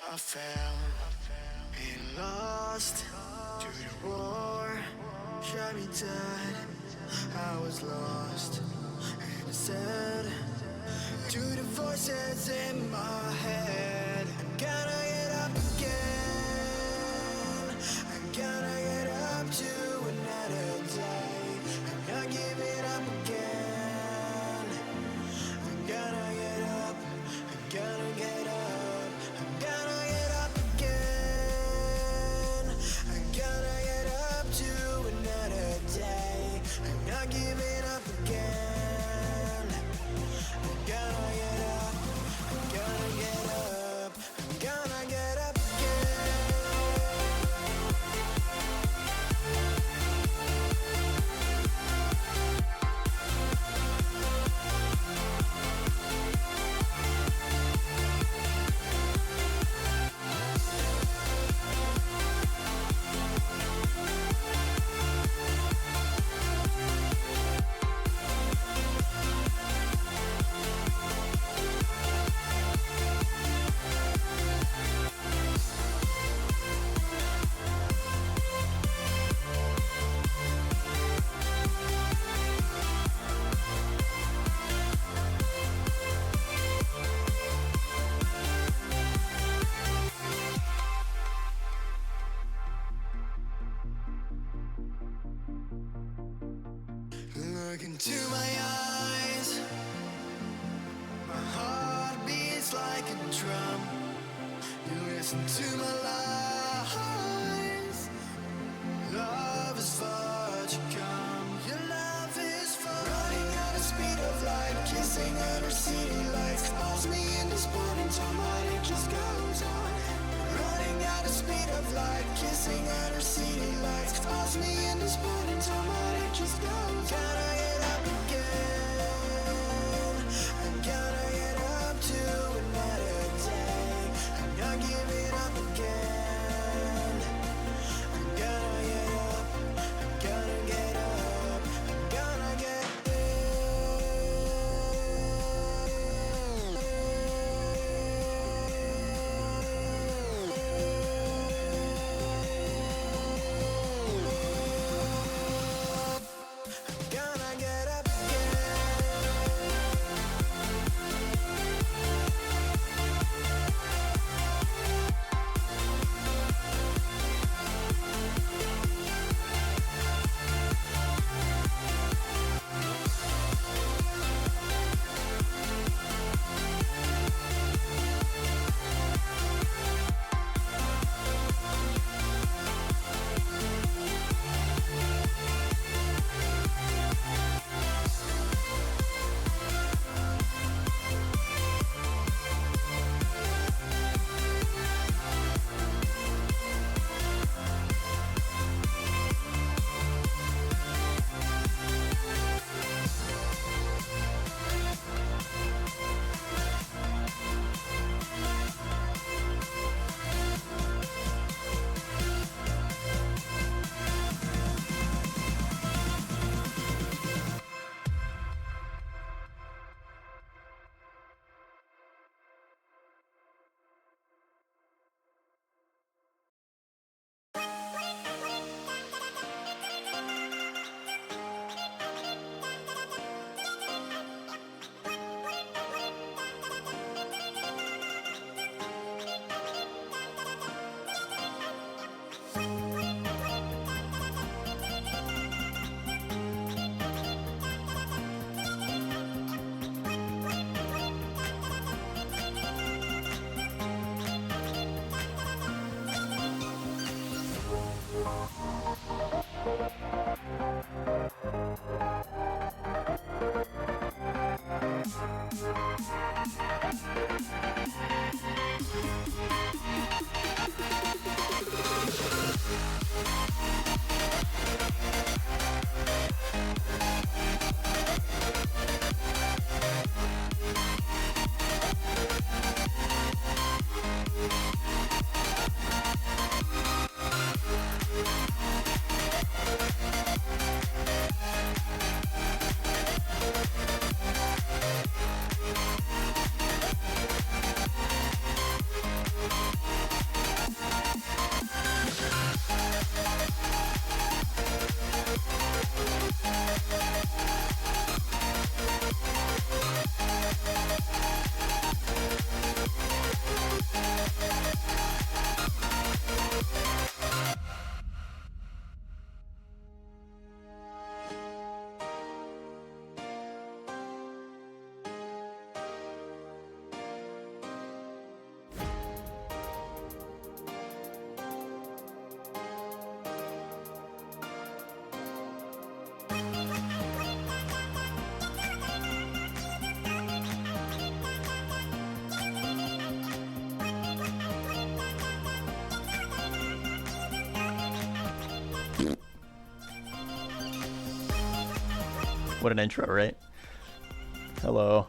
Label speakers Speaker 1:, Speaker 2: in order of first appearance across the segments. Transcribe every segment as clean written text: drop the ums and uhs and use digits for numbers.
Speaker 1: I fell and lost to the war, shot me dead. I was lost and I said to the voices in my head, I'm gonna get up again. I'm gonna get up to another day. I'm not giving up again. I'm gonna get up. I'm gonna get up. I'm gonna get up again. I'm gonna get up to another day. I'm not giving up again. I'm gonna get up. I'm gonna get up. I'm gonna get up again. Look into my eyes. My heart beats like a drum. You listen to my lies. Love is far to come. Your love is far. Running at the speed of light, kissing under city lights. Calls me in this morning time, it just goes on. Running at the speed of light, kissing under city lights. Calls me in this morning time, it just goes on. Gotta get up again. I'm gonna get up to another day. I'm not giving up again. I'm gonna get up. I'm gonna get up. I'm gonna get I'm gonna get
Speaker 2: What an intro, right? Hello.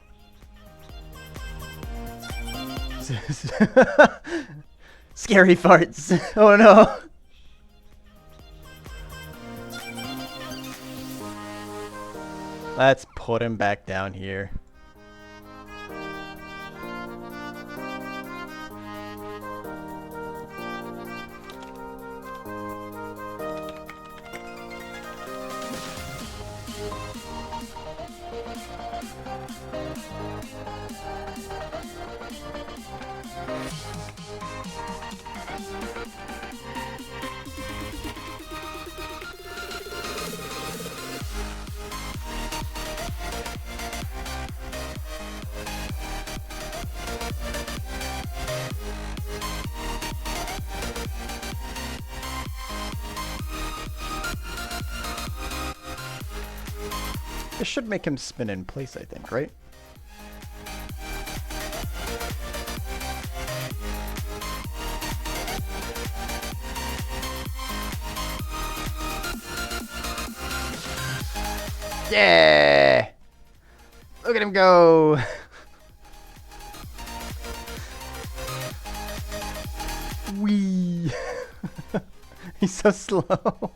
Speaker 2: Scary farts. Oh no. Let's put him back down here. This should make him spin in place, I think, right? Yeah! Look at him go! Wee! He's so slow.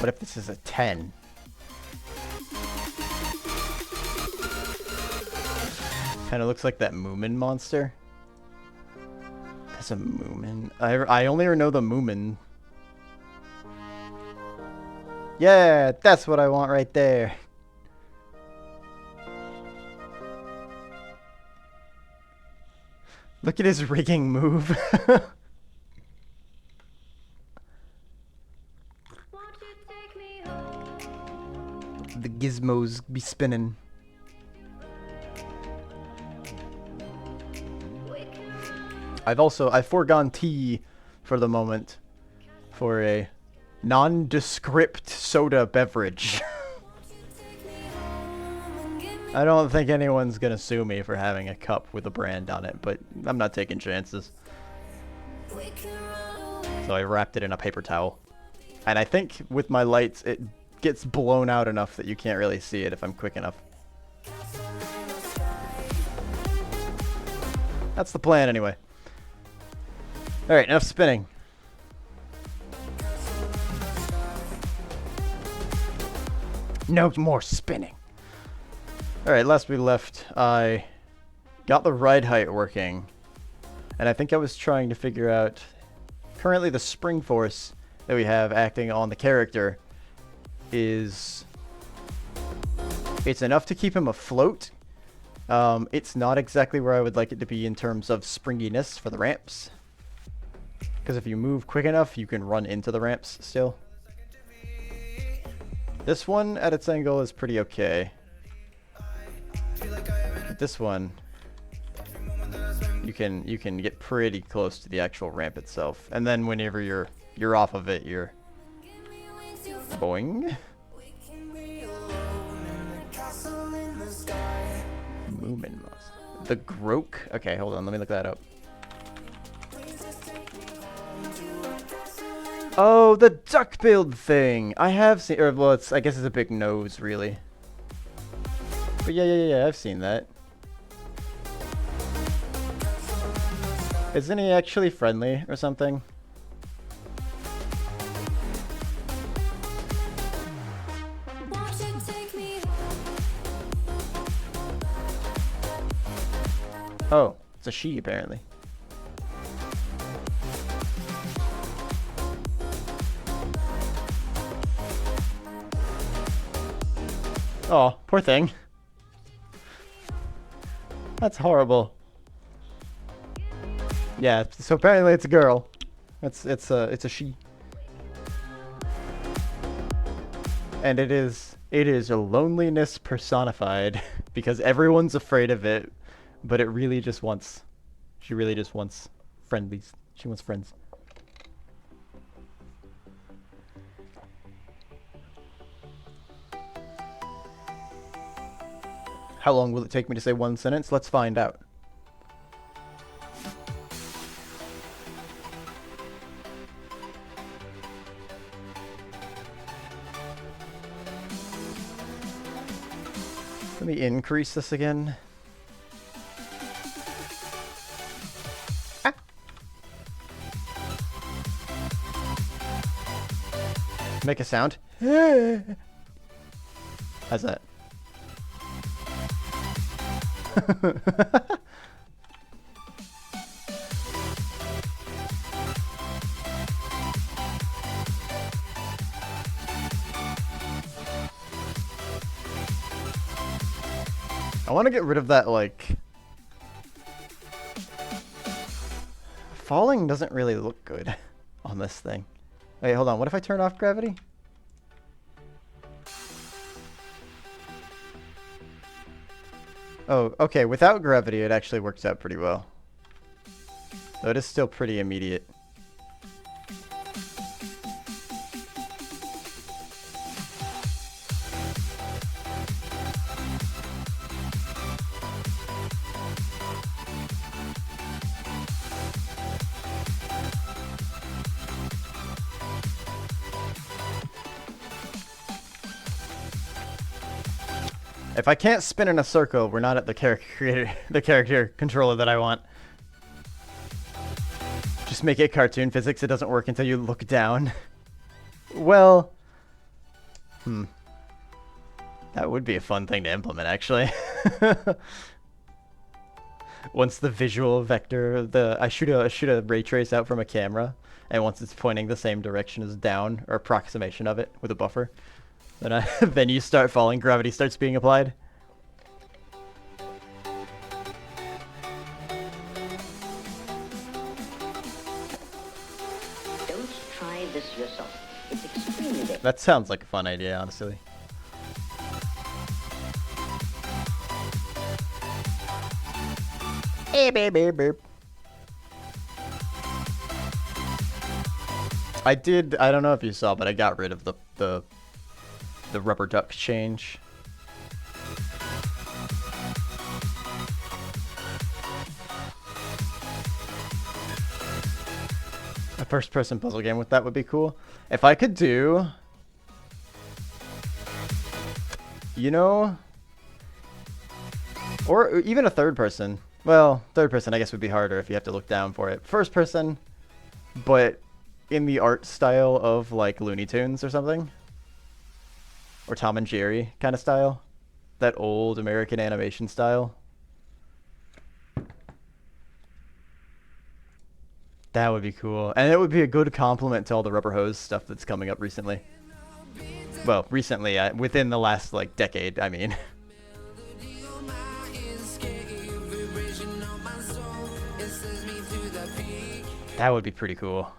Speaker 2: What if this is a 10? Kind of looks like that Moomin monster. That's a Moomin. I only know the Moomin. Yeah, that's what I want right there. Look at his rigging move. The gizmos be spinning. I've foregone tea for the moment for a nondescript soda beverage. I don't think anyone's gonna sue me for having a cup with a brand on it, but I'm not taking chances. So I wrapped it in a paper towel. And I think with my lights, it gets blown out enough that you can't really see it if I'm quick enough. That's the plan anyway. Alright, enough spinning. No more spinning. Alright, last we left, I got the ride height working. And I think I was trying to figure out... Currently the spring force that we have acting on the character is... It's enough to keep him afloat. It's not exactly where I would like it to be in terms of springiness for the ramps. Because if you move quick enough, you can run into the ramps still. This one at its angle is pretty okay. But this one... you can get pretty close to the actual ramp itself, and then whenever you're off of it, you're boing. Moomin moss. The Grok. Okay, hold on. Let me look that up. Oh, the duck-billed thing. I have seen. Or well, I guess it's a big nose, really. But yeah. I've seen that. Isn't he actually friendly or something? Oh, it's a she apparently. Oh, poor thing. That's horrible. Yeah, so apparently it's a girl. It's a she. And it is a loneliness personified because everyone's afraid of it, but she really just wants friendlies. She wants friends. How long will it take me to say one sentence? Let's find out. Let me increase this again. Ah. Make a sound. How's that? I want to get rid of that, like... Falling doesn't really look good on this thing. Wait, hold on. What if I turn off gravity? Oh, okay. Without gravity, it actually works out pretty well. Though it is still pretty immediate. If I can't spin in a circle, we're not at the character controller that I want. Just make it cartoon physics. It doesn't work until you look down. Well, that would be a fun thing to implement, actually. Once the visual vector, I shoot a ray trace out from a camera, and once it's pointing the same direction as down, or approximation of it with a buffer, then then you start falling, gravity starts being applied.
Speaker 3: Don't try this yourself. It's extremely dangerous.
Speaker 2: That sounds like a fun idea, honestly. Hey, baby, babe. I don't know if you saw, but I got rid of the rubber duck change. A first-person puzzle game with that would be cool. If I could do... You know... Or even a third person. Well, third person I guess would be harder if you have to look down for it. First person, but in the art style of like Looney Tunes or something. Or Tom and Jerry kind of style. That old American animation style. That would be cool. And it would be a good compliment to all the rubber hose stuff that's coming up recently. Well, recently, within the last like decade, I mean. That would be pretty cool.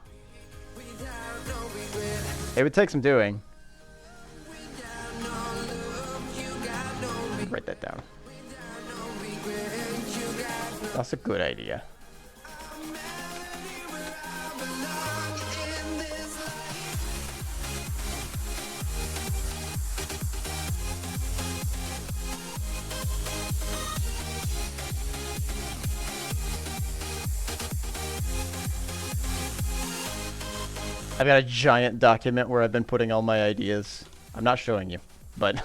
Speaker 2: It would take some doing. Write that down. That's a good idea. I've got a giant document where I've been putting all my ideas. I'm not showing you, but...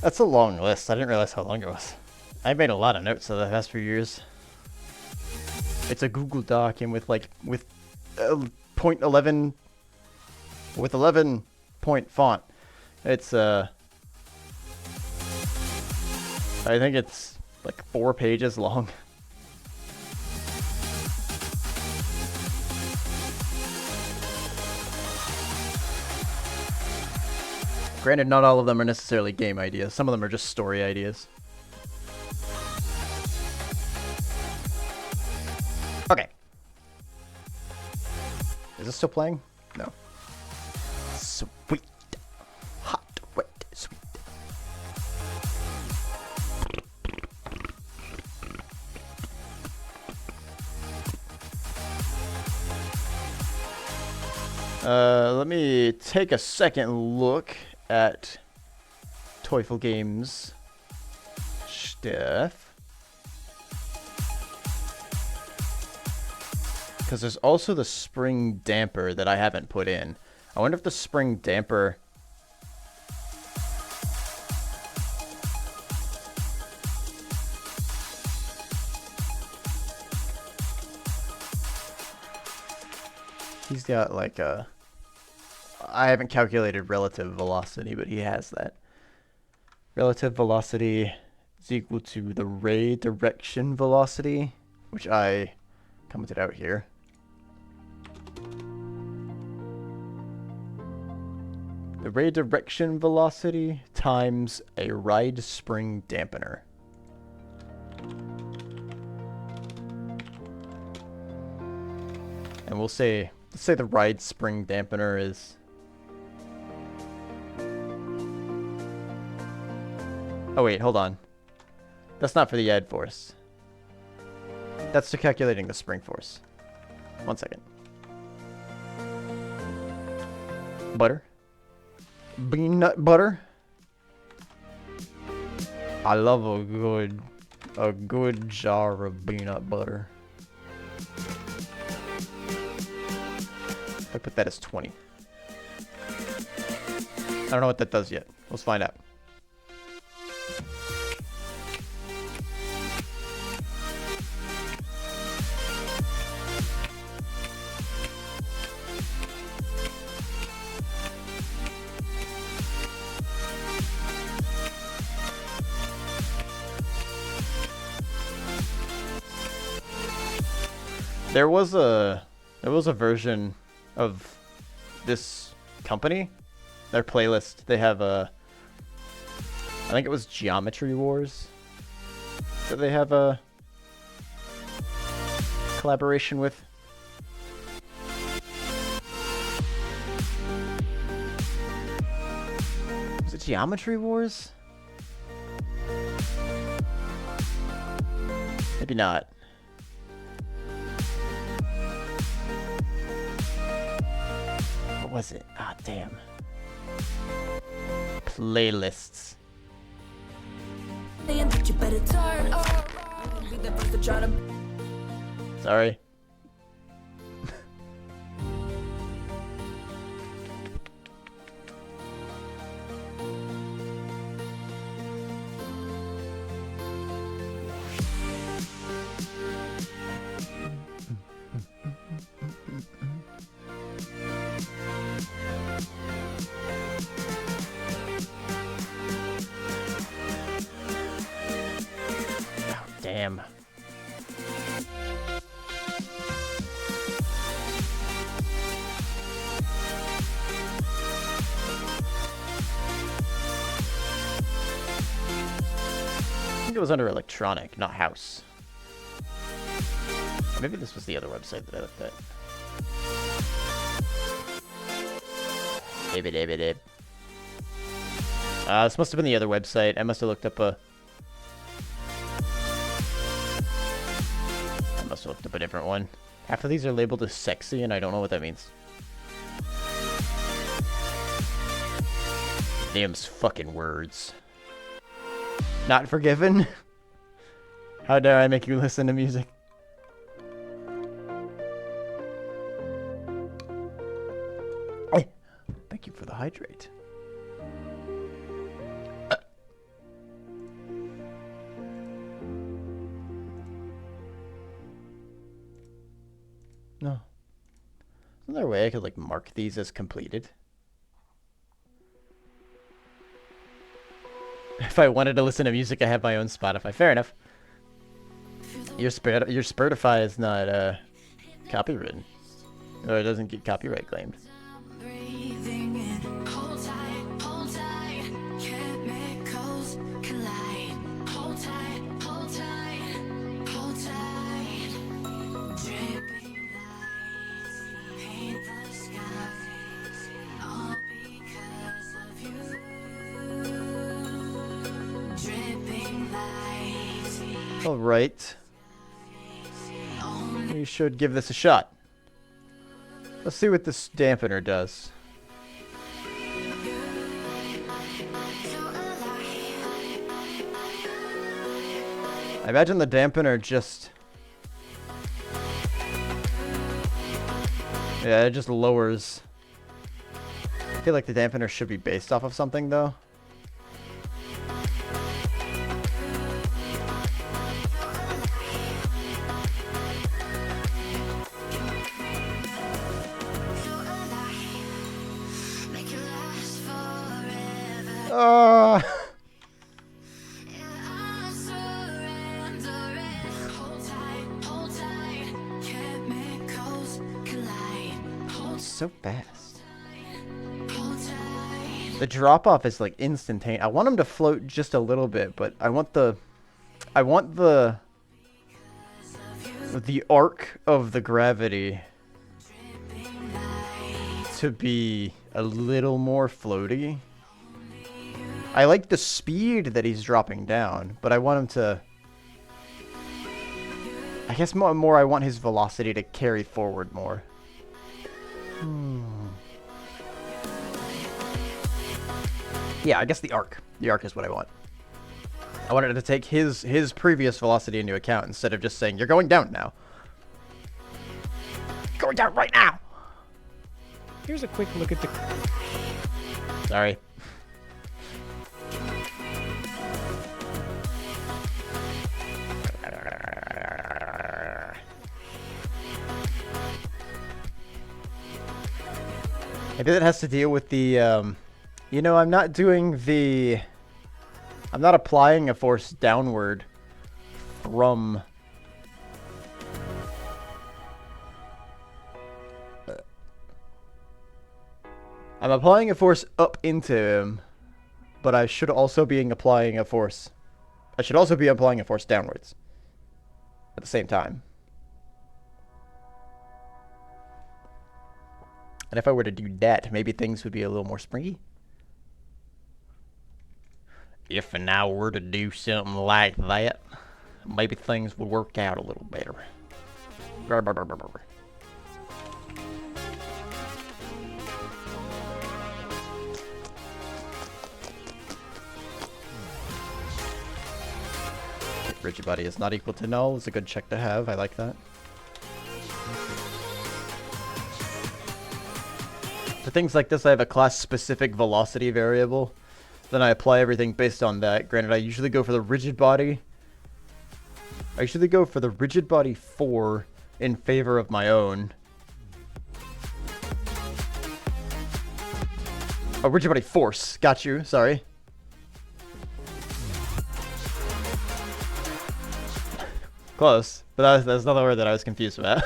Speaker 2: That's a long list. I didn't realize how long it was. I made a lot of notes over the past few years. It's a Google Doc, and with point 11 with 11 point font. It's I think it's like 4 pages long. Granted, not all of them are necessarily game ideas. Some of them are just story ideas. Okay. Is this still playing? No. Sweet. Hot, wet, sweet. Let me take a second look at Teufel Games stuff. Because there's also the spring damper that I haven't put in. I wonder if the spring damper... He's got like a... I haven't calculated relative velocity, but he has that. Relative velocity is equal to the ray direction velocity, which I commented out here. The ray direction velocity times a ride spring dampener. And we'll say, let's say the ride spring dampener is... Oh wait, hold on. That's not for the ed force. That's to calculating the spring force. 1 second. Butter. Peanut butter. I love a good jar of peanut butter. I put that as 20. I don't know what that does yet. Let's find out. There was a version of this company, their playlist. They have a, I think it was Geometry Wars that they have a collaboration with. it Geometry Wars? Maybe not. What was it? Ah, damn. Playlists. Sorry. Damn. I think it was under electronic, not house. Or maybe this was the other website that I looked at. This must have been the other website. I must have looked up a... looked up a different one. Half of these are labeled as sexy, and I don't know what that means. Them's fucking words. Not forgiven? How dare I make you listen to music? Thank you for the hydrate. No. Isn't there a way I could, like, mark these as completed? If I wanted to listen to music, I have my own Spotify. Fair enough. Your Spotify is not, copywritten. Or it doesn't get copyright claimed. All right. We should give this a shot. Let's see what this dampener does. I imagine the dampener just... yeah, it just lowers. I feel like the dampener should be based off of something, though. So fast. The drop off is like instantaneous. I want him to float just a little bit, but I want the arc of the gravity to be a little more floaty. I like the speed that he's dropping down, but I want him to... I guess more I want his velocity to carry forward more. Yeah, I guess the arc. The arc is what I want. I wanted to take his previous velocity into account instead of just saying, you're going down now. Going down right now!
Speaker 4: Here's a quick look at the...
Speaker 2: Sorry. Maybe that has to deal with the, you know, I'm not applying a force downward from... I'm applying a force up into him, but I should also be applying a force... I should also be applying a force downwards at the same time. And if I were to do that, maybe things would be a little more springy. if and I were to do something like that, maybe things would work out a little better. Brr, brr, brr, brr, brr. Rigid body is not equal to null is a good check to have. I like that. For things like this, I have a class-specific velocity variable. Then I apply everything based on that. Granted, I usually go for the rigid body. I usually go for the rigid body 4 in favor of my own. Oh, rigid body force. Got you. Sorry. Close, but that's another word that I was confused about.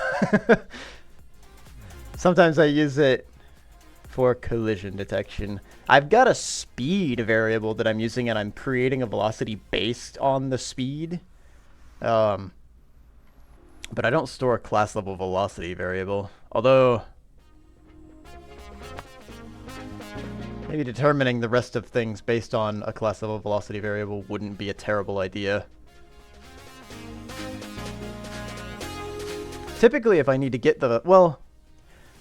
Speaker 2: Sometimes I use it for collision detection. I've got a speed variable that I'm using, and I'm creating a velocity based on the speed. But I don't store a class level velocity variable. Although, maybe determining the rest of things based on a class level velocity variable wouldn't be a terrible idea. Typically, if I need to get the... Well,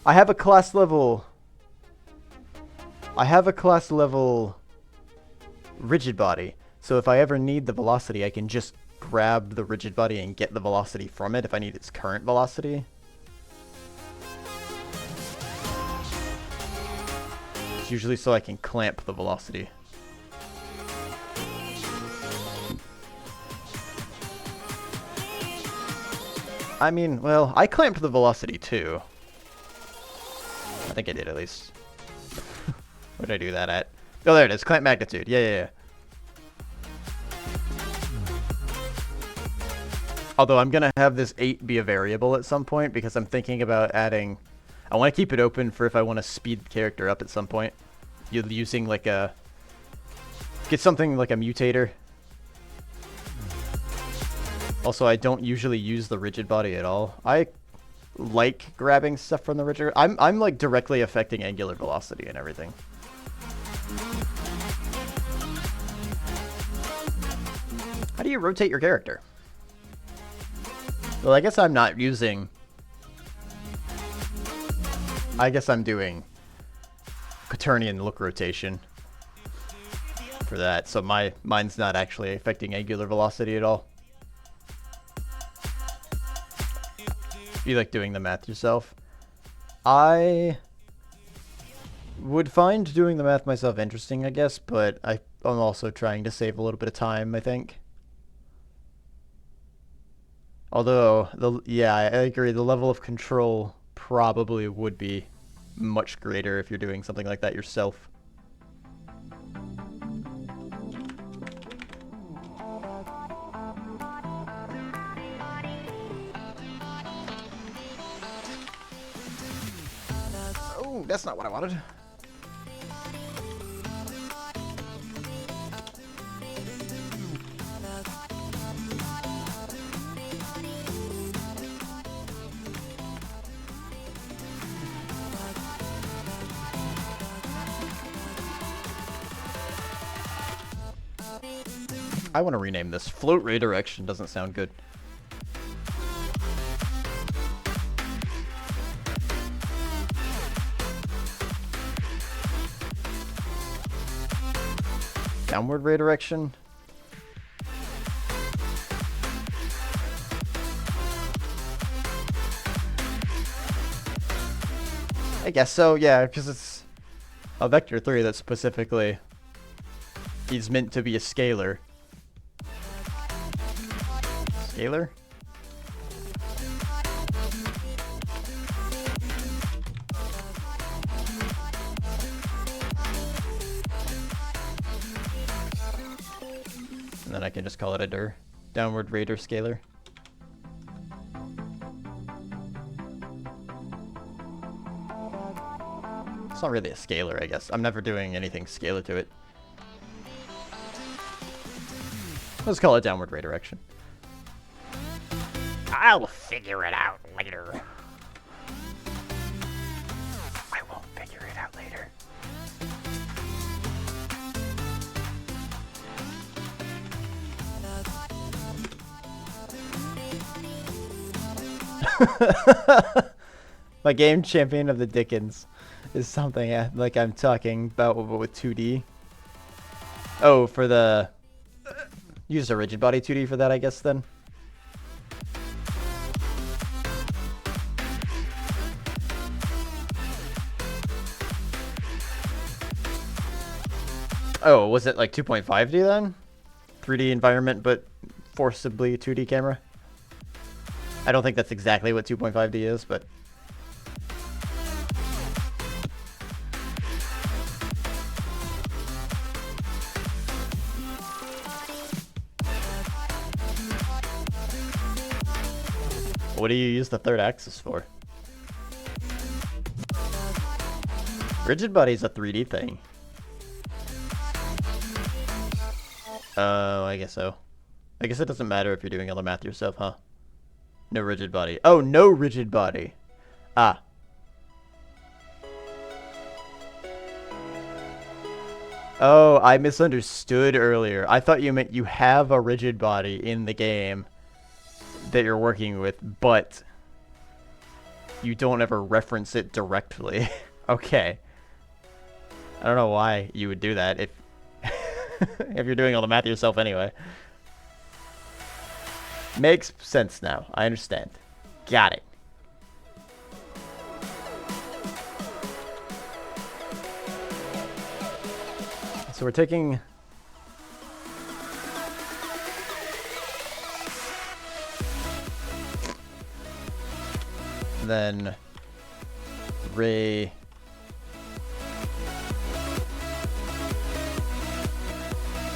Speaker 2: I have a class level rigid body. So if I ever need the velocity, I can just grab the rigid body and get the velocity from it if I need its current velocity. It's usually so I can clamp the velocity. I mean, well, I clamped the velocity too. I think I did at least. What did I do that at? Oh, there it is. Clamp magnitude. Yeah. Although I'm going to have this 8 be a variable at some point because I'm thinking about adding... I want to keep it open for if I want to speed the character up at some point. You're using like a... Get something like a mutator. Also, I don't usually use the rigid body at all. I like grabbing stuff from the rigid... I'm like directly affecting angular velocity and everything. How do you rotate your character? Well, I guess I'm not using... I guess I'm doing quaternion look rotation for that, so mine's not actually affecting angular velocity at all. You like doing the math yourself? I would find doing the math myself interesting, I guess, but I'm also trying to save a little bit of time, I think. Although, yeah, I agree, the level of control probably would be much greater if you're doing something like that yourself. Oh, that's not what I wanted. I want to rename this. Float redirection doesn't sound good. Downward redirection? I guess so, yeah, because it's a vector 3 that specifically is meant to be a scalar. Scalar? And then I can just call it a dir. Downward radar scalar. It's not really a scalar, I guess. I'm never doing anything scalar to it. Let's call it downward redirection.
Speaker 5: I'll figure it out later.
Speaker 2: I won't figure it out later. My game champion of the Dickens is something like I'm talking about with 2D. Oh, for the... Use a rigid body 2D for that, I guess, then. Oh, was it like 2.5D then? 3D environment, but forcibly 2D camera? I don't think that's exactly what 2.5D is, but... What do you use the third axis for? Rigid body's a 3D thing. Oh, I guess so. I guess it doesn't matter if you're doing all the math yourself, huh? No rigid body. Oh, no rigid body. Ah. Oh, I misunderstood earlier. I thought you meant you have a rigid body in the game that you're working with, but you don't ever reference it directly. Okay. I don't know why you would do that if if you're doing all the math yourself anyway. Makes sense now. I understand. Got it. So we're taking... Then... Ray...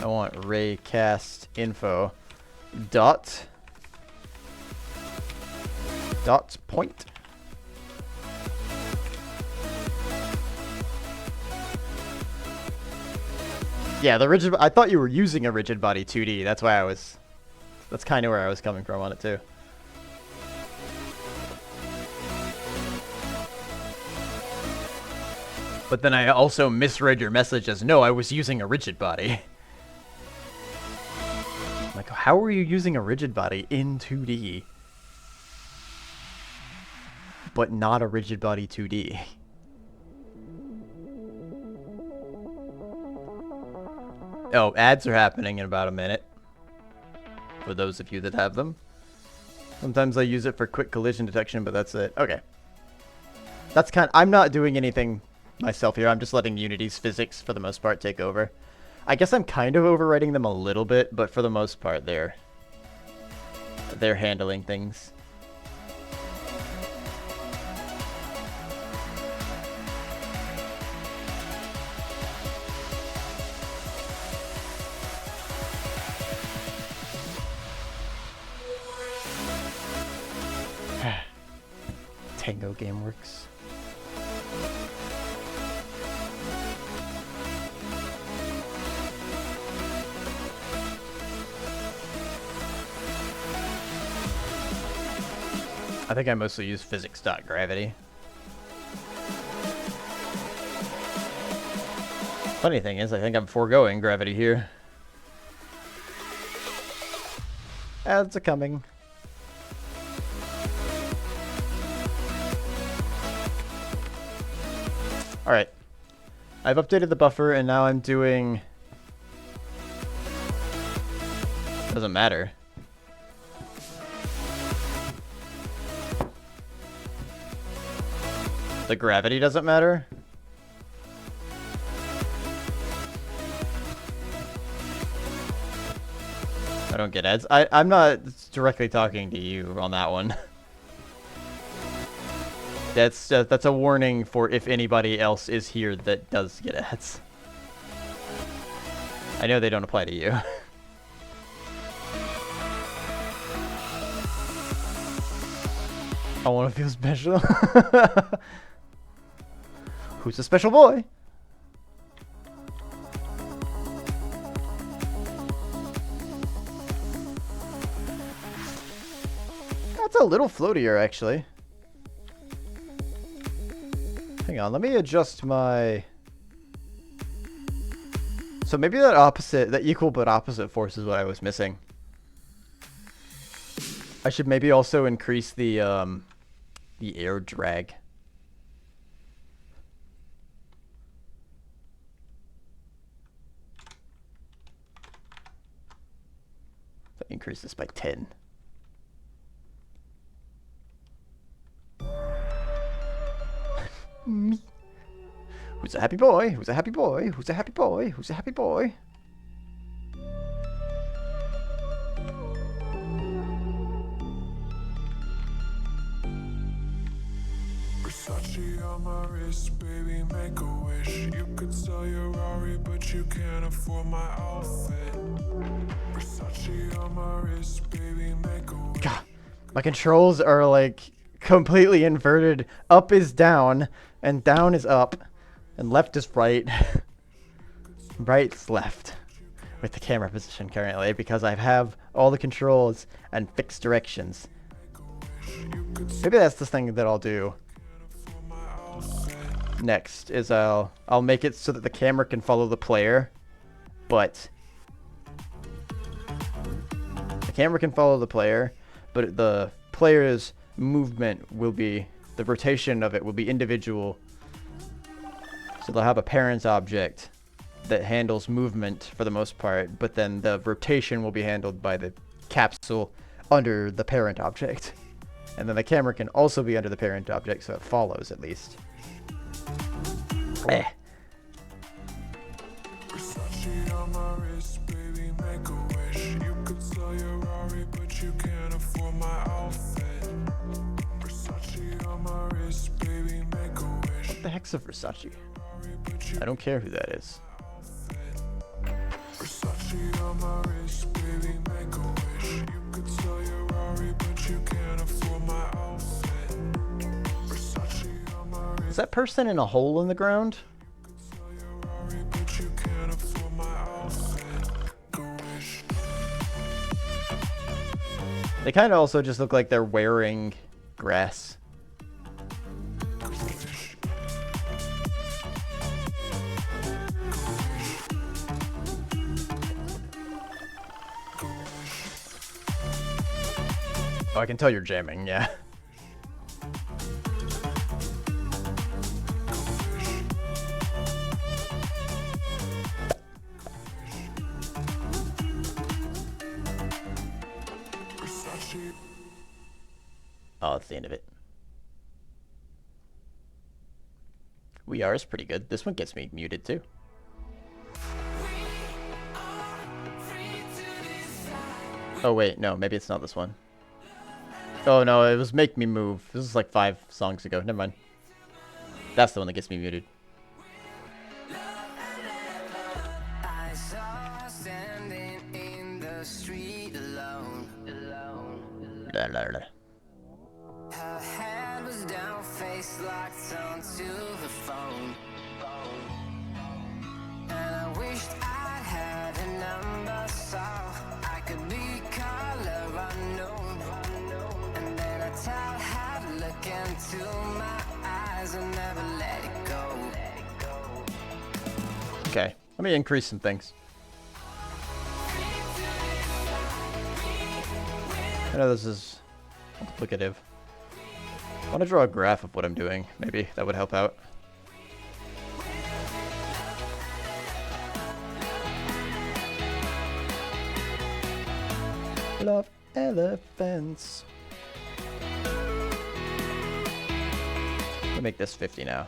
Speaker 2: I want ray cast info dot point. Yeah, the rigid... I thought you were using a rigid body 2D. That's why I was... That's kind of where I was coming from on it, too. But then I also misread your message as, no, I was using a rigid body. Like, how are you using a rigid body in 2D? But not a rigid body 2D. Oh, ads are happening in about a minute. For those of you that have them. Sometimes I use it for quick collision detection, but that's it. Okay. That's I'm not doing anything myself here. I'm just letting Unity's physics, for the most part, take over. I guess I'm kind of overwriting them a little bit, but for the most part, they're handling things. Tango Gameworks. I think I mostly use physics.gravity. Funny thing is, I think I'm foregoing gravity here. Ads are coming. Alright. I've updated the buffer and now I'm doing... Doesn't matter. The gravity doesn't matter? I don't get ads. I'm not directly talking to you on that one. That's a warning for if anybody else is here that does get ads. I know they don't apply to you. I want to feel special. Who's a special boy? That's a little floatier, actually. Hang on, let me adjust my... So maybe that equal but opposite force is what I was missing. I should maybe also increase the The air drag. If I increase this by 10. Me. Who's a happy boy? Who's a happy boy? Who's a happy boy? Who's a happy boy?
Speaker 1: Versace on my wrist, baby, make a wish. You could sell your Rari, but you can't afford my outfit. Versace on my wrist, baby, make a wish.
Speaker 2: God, my controls are like completely inverted. Up is down, and down is up, and left is right. Right's left with the camera position currently because I have all the controls and fixed directions. Maybe that's the thing that I'll do next is I'll make it so that the camera can follow the player, but the camera can follow the player, but the player's movement will be, the rotation of it will be individual. So they'll have a parent object that handles movement for the most part, but then the rotation will be handled by the capsule under the parent object. And then the camera can also be under the parent object, so it follows at least. Eh.
Speaker 1: Versace on my wrist, baby, make a wish. You could sell your Rari, but you can't afford my outfit. Versace on my wrist, baby, make a wish.
Speaker 2: What the heck's a Versace? I don't care who that is.
Speaker 1: Versace on my wrist, baby, make a wish. You could sell your Rari, but you can't afford my outfit. Versace on my wrist.
Speaker 2: Is that person in a hole in the ground? They kind of also just look like they're wearing grass. Oh, I can tell you're jamming, yeah. Oh, that's the end of it. We Are is pretty good. This one gets me muted too. Oh wait, no, maybe it's not this one. Oh no, it was Make Me Move. This is like 5 songs ago. Never mind. That's the one that gets me muted.
Speaker 1: I saw her standing in the street alone.
Speaker 2: Blah, blah, blah.
Speaker 1: Her head was down, face locked onto her phone. And I wished I'd had a number so I could be color unknown. And then I tell her to look into my eyes and never let it go.
Speaker 2: Okay, let me increase some things. I know this is multiplicative. I want to draw a graph of what I'm doing. Maybe that would help out. Love elephants. Let me make this 50 now.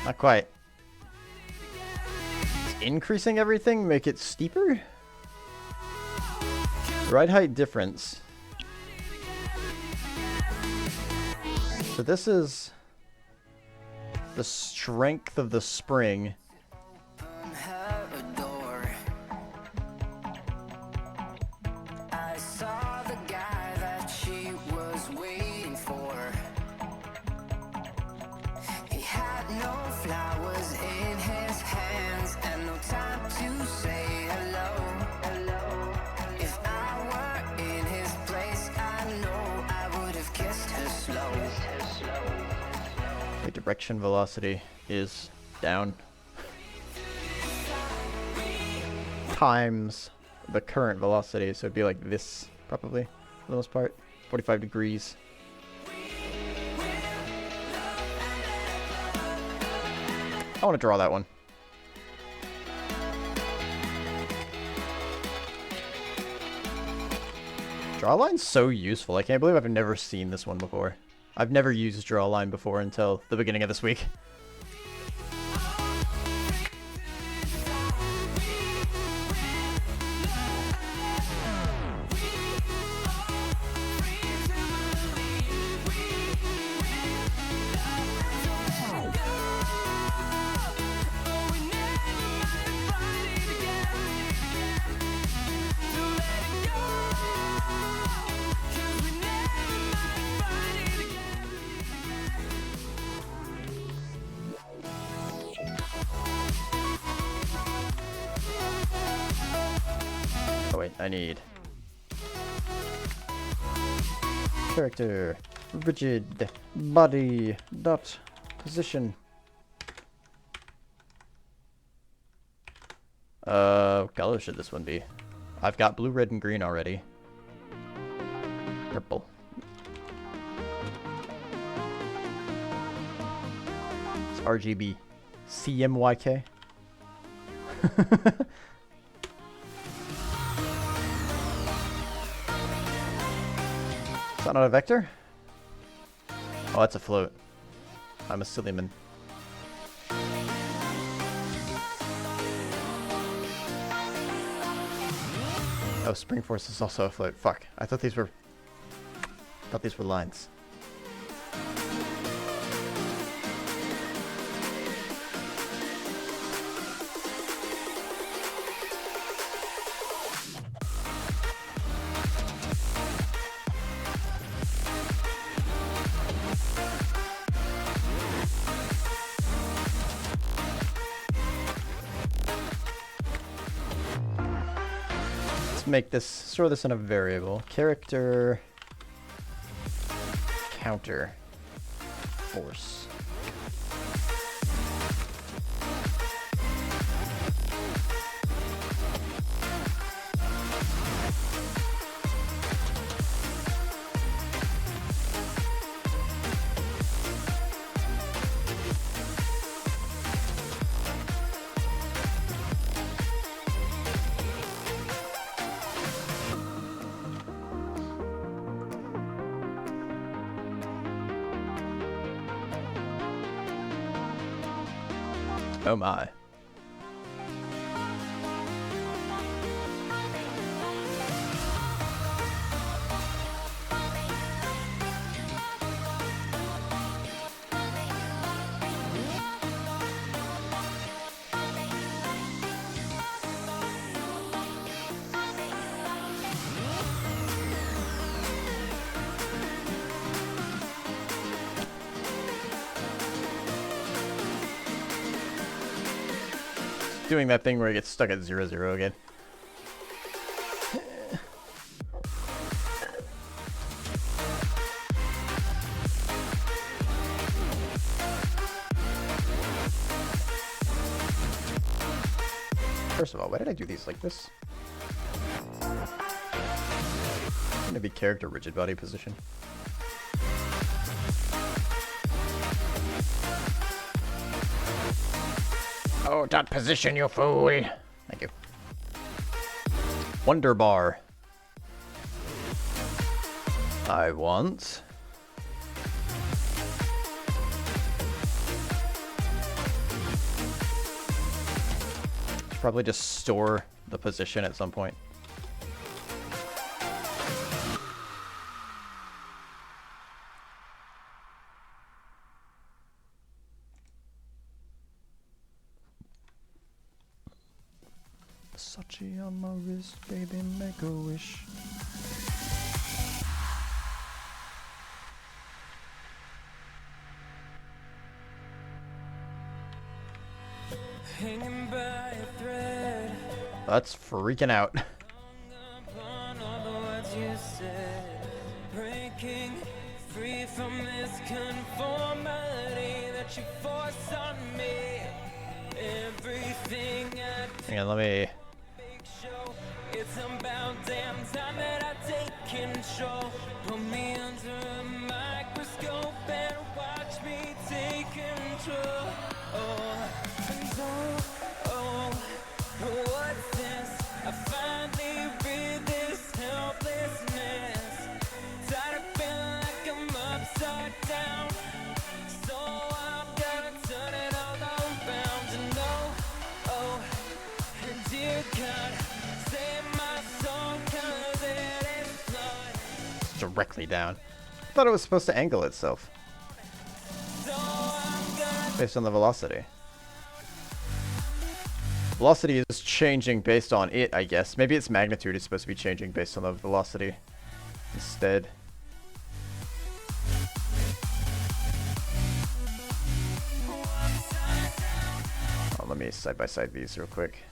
Speaker 2: Not quite. Is increasing everything make it steeper? Ride height difference. So this is the strength of the spring.
Speaker 1: I saw the guy that she was waiting for. He had no flowers in his hands and no time to say hello.
Speaker 2: The direction velocity is down. Times the current velocity, so it'd be like this, probably, for the most part. 45 degrees. I want to draw that one. Draw line's so useful. I can't believe I've never seen this one before. I've never used draw line before until the beginning of this week. Oh wait, I need character, rigid, body, dot, position. What color should this one be? I've got blue, red, and green already. Purple. It's RGB. CMYK. Is that not a vector? Oh, that's a float. I'm a silly man. Oh, spring force is also a float. Fuck. I thought these were lines. Make this, store this in a variable. Character counter force. Oh my. Doing that thing where it gets stuck at 0, 0 again. First of all, why did I do these like this? It's gonna be character rigid body position.
Speaker 5: Oh, dot position, you fool.
Speaker 2: Thank you. Wonder bar. I want probably just store the position at some point. Sachi on my wrist, baby, make a wish.
Speaker 1: Hanging by a thread.
Speaker 2: That's freaking out.
Speaker 1: Upon all the words you said, breaking free from this conformity that
Speaker 2: Hang on, let me...
Speaker 1: It's about damn time that I take control. Put me under a microscope and watch me take control. Oh, and oh, what's this? I finally read this helplessness. Tired of feeling like I'm upside down. So I'm gonna turn it all around. And oh, dear God, save my soul 'cause it is blood.
Speaker 2: It's directly down. I thought it was supposed to angle itself.
Speaker 1: So I'm gonna
Speaker 2: Based on the velocity. Velocity is changing based on it, I guess. Maybe its magnitude is supposed to be changing based on the velocity instead. Oh, let me side by side these real quick.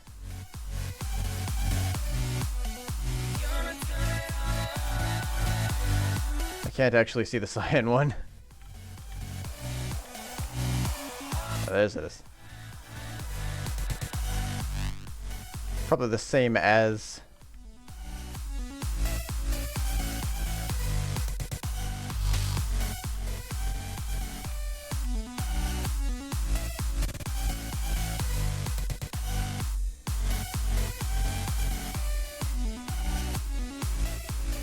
Speaker 2: I can't actually see the cyan one. Oh, there's this. Probably the same as...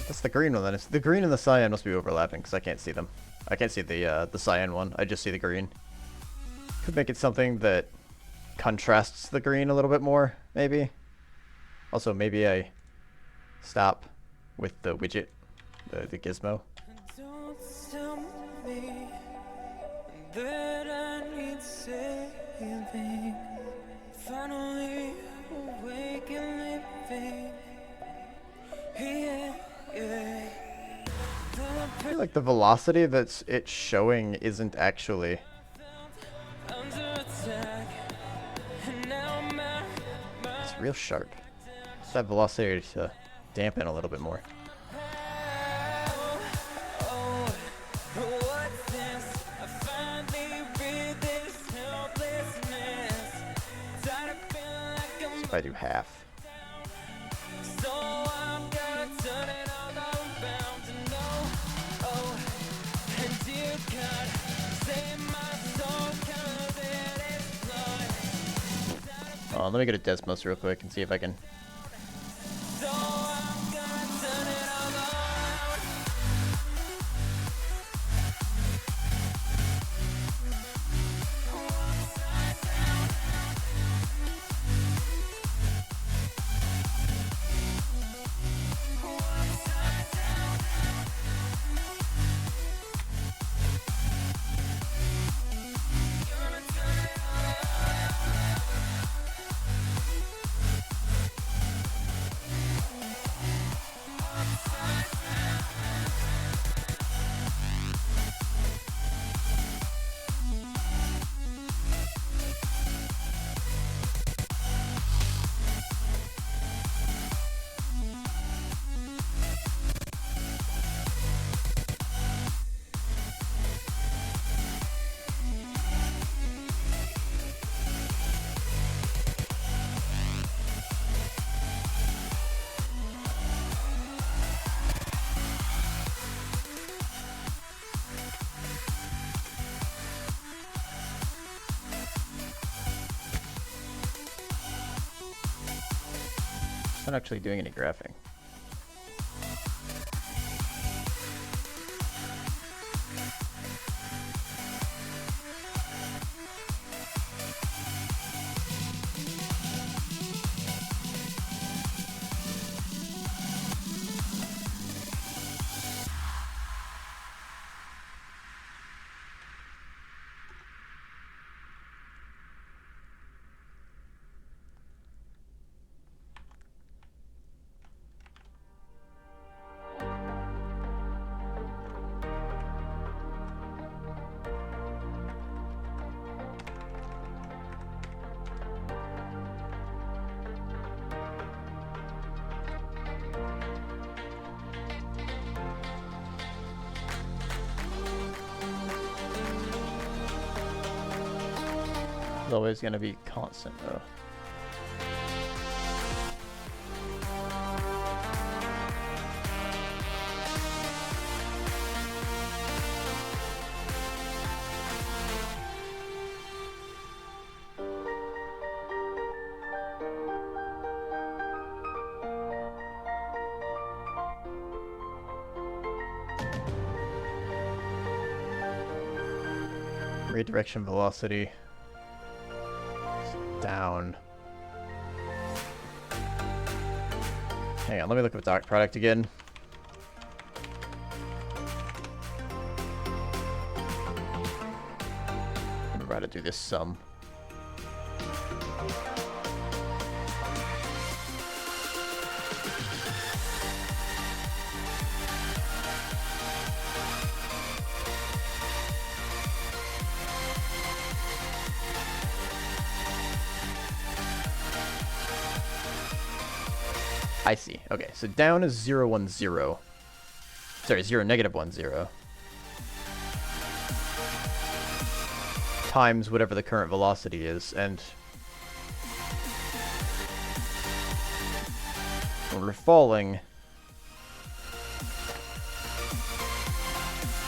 Speaker 2: That's the green one then. The green and the cyan must be overlapping because I can't see them. I can't see the cyan one. I just see the green. Could make it something that contrasts the green a little bit more, maybe. Also, maybe I stop with the widget, the gizmo.
Speaker 1: don't tell me that I need saving. Finally awake and living. Yeah, yeah.
Speaker 2: I feel like the velocity that's it's showing isn't actually...
Speaker 1: Under attack. And now my
Speaker 2: It's real sharp. Just that velocity to dampen a little bit more.
Speaker 1: what's this? I finally read this helplessness. Tired of feeling like I'm
Speaker 2: If I do half.
Speaker 1: so I'm gonna turn it all around and and dear God, save my soul 'cause it is blood.
Speaker 2: Let me go to Desmos real quick and see if I can...
Speaker 1: So I'm gonna turn it all around.
Speaker 2: Not actually doing any graphing. It's always going to be constant, though. Redirection velocity. It's down. Hang on, let me look at the dot product again. Remember how to do this sum. I see. Okay, so down is 0, 1, 0. Sorry, 0, negative 1, 0. Times whatever the current velocity is, and when we're falling,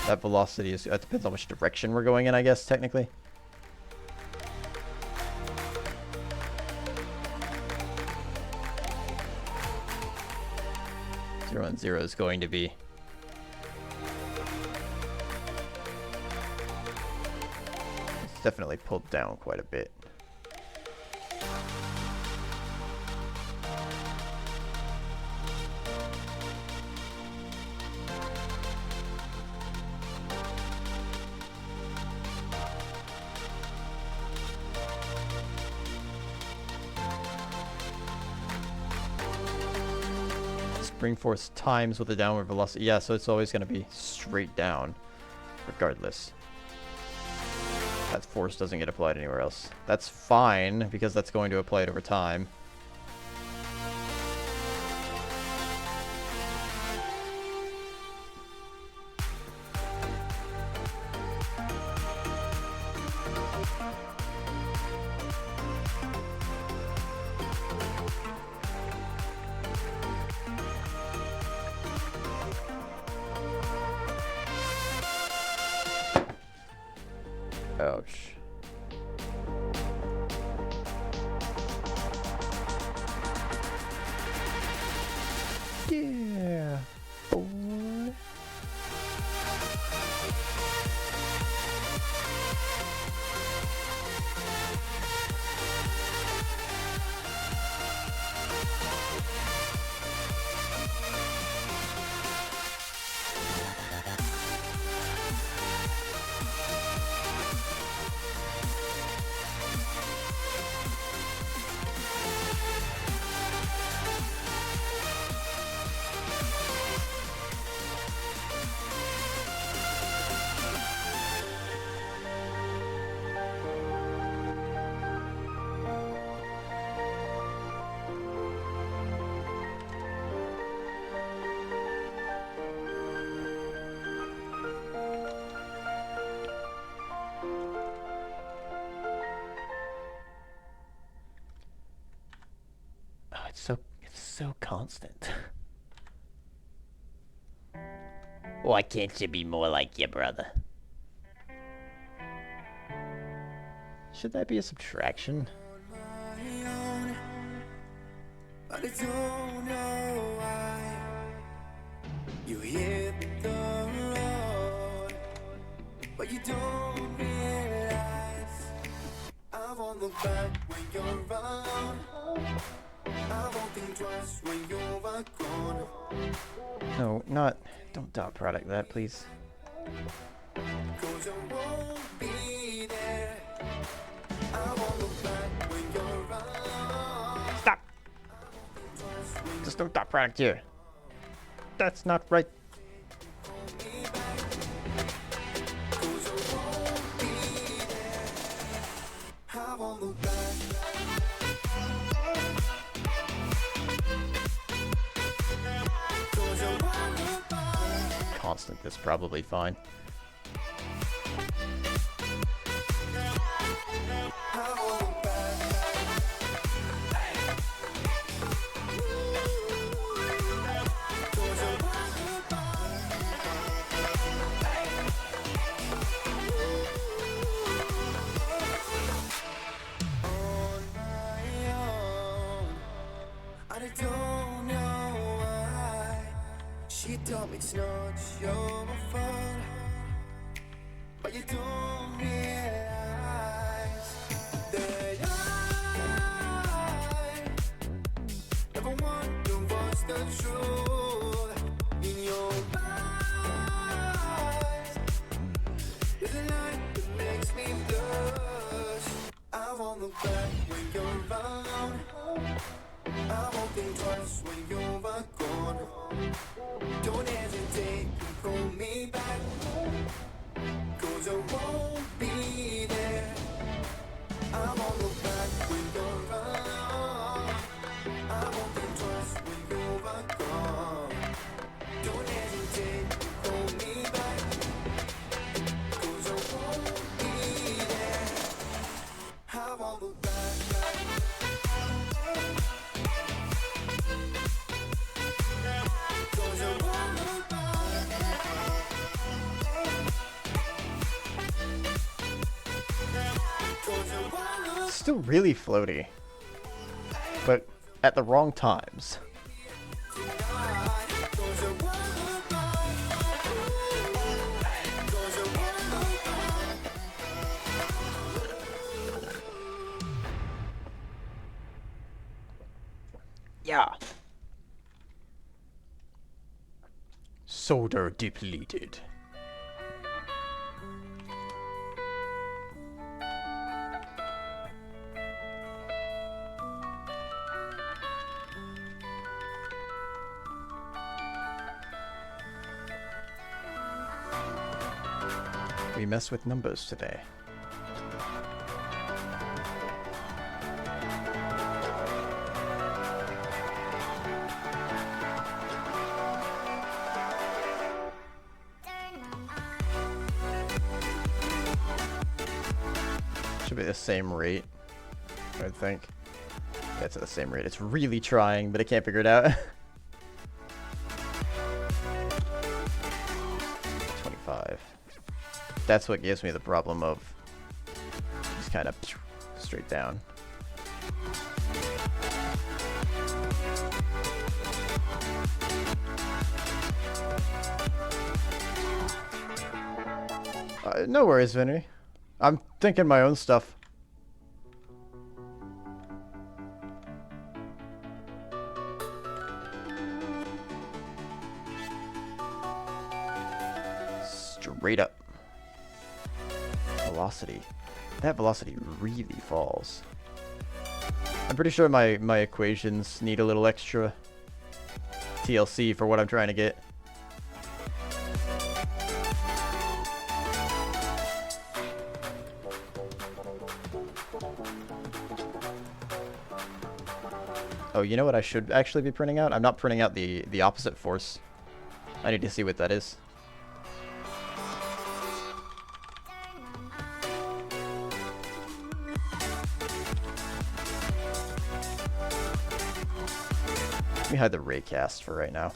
Speaker 2: that velocity is, that depends on which direction we're going in, I guess, technically. 0, 1, 0 is going to be it's definitely pulled down quite a bit. Spring force times with the downward velocity. Yeah, so it's always going to be straight down, regardless. That force doesn't get applied anywhere else. That's fine, because that's going to apply it over time. Ouch. Yeah, boy. It's so constant.
Speaker 5: Why can't you be more like your brother?
Speaker 2: Should that be a subtraction?
Speaker 1: But I don't know why you hit the road, but you don't realize I won't look back when you're around. I won't think twice when you're gone.
Speaker 2: No, not. Don't dot product that, please.
Speaker 1: 'Cause I won't be there. I won't look back when you're around.
Speaker 5: Stop! Just don't dot product here.
Speaker 2: That's not right.
Speaker 1: I won't look back.
Speaker 2: Constant, that's probably fine.
Speaker 1: I won't it's not your fault, but you don't realize that I never wonder what's the truth in your eyes. There's a light that makes me blush. I won't look back when you're around. I won't think twice when you're gone. Don't hesitate to pull me back, 'cause I won't be there. I won't look back when you're around. I won't think twice when you're gone. Don't hesitate to pull me back, 'cause I won't be there. I won't look back.
Speaker 2: Still really floaty, but at the wrong times. Yeah. Soda depleted. We mess with numbers today. Should be the same rate, I think. That's at the same rate. It's really trying, but I can't figure it out. 25. That's what gives me the problem of just kind of straight down. No worries, Vinny. I'm thinking my own stuff. Straight up. Velocity. That velocity really falls. I'm pretty sure my equations need a little extra TLC for what I'm trying to get. Oh, you know what I should actually be printing out? I'm not printing out the opposite force. I need to see what that is. Let me hide the raycast for right now.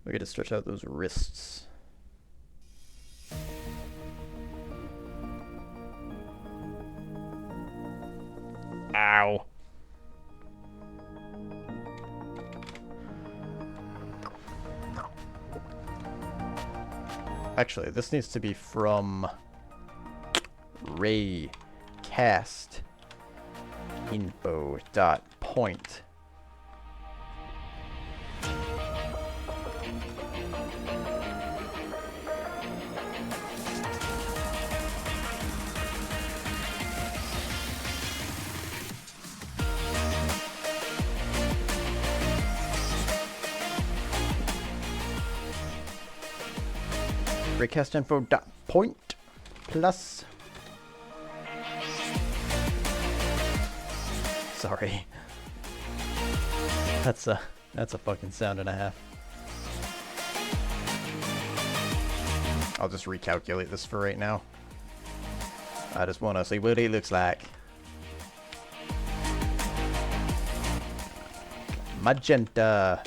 Speaker 2: We get to stretch out those wrists. Ow. Actually, this needs to be from raycast info.point. Raycast info.point plus. Sorry. That's a fucking sound and a half. I'll just recalculate this for right now. I just want to see what he looks like. Magenta.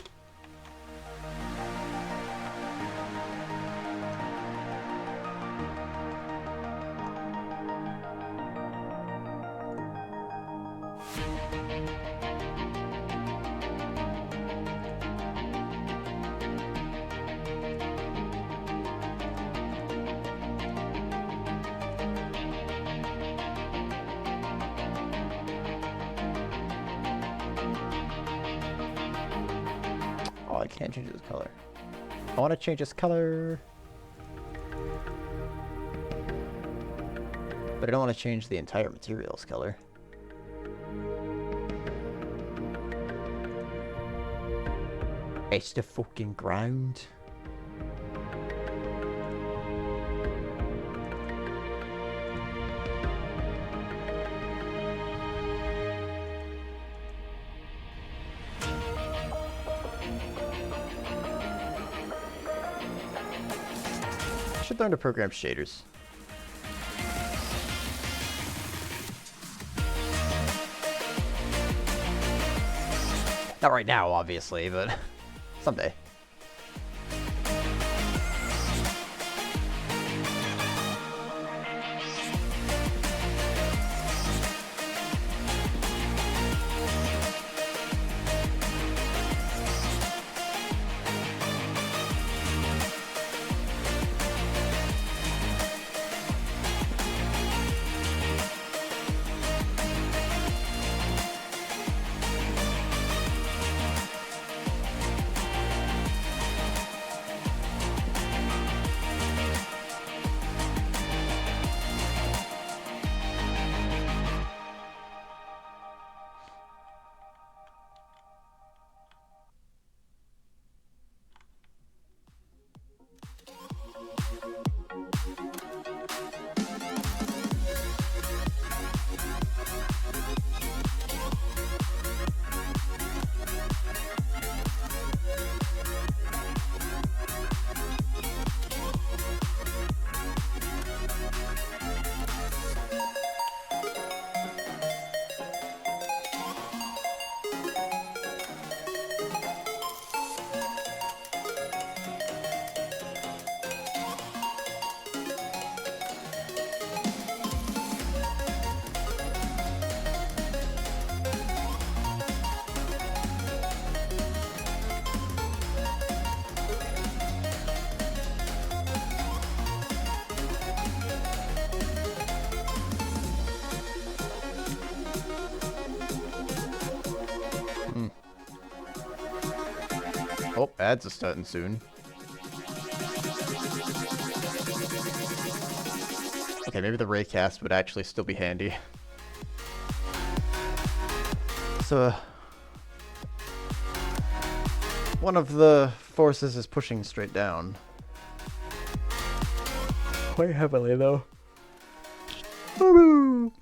Speaker 2: Oh, I can't change his color. I want to change his color. But I don't want to change the entire material's color. It's the fucking ground. Should learn to program shaders. Not right now, obviously, but someday. Oh, ads are starting soon. Okay, maybe the raycast would actually still be handy. So, one of the forces is pushing straight down. Quite heavily, though. Woo!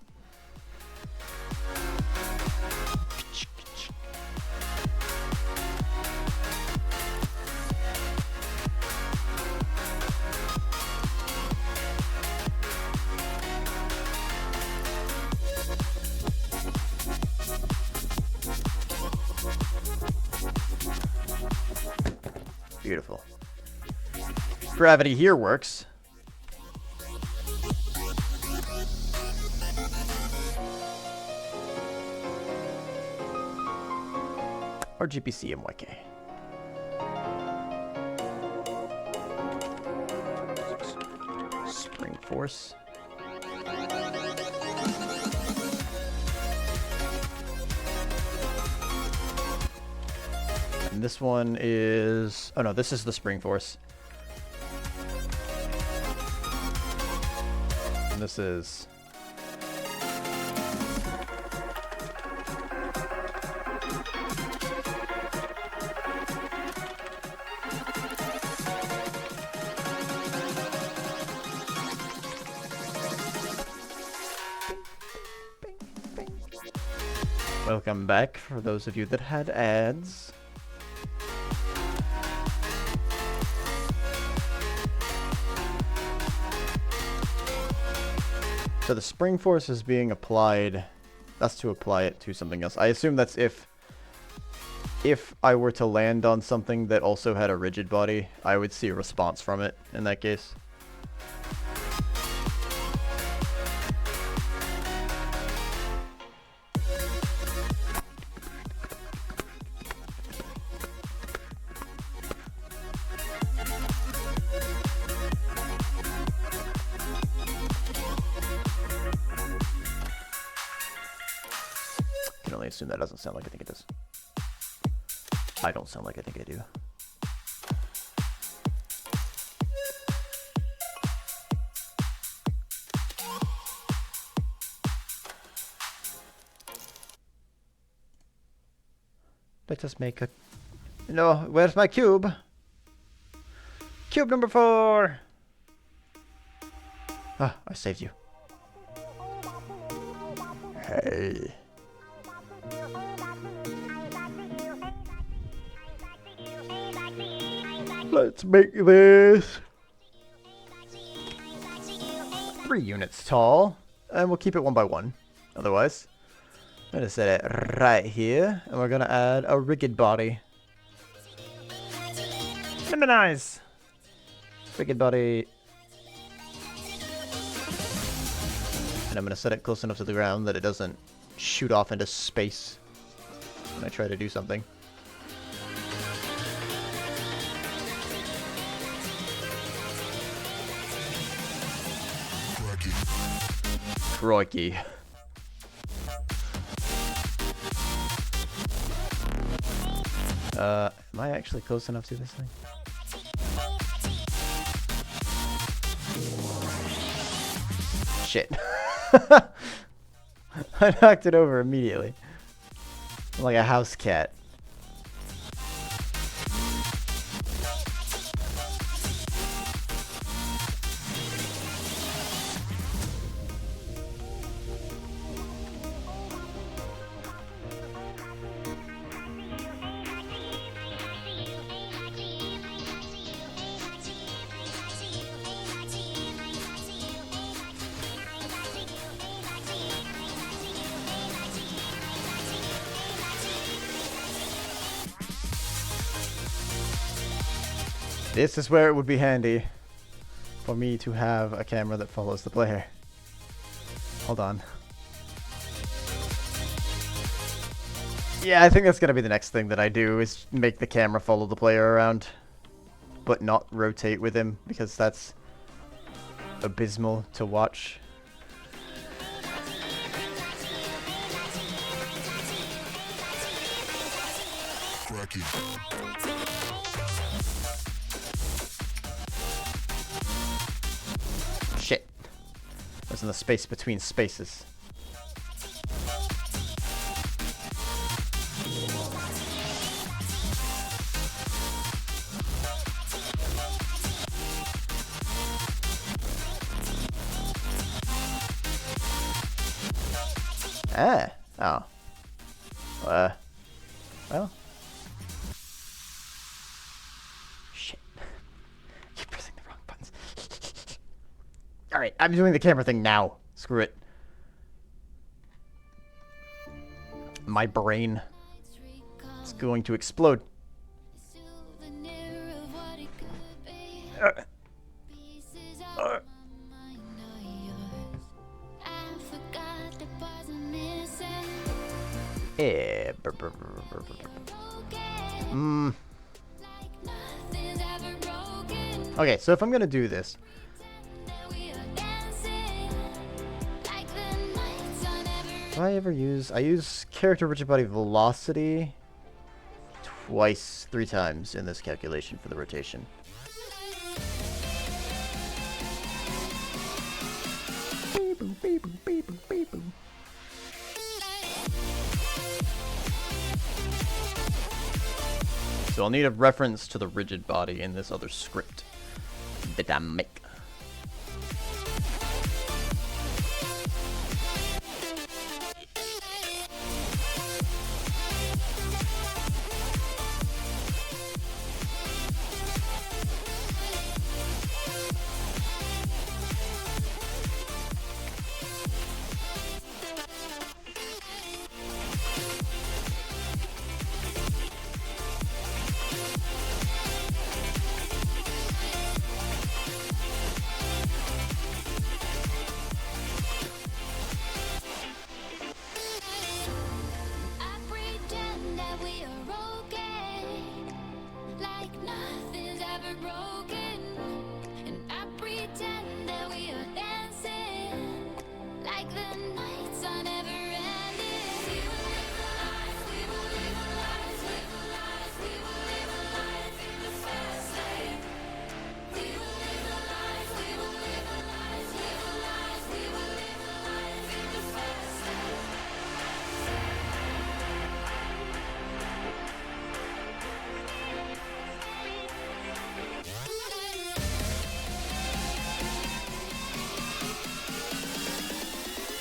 Speaker 2: Beautiful. Gravity here works. Or GPC MYK. Spring force. And this one is... Oh no, this is the spring force. And this is... Welcome back for those of you that had ads. So the spring force is being applied. That's to apply it to something else. I assume that's if I were to land on something that also had a rigid body, I would see a response from it in that case. I can only assume that doesn't sound like I think it does. I don't sound like I think I do. Let us make a... No, where's my cube? Cube number 4! Ah, I saved you. Hey. Let's make this 3 units tall, and we'll keep it 1 by 1. Otherwise, I'm gonna set it right here, and we're gonna add a rigid body. Feminize! Rigid body. And I'm gonna set it close enough to the ground that it doesn't shoot off into space when I try to do something. Crikey. Am I actually close enough to this thing? Shit. I knocked it over immediately. I'm like a house cat. This is where it would be handy for me to have a camera that follows the player. Hold on. Yeah, I think that's going to be the next thing that I do, is make the camera follow the player around, but not rotate with him, because that's abysmal to watch.
Speaker 1: Cracky.
Speaker 2: Shit. I was in the space between spaces. Ah. Oh. Well. Shit. Keep pressing the wrong buttons. Alright, I'm doing the camera thing now. Screw it. My brain is going to explode. Yeah. Okay, so if I'm gonna do this, do I ever use... I use character rigid body velocity twice, 3 times in this calculation for the rotation. So I'll need a reference to the rigid body in this other script that I make.
Speaker 1: broken, and I pretend that we are dancing like the nights are never ending. We will live a life, we will live a life, live a life, we will live a life in the fast lane. We will live a life, we will live a life, live a life, we will live a life in the fast lane.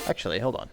Speaker 2: Actually, hold on.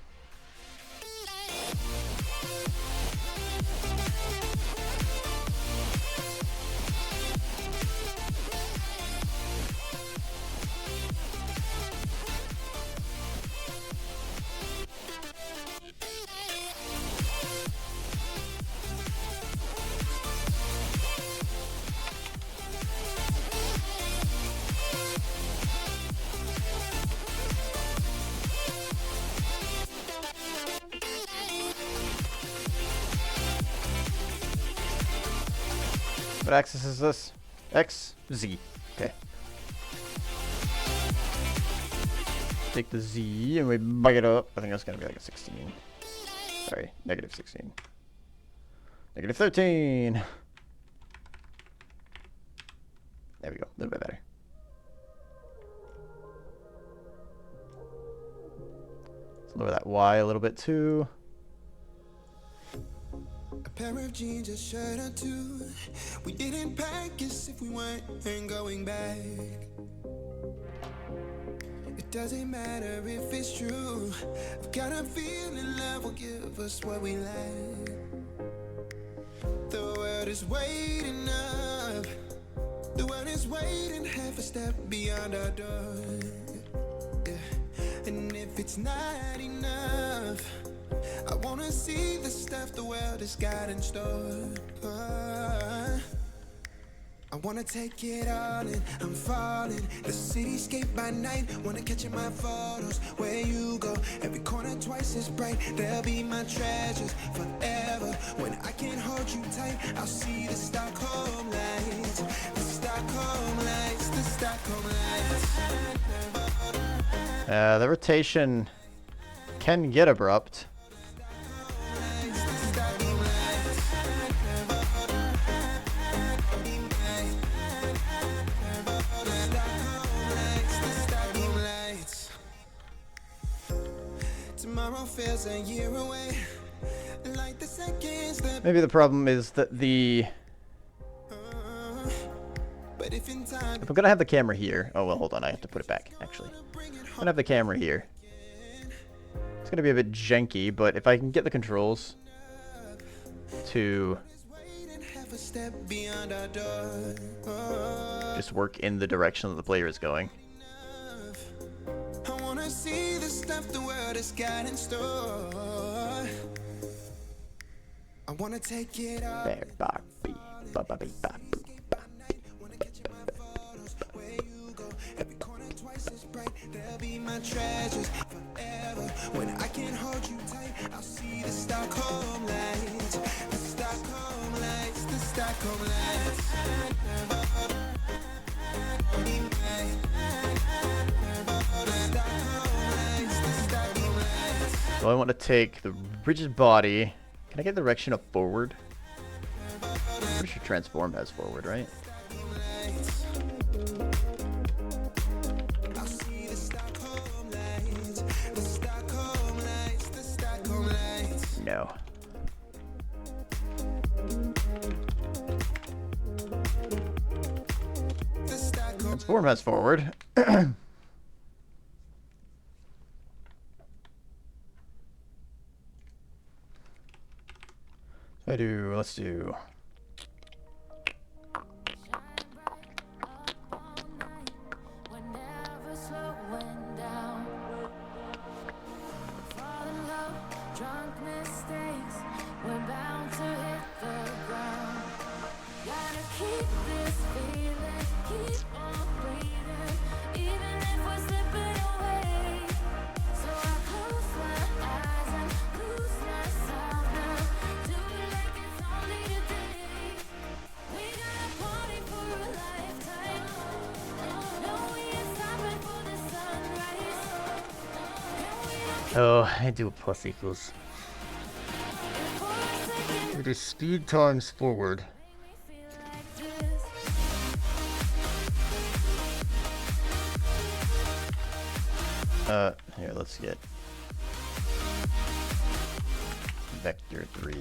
Speaker 2: What axis is this? X, Z. Okay. Take the Z and we bug it up. I think that's gonna be like a 16. Sorry, negative 16. Negative 13. There we go, a little bit better. Let's lower that Y a little bit too.
Speaker 1: A pair of jeans, a shirt or two. We didn't pack as if we weren't going back. It doesn't matter if it's true. I've got a feeling love will give us what we lack. The world is waiting up. The world is waiting half a step beyond our door. Yeah. And if it's not enough, I wanna see the stuff the world has got in store. I wanna take it all in, I'm falling. The cityscape by night, wanna catch in my photos. Where you go, every corner twice as bright. They'll be my treasures forever. When I can't hold you tight, I'll see the Stockholm lights. The Stockholm lights, the Stockholm lights.
Speaker 2: The rotation can get abrupt. Maybe the problem is that if I'm gonna have the camera here, oh well, hold on, I have to put it back, actually. I'm gonna have the camera here. It's gonna be a bit janky, but if I can get the controls to just work in the direction that the player is going.
Speaker 1: I wanna see the stuff the world has got in store. I wanna take it all. Every corner twice as bright. They'll be my treasures forever. When I can't hold you tight, I'll see the Stockholm lights. The Stockholm lights, the Stockholm lights.
Speaker 2: So I want to take the rigid body. Can I get the direction of forward? Pretty sure transform has forward, right? No. Transform has forward. Let's do. Oh, I do a plus equals. It is speed times forward. Here, let's get vector 3.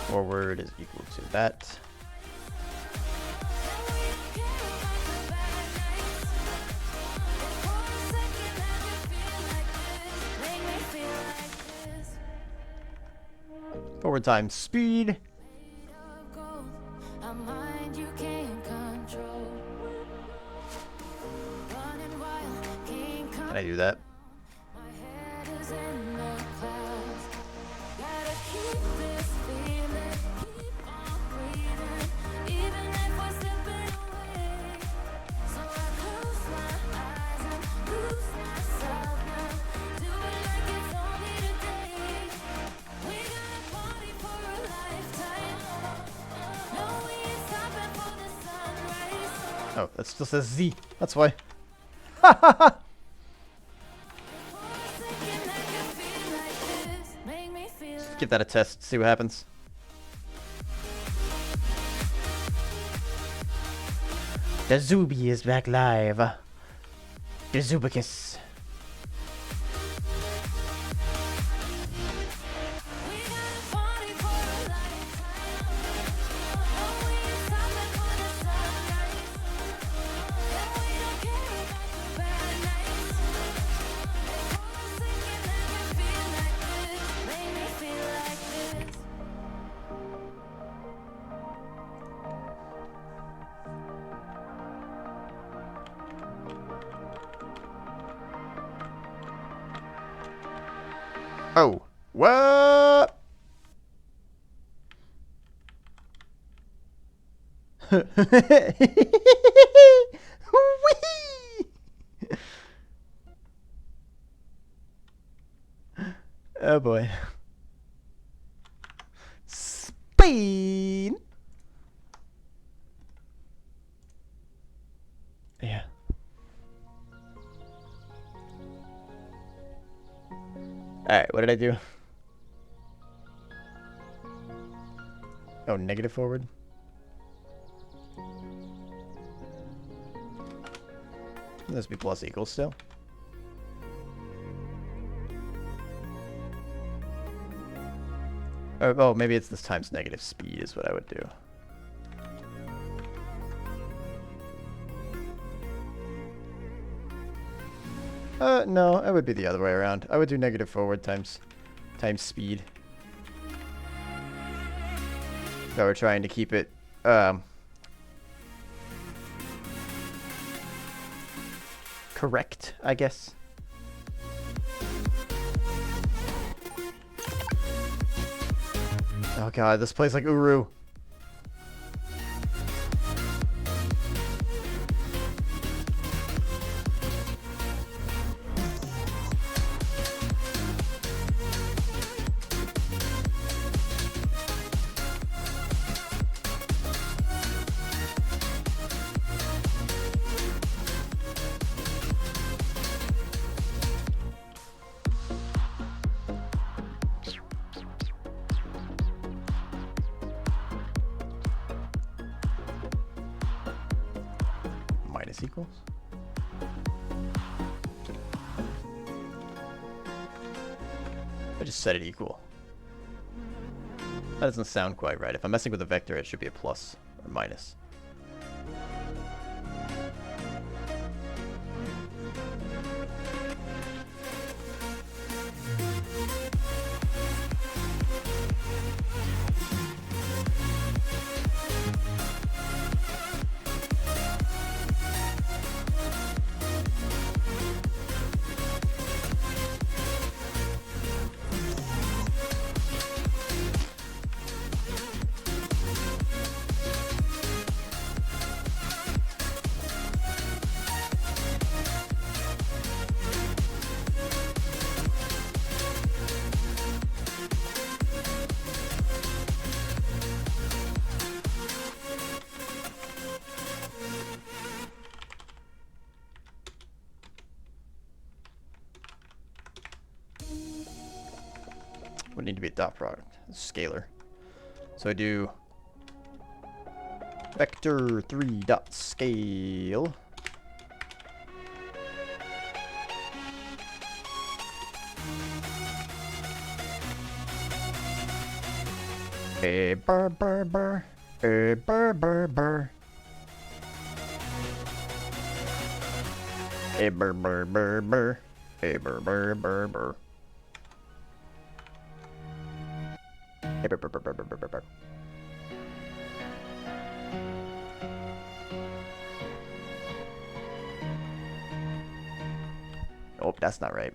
Speaker 2: Forward is equal to that. Forward times speed. Can I do that? Oh, that still says Z. That's why. Ha ha ha! Give that a test, see what happens. The Zuby is back live. The Zubicus. Oh, what? Oh boy. Speed. Yeah. Alright, what did I do? Oh, negative forward? This be plus equals still. Oh, maybe it's this times negative speed is what I would do. No, it would be the other way around. I would do negative forward times speed. So we're trying to keep it, correct, I guess. Oh god, this plays like Uru. Minus equals. I just set it equal. That doesn't sound quite right. If I'm messing with a vector, it should be a plus or minus. would need to be a dot product, a scalar. So I do vector 3 dot scale. A burr burr burr, a burr burr burr, a burr burr burr burr, a burr burr burr burr, a burr burr burr burr burr burr burr. Oh, that's not right.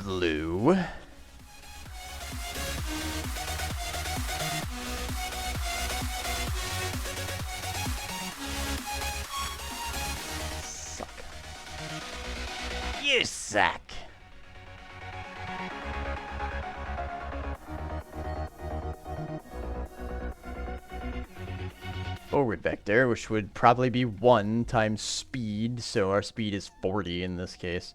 Speaker 2: Blue. Suck.
Speaker 5: You suck.
Speaker 2: Forward vector, which would probably be 1 times speed, so our speed is 40 in this case.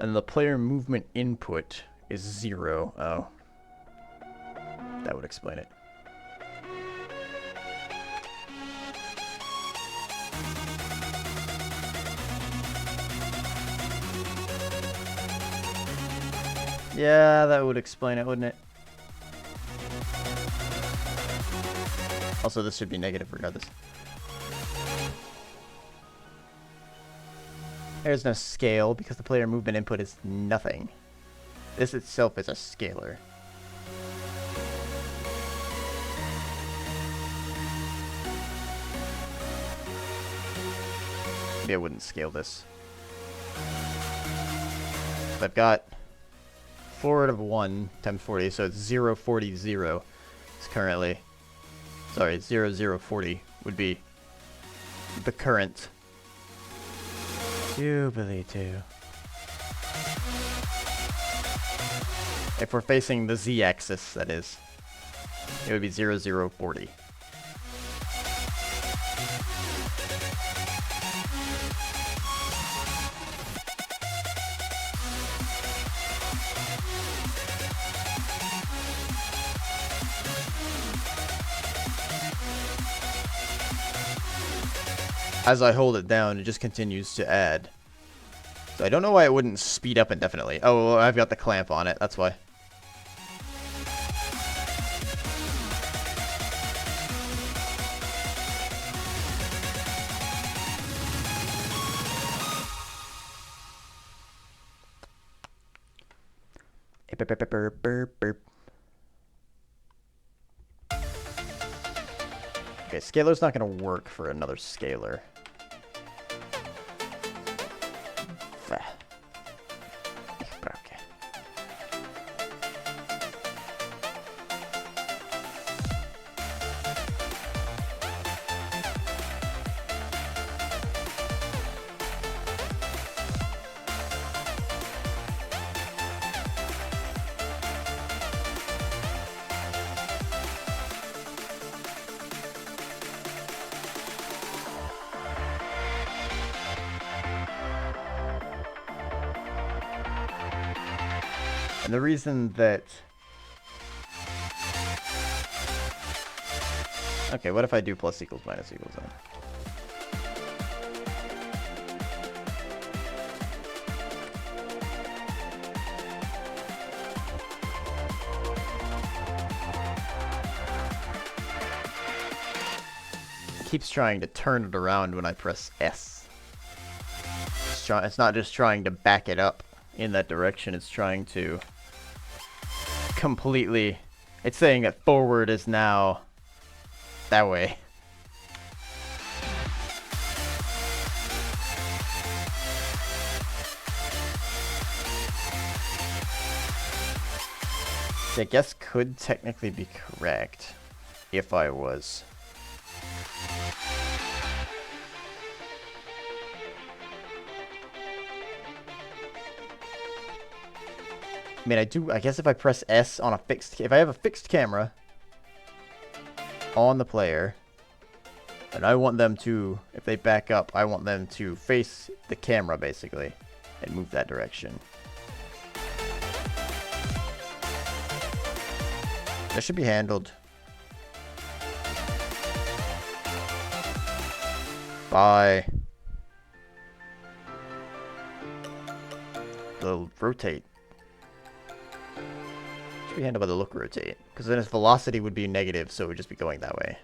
Speaker 2: And the player movement input is 0. Oh. That would explain it. Yeah, that would explain it, wouldn't it? Also, this should be negative regardless. There's no scale because the player movement input is nothing. This itself is a scalar. Maybe I wouldn't scale this. I've got forward of 1 times 40, so it's 0, 40, 0. It's currently... Sorry, 0, 0, 40 would be the current. Jubilee 2. If we're facing the z-axis, that is, it would be 0, 0, 40. As I hold it down, it just continues to add. So I don't know why it wouldn't speed up indefinitely. Oh, well, I've got the clamp on it, that's why. Okay, scalar's not going to work for another scalar. Okay. And the reason that... Okay, what if I do plus equals minus equals then? It keeps trying to turn it around when I press S. It's not just trying to back it up in that direction, it's trying to completely... It's saying that forward is now that way. Which I guess could technically be correct if I was. I mean, I guess if I press S on a if I have a fixed camera on the player, and I want them to, if they back up, I want them to face the camera, basically, and move that direction. That should be handled by the rotate. Should be handled by the look rotate, because then its velocity would be negative, so it would just be going that way.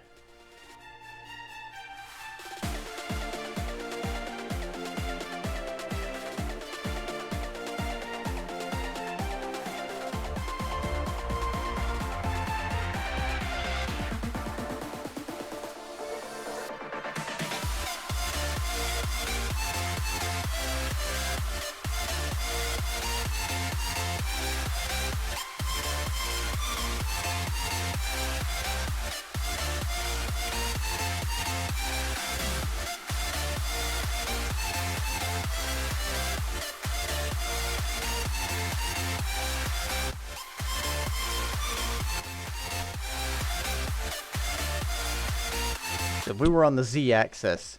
Speaker 2: If we were on the Z-axis,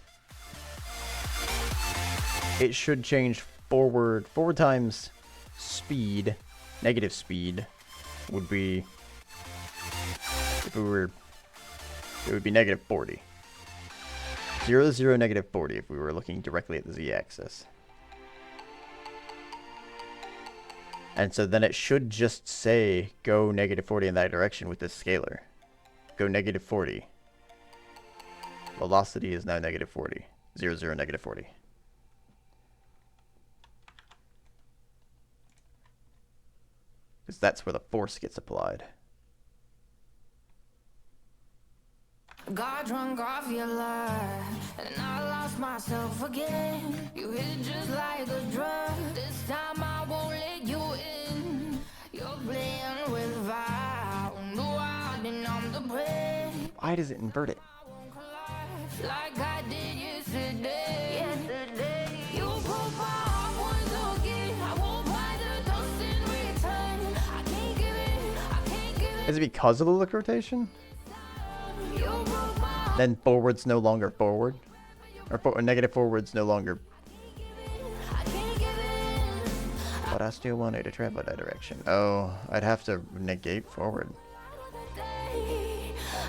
Speaker 2: it should change forward. Forward times speed, negative speed, would be, if we were, it would be negative 40. 0, 0, negative 40 if we were looking directly at the Z-axis. And so then it should just say, go negative 40 in that direction with this scalar. Go negative 40. Velocity is now negative 40. 0, 0, negative 40. Because that's where the force gets applied.
Speaker 6: Got drunk off your lie, and I lost myself again. You hit just like a drug. This time I won't let you in. You're playing with fire. No, I didn't on the bread.
Speaker 2: Why does it invert it?
Speaker 6: Like I did yesterday. You broke my heart once again. I won't buy the dust in return. I can't give it, I can't give it.
Speaker 2: Is it because of the look rotation?
Speaker 6: You broke my heart.
Speaker 2: Then forward's no longer forward? Or negative forward's no longer...
Speaker 6: I can't give it.
Speaker 2: But I still wanted to travel that direction. Oh, I'd have to negate forward.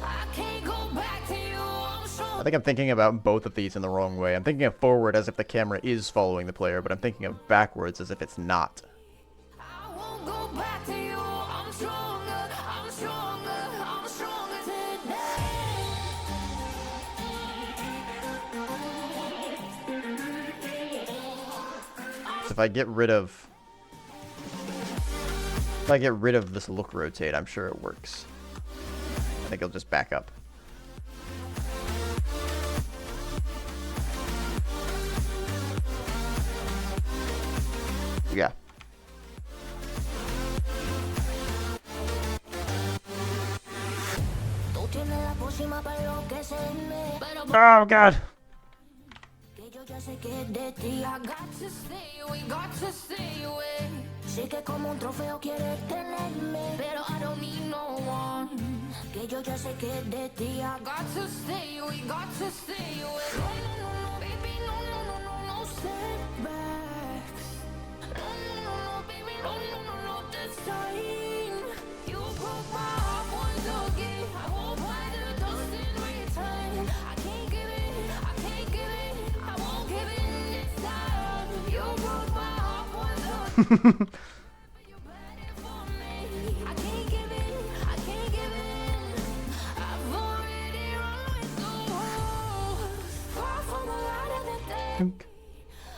Speaker 6: I can't go back to you. I'm strong.
Speaker 2: I think I'm thinking about both of these in the wrong way. I'm thinking of forward as if the camera is following the player, but I'm thinking of backwards as if it's not.
Speaker 6: I won't go back to you. I'm stronger. I'm stronger. I'm stronger today.
Speaker 2: So if I get rid of... If I get rid of this look rotate, I'm sure it works. I think it'll just back up. Yeah. Oh god.
Speaker 6: I got to stay away, got to stay away. Sé que como un trofeo quieres tenerme, pero I don't need no one. Que yo ya sé que de ti I got to stay away, got to stay away. No, no, no, no, baby, no, no, no, no, no setbacks. No, no, no, no, baby, no, no, no, no, this time. You broke my heart once again. I won't buy the dust in return. I can't give it, I can't give it, I won't give it this time. You broke my heart once again.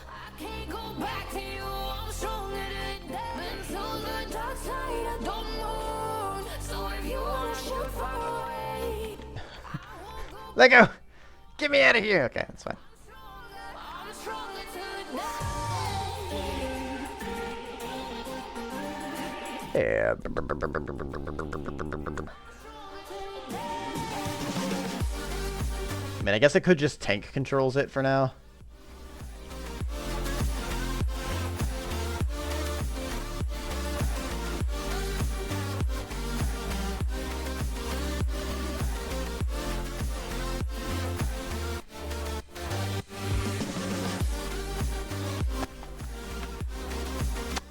Speaker 6: I can't go back to you. I'm stronger than that. Been to the dark side. I don't know. So if you wanna shoot far away,
Speaker 2: Let go! Get me out of here! Okay, that's fine.
Speaker 6: I'm stronger today.
Speaker 2: Yeah. I mean, I guess I could just tank controls it for now.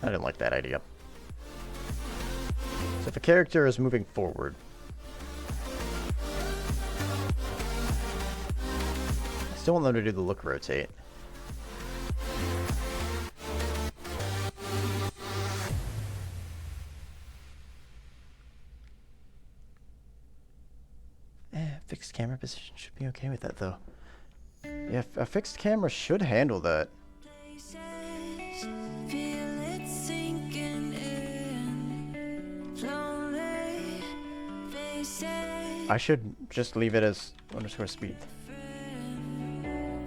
Speaker 2: I didn't like that idea. So if a character is moving forward, I still want them to do the look rotate. Fixed camera position should be okay with that though. Yeah, a fixed camera should handle that. I should just leave it as underscore speed.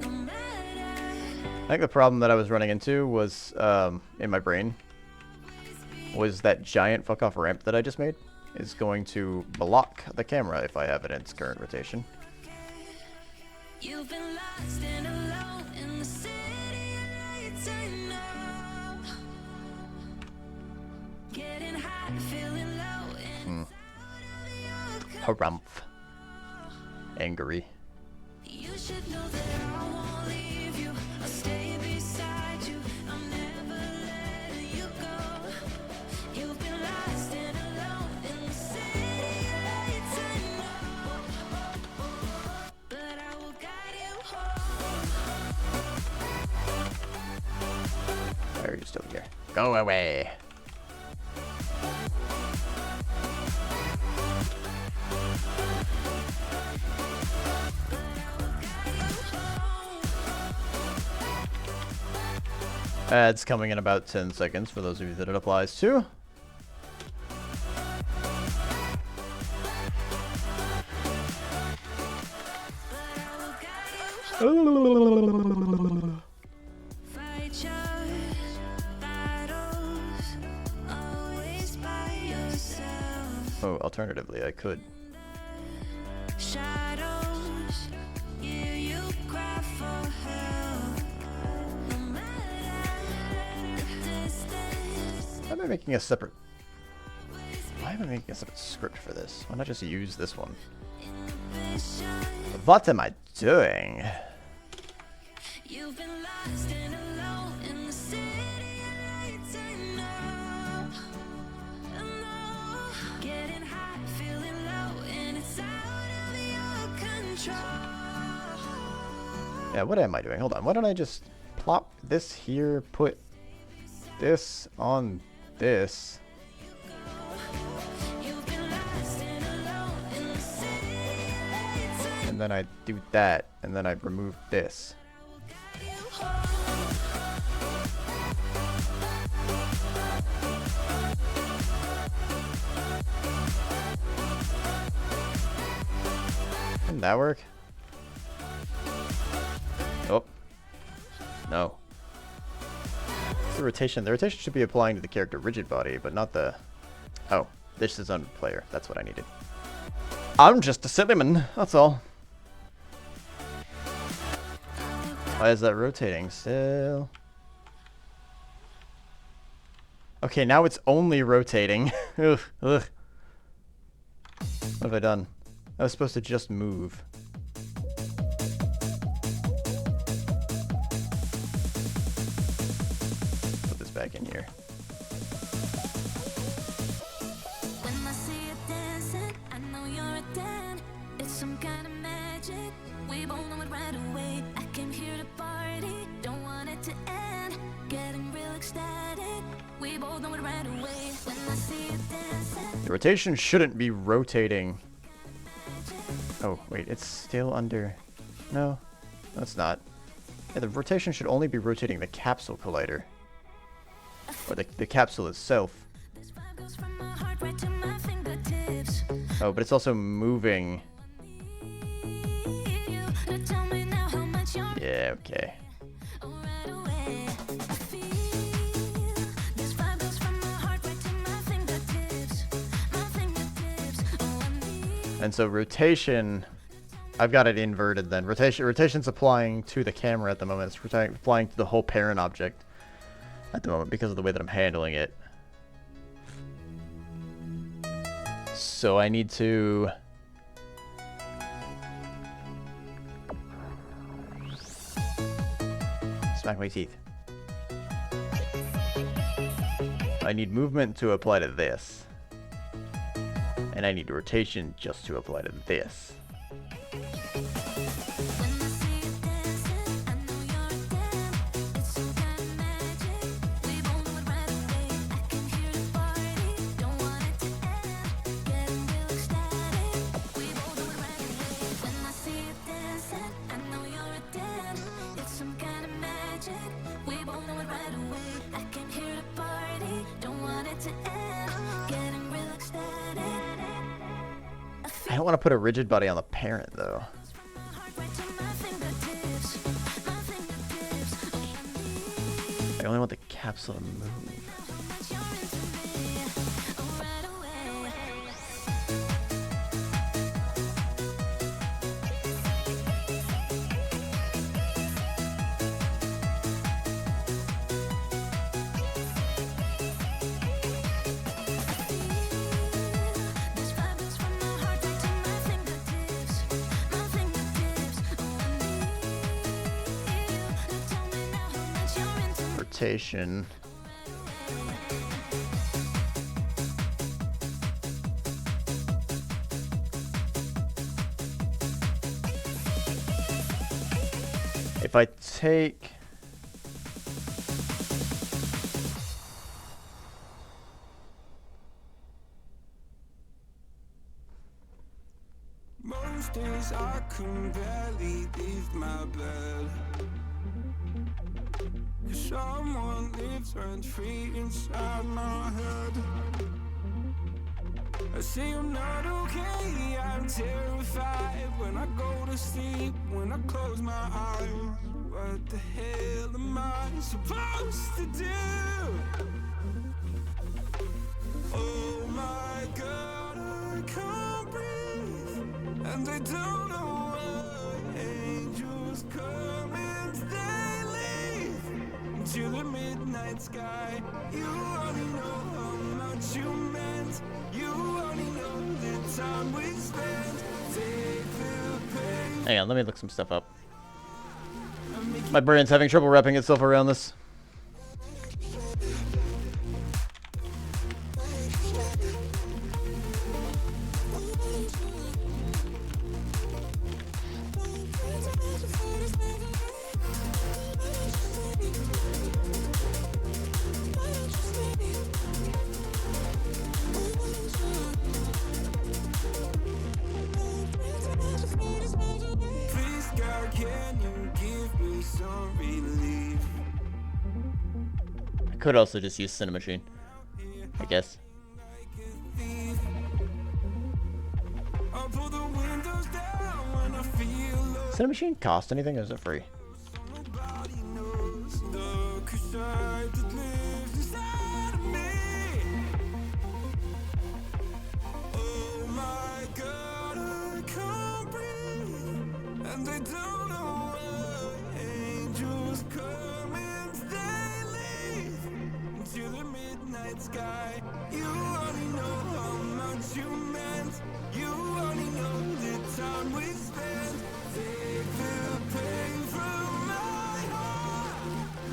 Speaker 2: I think the problem that I was running into was, in my brain, was that giant fuck off ramp that I just made is going to block the camera if I have it in its current rotation.
Speaker 6: You've been lost and alone in the city lights, I know. Getting high, feeling low and
Speaker 2: Harumph. Angry.
Speaker 6: you should know that I won't leave you. I'll stay beside you. I'm never letting you go. You've been lost and alone in the city lights, I know. But I will guide you home.
Speaker 2: Why are you still here? Go away. Ads coming in about 10 seconds for those of you that it applies to.
Speaker 6: Fight your battles, always by yourself.
Speaker 2: Oh, alternatively, I could.
Speaker 6: Shadows, yeah, you cry for help. No matter the distance.
Speaker 2: Why am I making a separate... Why am I making a separate script for this? Why not just use this one? What am I doing?
Speaker 6: You've been lost and alone in the city lights, I know. I know. Getting high, feeling low, and it's out of your control.
Speaker 2: Yeah, what am I doing? Hold on. Why don't I just plop this here, put this on this.
Speaker 6: You've been lost and alone in the city lights, I
Speaker 2: And then I do that, and then I remove this. Didn't that work? Oh. No. The rotation. The rotation should be applying to the character rigid body, but not the... Oh, this is on player. That's what I needed. I'm just a silly man, that's all. Why is that rotating still? Okay, now it's only rotating. Ugh, ugh. What have I done? I was supposed to just move. Put this back in here.
Speaker 6: When I see you dancing, I know you're a 10. It's some kind of magic. We both know it right away. I came here to party, don't want it to end. Getting real ecstatic. We both know it right away. When I see you dancing.
Speaker 2: The rotation shouldn't be rotating. Oh, wait, it's still under... No, that's not. Yeah, the rotation should only be rotating the capsule collider. Or the capsule itself.
Speaker 6: This vibe goes from my heart right to my fingertips.
Speaker 2: Oh, but it's also moving.
Speaker 6: You to tell me now how much you're
Speaker 2: Yeah, okay.
Speaker 6: right away. I feel this vibe goes from my heart right to my fingertips.
Speaker 2: And so rotation, I've got it inverted then. Rotation's applying to the camera at the moment. It's applying to the whole parent object at the moment because of the way that I'm handling it. So I need to... smack my teeth. I need movement to apply to this. And I need rotation just to apply to this. I don't want to put a rigid body on the parent, though. I only want the capsule to move. Rotation. If I take...
Speaker 1: Most days I can barely leave my bed. Someone lives rent free inside my head. I say I'm not okay, I'm terrified when I go to sleep, when I close my eyes. What the hell am I supposed to do? Oh my God, I can't breathe, and I don't know why. Angels come and they leave to the midnight sky. You only know how much you meant. You only know the time we spent. Take the pain.
Speaker 2: Hang on, let me look some stuff up. My brain's having trouble wrapping itself around this.
Speaker 1: Please, God, can you give me some relief?
Speaker 2: I could also just use Cinemachine, I guess.
Speaker 1: I'll pull the windows down when I feel low.
Speaker 2: Cinemachine cost anything or is it free?
Speaker 1: Nobody knows the crusade that lives inside of me. Oh my God, I can't breathe, and I don't know why. Angels come and they leave to the midnight sky. You only know how much you meant. You only know the time we spent. Take the pain from my heart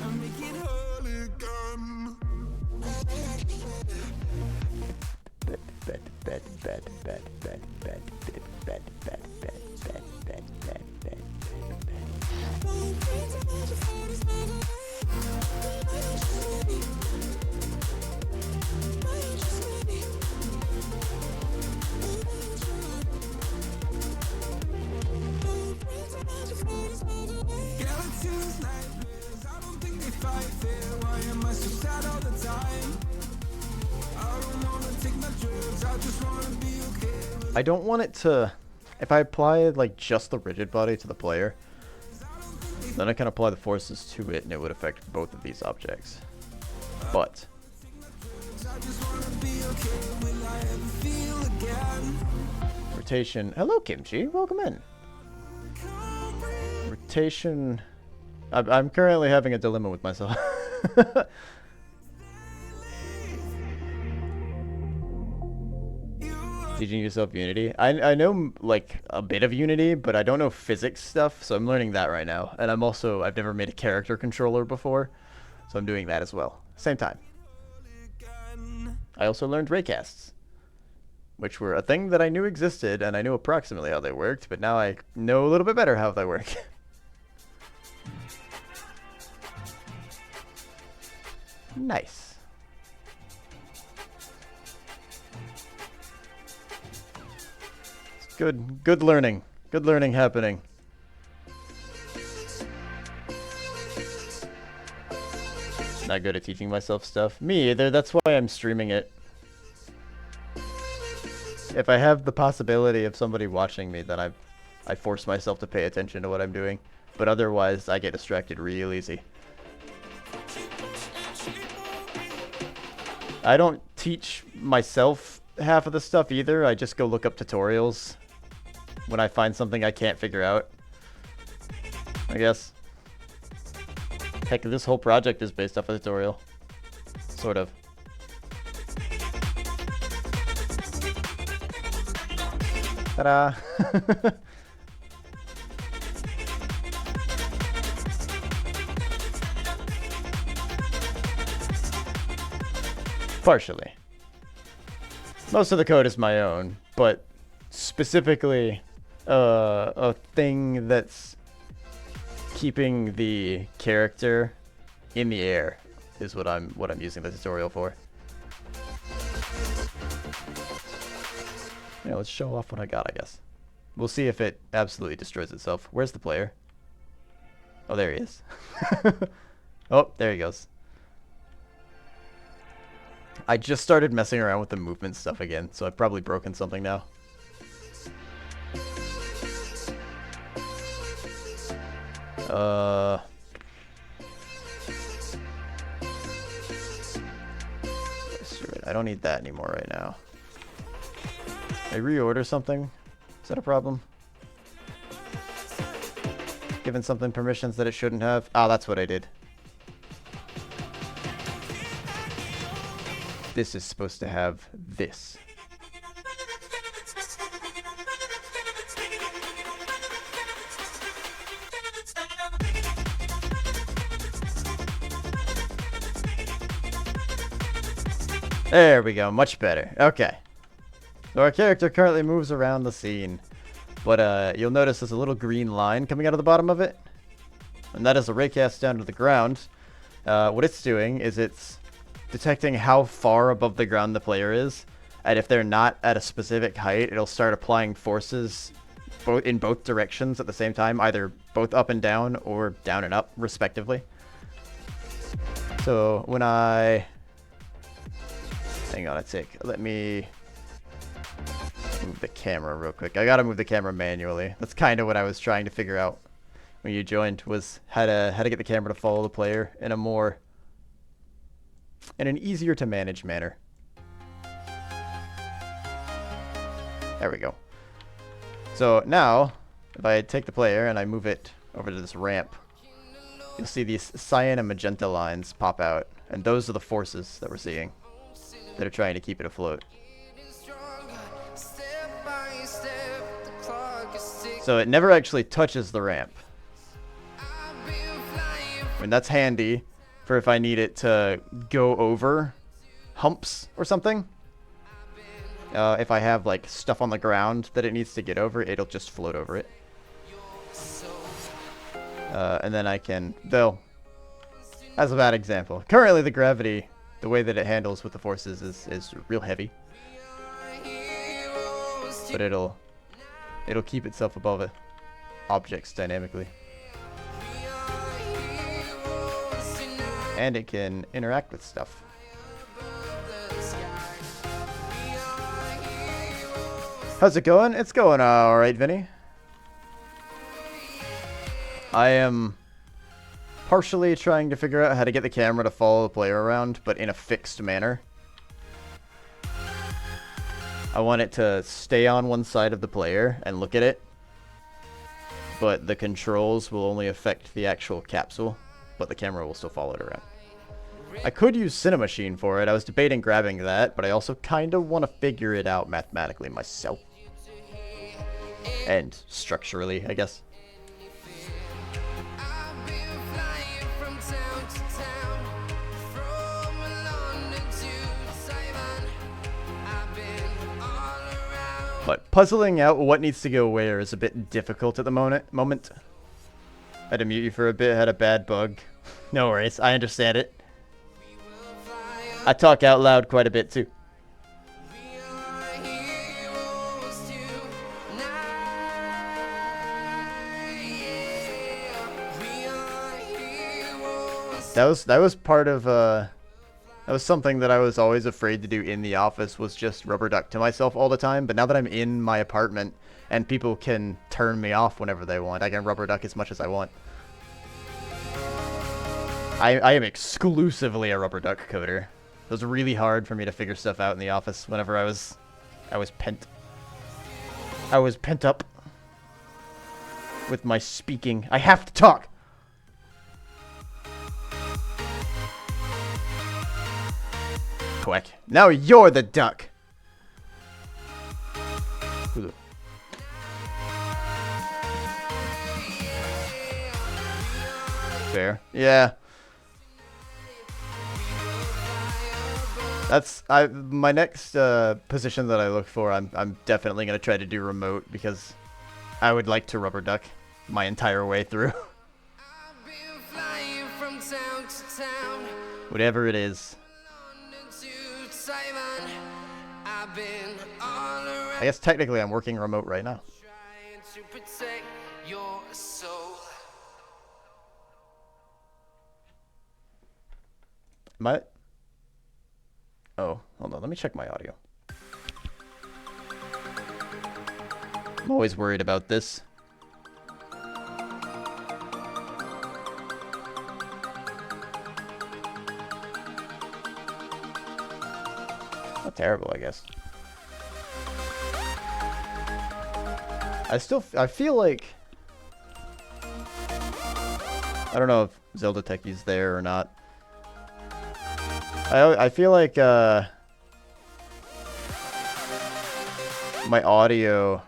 Speaker 1: and make it whole again. Skeletons, nightmares, I don't think they fight fair. Why am I so sad all the time? I don't wanna take my drugs, I just wanna be okay.
Speaker 2: I don't want it to... If I apply like just the rigid body to the player, then I can apply the forces to it and it would affect both of these objects. But
Speaker 1: I just wanna be okay. Will I ever feel again?
Speaker 2: rotation. Hello, Kimchi. Welcome in. Rotation. I'm currently having a dilemma with myself. Teaching yourself Unity. I know like a bit of Unity, but I don't know physics stuff, so I'm learning that right now. And I've never made a character controller before, so I'm doing that as well. Same time. I also learned raycasts, which were a thing that I knew existed, and I knew approximately how they worked, but now I know a little bit better how they work. Nice. It's good learning. Good learning happening. Not good at teaching myself stuff. Me either, that's why I'm streaming it. If I have the possibility of somebody watching me, then I force myself to pay attention to what I'm doing. But otherwise, I get distracted real easy. I don't teach myself half of the stuff either. I just go look up tutorials when I find something I can't figure out, I guess. Heck, this whole project is based off a tutorial. Sort of. Ta-da! Partially. Most of the code is my own, but specifically a thing that's keeping the character in the air is what I'm using the tutorial for. Yeah, let's show off what I got, I guess. We'll see if it absolutely destroys itself. Where's the player? Oh, there he is. Oh, there he goes. I just started messing around with the movement stuff again, so I've probably broken something now. I don't need that anymore right now. I reorder something? Is that a problem? Given something permissions that it shouldn't have? Ah, that's what I did. This is supposed to have this. There we go, much better. Okay. So our character currently moves around the scene, but you'll notice there's a little green line coming out of the bottom of it, and that is a raycast down to the ground. What it's doing is it's detecting how far above the ground the player is, and if they're not at a specific height, it'll start applying forces in both directions at the same time, either both up and down or down and up, respectively. So when I... Hang on a tick. Let me move the camera real quick. I gotta move the camera manually. That's kind of what I was trying to figure out when you joined, was how to get the camera to follow the player in an easier to manage manner. There we go. So now, if I take the player and I move it over to this ramp, you'll see these cyan and magenta lines pop out, and those are the forces that we're seeing that are trying to keep it afloat. So it never actually touches the ramp. And that's handy for if I need it to go over humps or something. If I have like stuff on the ground that it needs to get over, it'll just float over it. And then I can, though, as a bad example, currently the gravity, the way that it handles with the forces is real heavy. But it'll keep itself above it, objects dynamically. And it can interact with stuff. How's it going? It's going alright, Vinny. I am partially trying to figure out how to get the camera to follow the player around, but in a fixed manner. I want it to stay on one side of the player and look at it, but the controls will only affect the actual capsule, but the camera will still follow it around. I could use Cinemachine for it. I was debating grabbing that, but I also kind of want to figure it out mathematically myself. And structurally, I guess.
Speaker 1: I've been flying from town to town, from London to Taiwan. I've been all around.
Speaker 2: But puzzling out what needs to go where is a bit difficult at the moment. I had to mute you for a bit, had a bad bug. No worries, I understand it. I talk out loud quite a bit too.
Speaker 1: We are heroes tonight, yeah. We are heroes.
Speaker 2: That was part of that was something that I was always afraid to do in the office, was just rubber duck to myself all the time. But now that I'm in my apartment and people can turn me off whenever they want, I can rubber duck as much as I want. I am exclusively a rubber duck coder. It was really hard for me to figure stuff out in the office whenever I was pent up with my speaking. I have to talk. Quack. Now you're the duck. Ooh. Fair. Yeah. That's my next position that I look for. I'm definitely gonna try to do remote because I would like to rubber duck my entire way through.
Speaker 1: I've been flying from town to town,
Speaker 2: Whatever it is.
Speaker 1: London to Taiwan. I've been all around
Speaker 2: I guess technically I'm working remote right now.
Speaker 1: trying to protect your soul.
Speaker 2: My. Oh, hold on. Let me check my audio. I'm always worried about this. Not terrible, I guess. I feel like, I don't know if Zelda Techie's there or not. I feel like my audio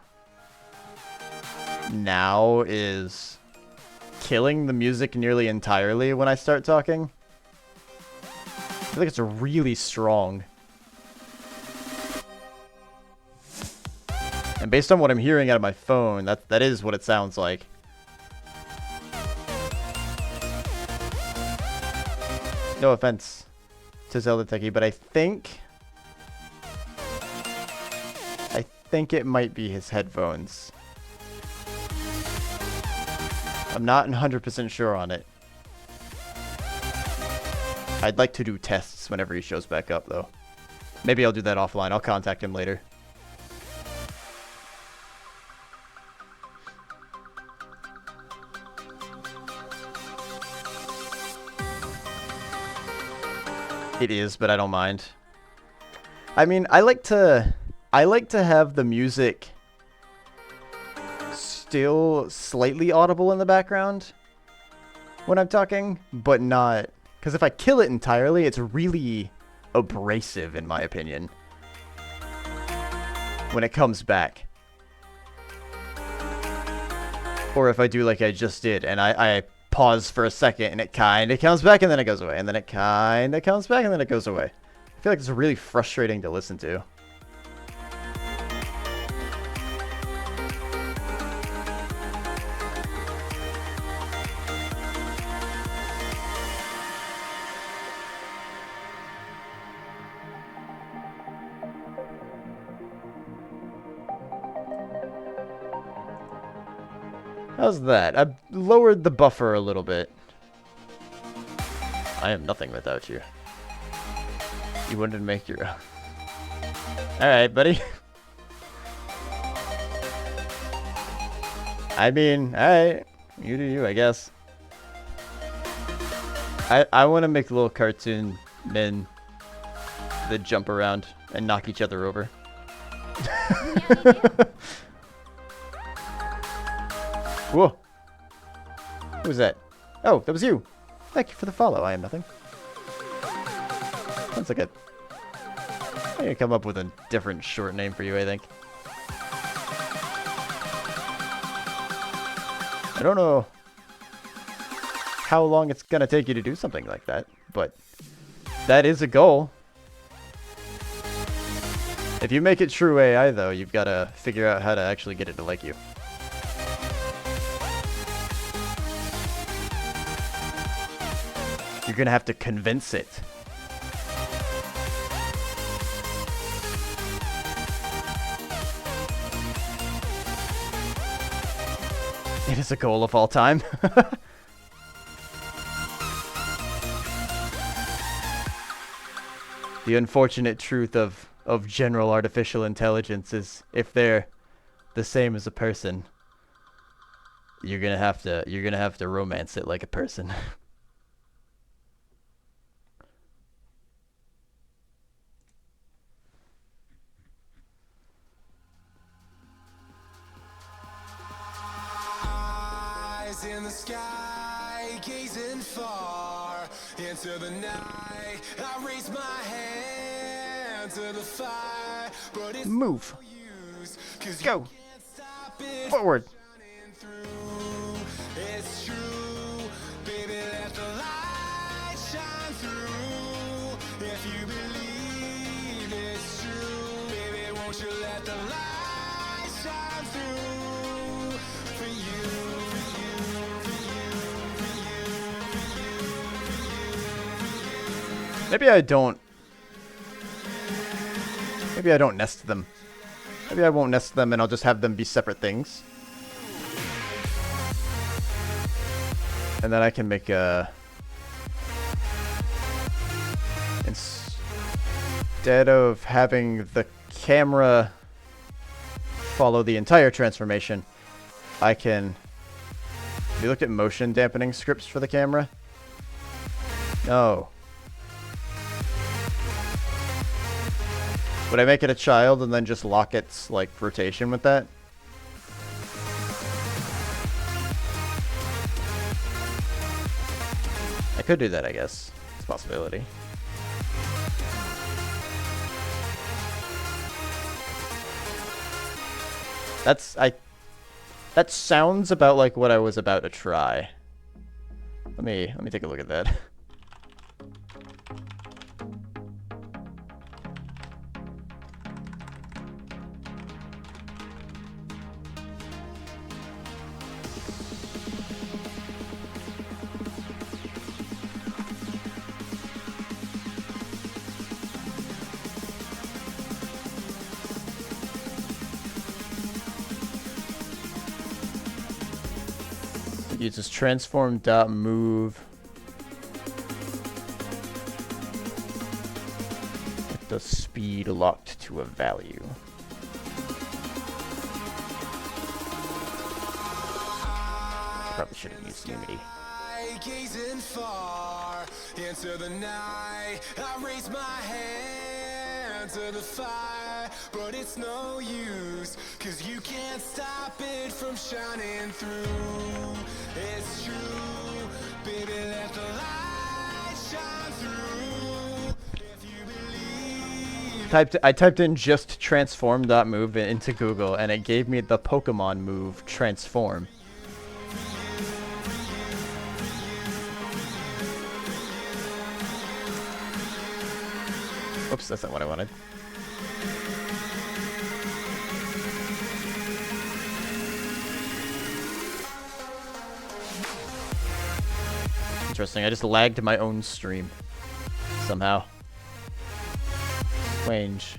Speaker 2: now is killing the music nearly entirely when I start talking. I feel like it's really strong. And based on what I'm hearing out of my phone, that is what it sounds like. No offense to Zelda Techie, but I think it might be his headphones. I'm not 100% sure on it. I'd like to do tests whenever he shows back up, though. Maybe I'll do that offline. I'll contact him later. It is, but I don't mind. I mean, I like to have the music still slightly audible in the background when I'm talking, but not, because if I kill it entirely, it's really abrasive in my opinion when it comes back. Or if I do like I just did and I pause for a second and it kind of comes back and then it goes away, and then it kind of comes back and then it goes away. I feel like it's really frustrating to listen to. How's that? I've lowered the buffer a little bit. I am nothing without you. You wouldn't make your... Alright, buddy. I mean, alright. You do you, I guess. I want to make little cartoon men that jump around and knock each other over. Whoa. Who was that? Oh, that was you. Thank you for the follow. I am nothing. Sounds like I need to come up with a different short name for you, I think. I don't know how long it's gonna take you to do something like that, but that is a goal. If you make it true AI, though, you've got to figure out how to actually get it to like you. You're gonna have to convince it. It is a goal of all time. The unfortunate truth of general artificial intelligence is if they're the same as a person, you're gonna have to romance it like a person.
Speaker 1: In the sky, gazing far into the night, I raise my hand to the fire, but it's
Speaker 2: Move.
Speaker 1: no use, 'cause
Speaker 2: Go.
Speaker 1: you can't stop it
Speaker 2: Forward.
Speaker 1: shining through. It's true, baby, let the light shine through. If you believe it's true, baby, won't you let the light shine through for you.
Speaker 2: Maybe I don't nest them. Maybe I won't nest them and I'll just have them be separate things. And then I can make a... Instead of having the camera follow the entire transformation, I can... Have you looked at motion dampening scripts for the camera? No. Would I make it a child and then just lock its, like, rotation with that? I could do that, I guess. It's a possibility. That sounds about like what I was about to try. Let me take a look at that. Uses transform.move. With the speed locked to a value. Probably should have used Unity.
Speaker 1: Gazing far into the night, I raise my hand to the fire, but it's no use, 'cause you can't stop it from shining through. It's true, baby, let the light shine through. If you believe.
Speaker 2: I typed in just transform.move into Google and it gave me the Pokemon move transform. Oops, that's not what I wanted. Interesting, I just lagged my own stream. Somehow. Strange.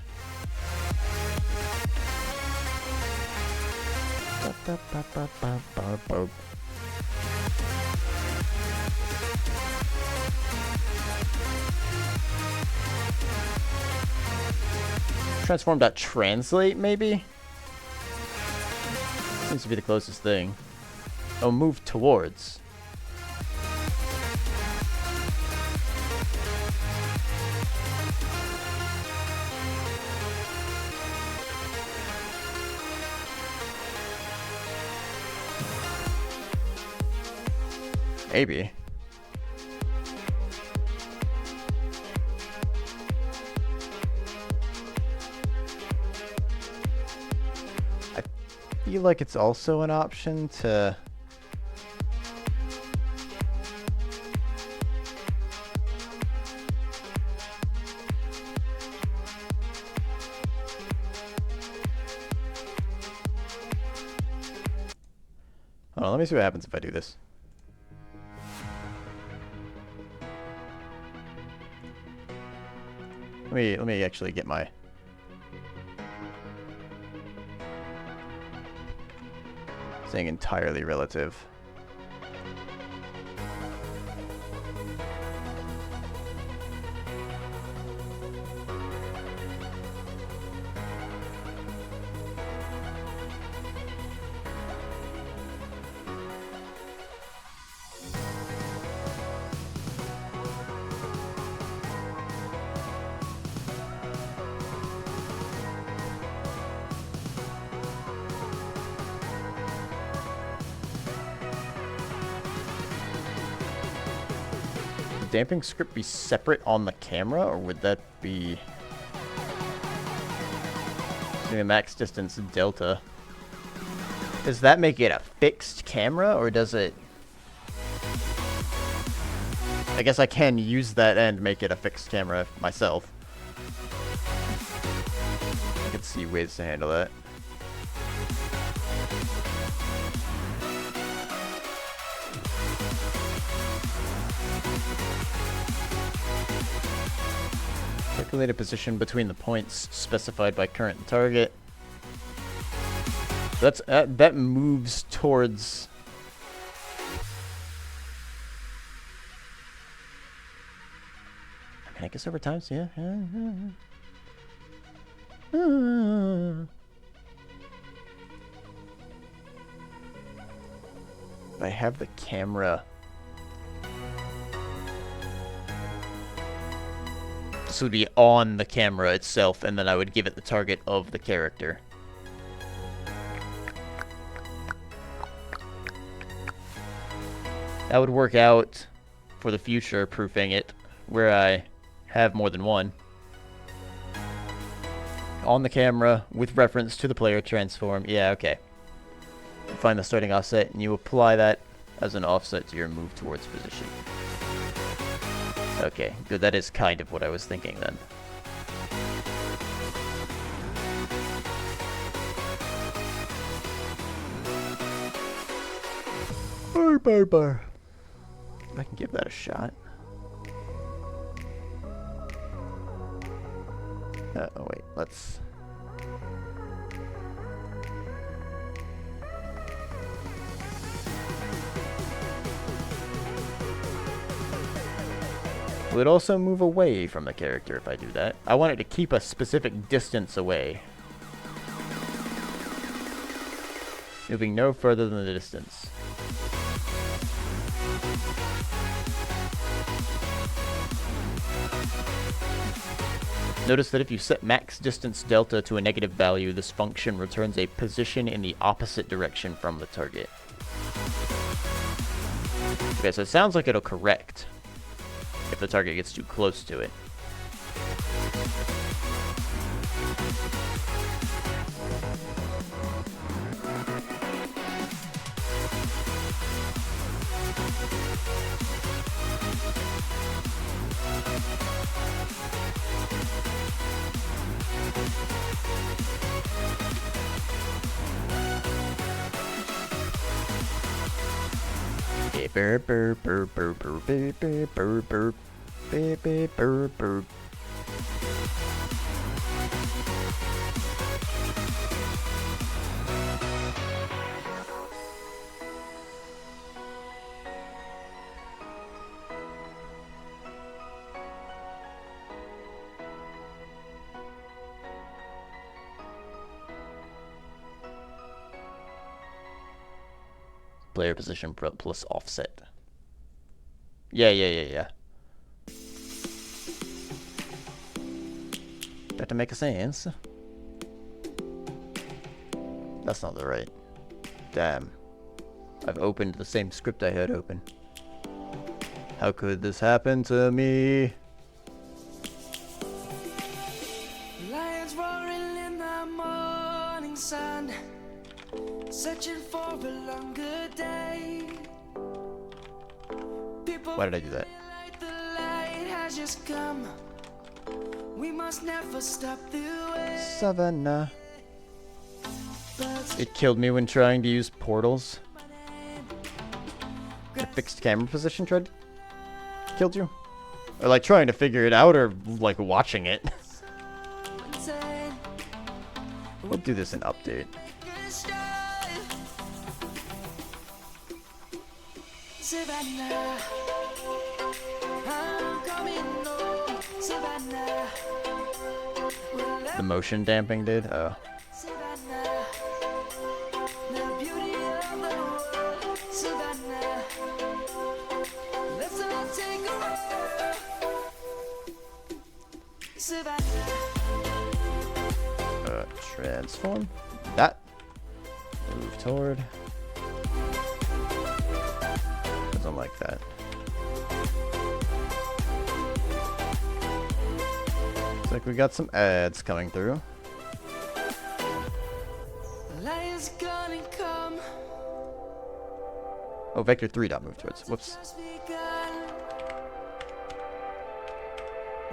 Speaker 2: Transform.translate, maybe? Seems to be the closest thing. Oh, move towards. Maybe. I feel like it's also an option to... Hold on, let me see what happens if I do this. Let me actually get my... Saying entirely relative. Damping script be separate on the camera, or would that be the max distance delta? Does that make it a fixed camera, or does it... I guess I can use that and make it a fixed camera myself. I could see ways to handle that. Calculate a position between the points specified by current target. That's that moves towards... I mean, I guess over time, so yeah. I have the camera. This would be on the camera itself, and then I would give it the target of the character. That would work out for the future, proofing it, where I have more than one. On the camera, with reference to the player transform. Yeah, okay. You find the starting offset, and you apply that as an offset to your move towards position. Okay, good. That is kind of what I was thinking then. Bar. I can give that a shot. Oh wait, let's... It would also move away from the character if I do that. I want it to keep a specific distance away. Moving no further than the distance. Notice that if you set max distance delta to a negative value, this function returns a position in the opposite direction from the target. Okay, so it sounds like it'll correct if the target gets too close to it. Burr burr burr burr burr burr burr burr burr burr burr burr. Player position plus offset. Yeah. That make a sense. That's not the right. Damn. I've opened the same script I had open. How could this happen to me?
Speaker 1: Lions roaring in the morning sun, searching for a longer day. People
Speaker 2: Why did I do that?
Speaker 1: feel like the light has just come. We must never stop the way.
Speaker 2: Savannah.
Speaker 1: Birds
Speaker 2: It killed me when trying to use portals. The fixed camera position killed you? Or like trying to figure it out or like watching it?
Speaker 1: insane.
Speaker 2: We'll do this in update.
Speaker 1: Savannah, I'm coming home. Savannah,
Speaker 2: The motion damping did? Oh.
Speaker 1: Savannah, the beauty of the world. Savannah, let's all take a walk. Savannah,
Speaker 2: Transform. That. Move toward. Doesn't like that. Looks like we got some ads coming through.
Speaker 1: lion's gonna come.
Speaker 2: Oh, vector 3 dot move towards. Whoops.
Speaker 1: Just begun.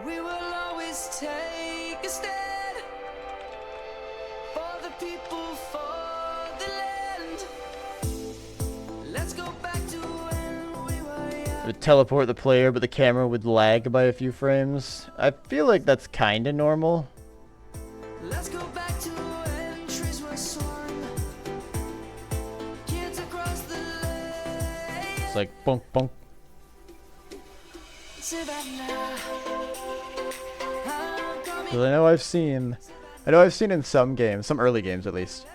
Speaker 1: We will always take a stand for the people, for the land. Let's go back to when we were
Speaker 2: It
Speaker 1: young.
Speaker 2: would teleport the player, but the camera would lag by a few frames. I feel like that's kinda normal.
Speaker 1: Let's go back to when trees were swung. Kids across the lake.
Speaker 2: It's like bonk bonk.
Speaker 1: Savannah, I'm coming.
Speaker 2: Because I know I've seen in some games, some early games at least,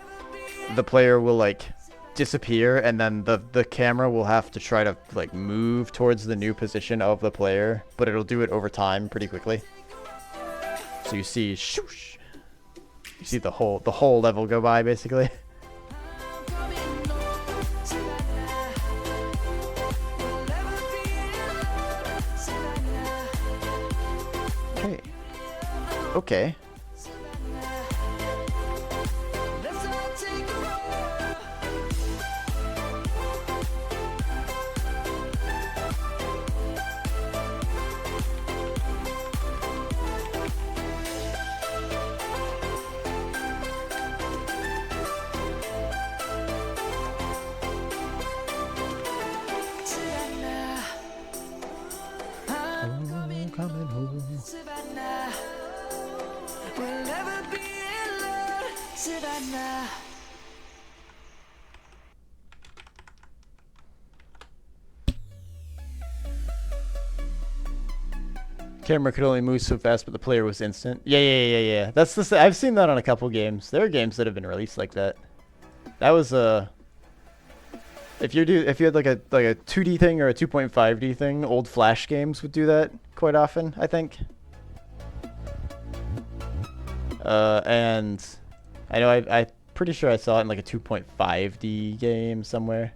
Speaker 2: the player will like disappear and then the camera will have to try to like move towards the new position of the player, but it'll do it over time pretty quickly. So you see shoosh. You see the whole level go by basically.
Speaker 1: I'm coming home. Savannah, we'll never be alone. Savannah,
Speaker 2: Okay. Okay.
Speaker 1: let's all take a walk. Savannah, I'm coming home. Savannah, we'll never be alone. Savannah.
Speaker 2: Camera could only move so fast, but the player was instant. Yeah. That's I've seen that on a couple games. There are games that have been released like that. That was if you had like a 2D thing or a 2.5D thing, old Flash games would do that quite often, I think. And I know I'm pretty sure I saw it in like a 2.5D game somewhere.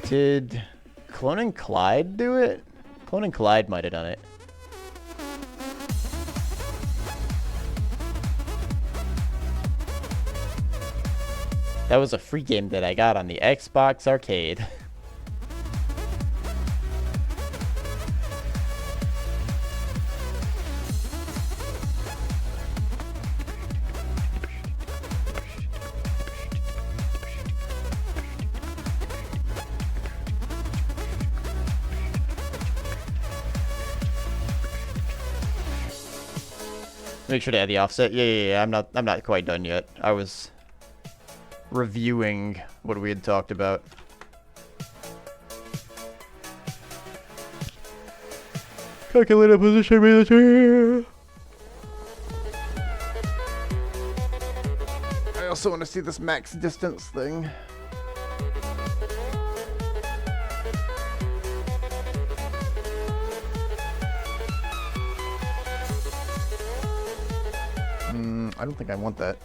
Speaker 2: Did Cloning Clyde do it? Cloning Clyde might have done it. That was a free game that I got on the Xbox Arcade. Make sure to add the offset. Yeah. I'm not quite done yet. I was reviewing what we had talked about. Calculated position military. I also want to see this max distance thing. I don't think I want that.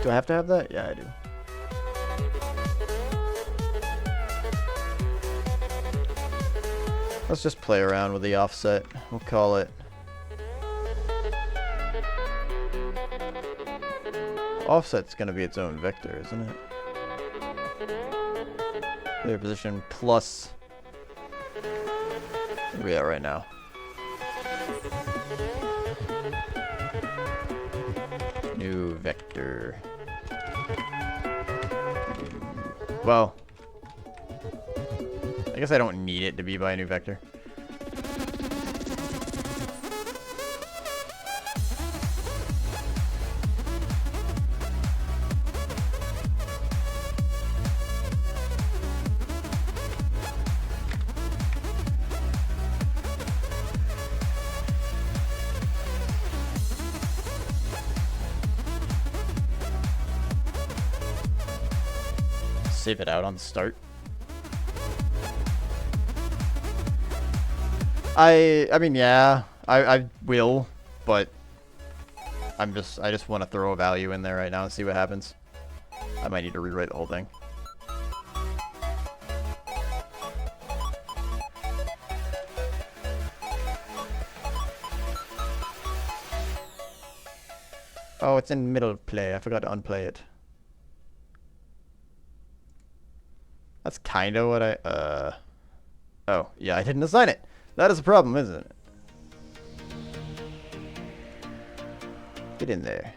Speaker 2: Do I have to have that? Yeah, I do. Let's just play around with the offset. We'll call it... Offset's going to be its own vector, isn't it? Player position plus... Where are we at right now? New vector. Well, I guess I don't need it to be by a new vector. Save it out on start. I mean, yeah, I will, but I just want to throw a value in there right now and see what happens. I might need to rewrite the whole thing. Oh, it's in middle play. I forgot to unplay it. That's kind of what I, oh, yeah, I didn't assign it. That is a problem, isn't it? Get in there.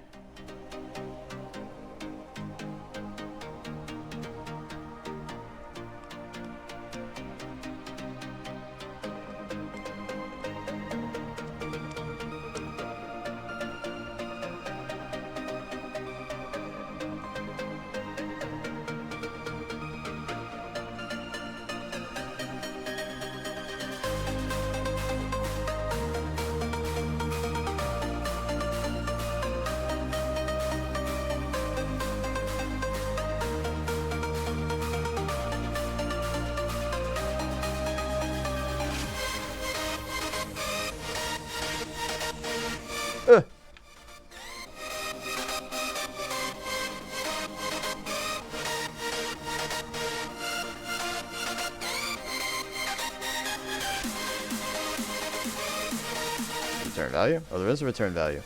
Speaker 2: Return value? Oh, there is a return value.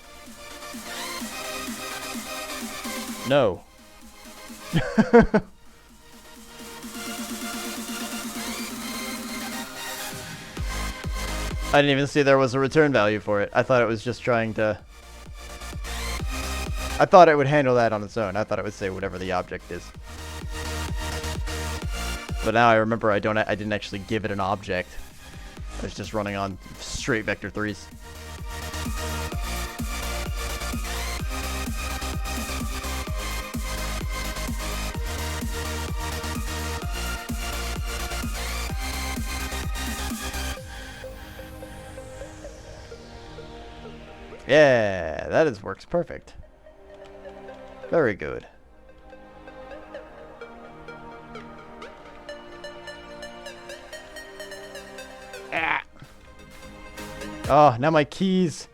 Speaker 2: No. I didn't even see there was a return value for it. I thought it was just trying to... I thought it would handle that on its own. I thought it would say whatever the object is. But now I remember I didn't actually give it an object. I was just running on straight vector 3s. Yeah, that works perfect. Very good. Ah. Oh, now my keys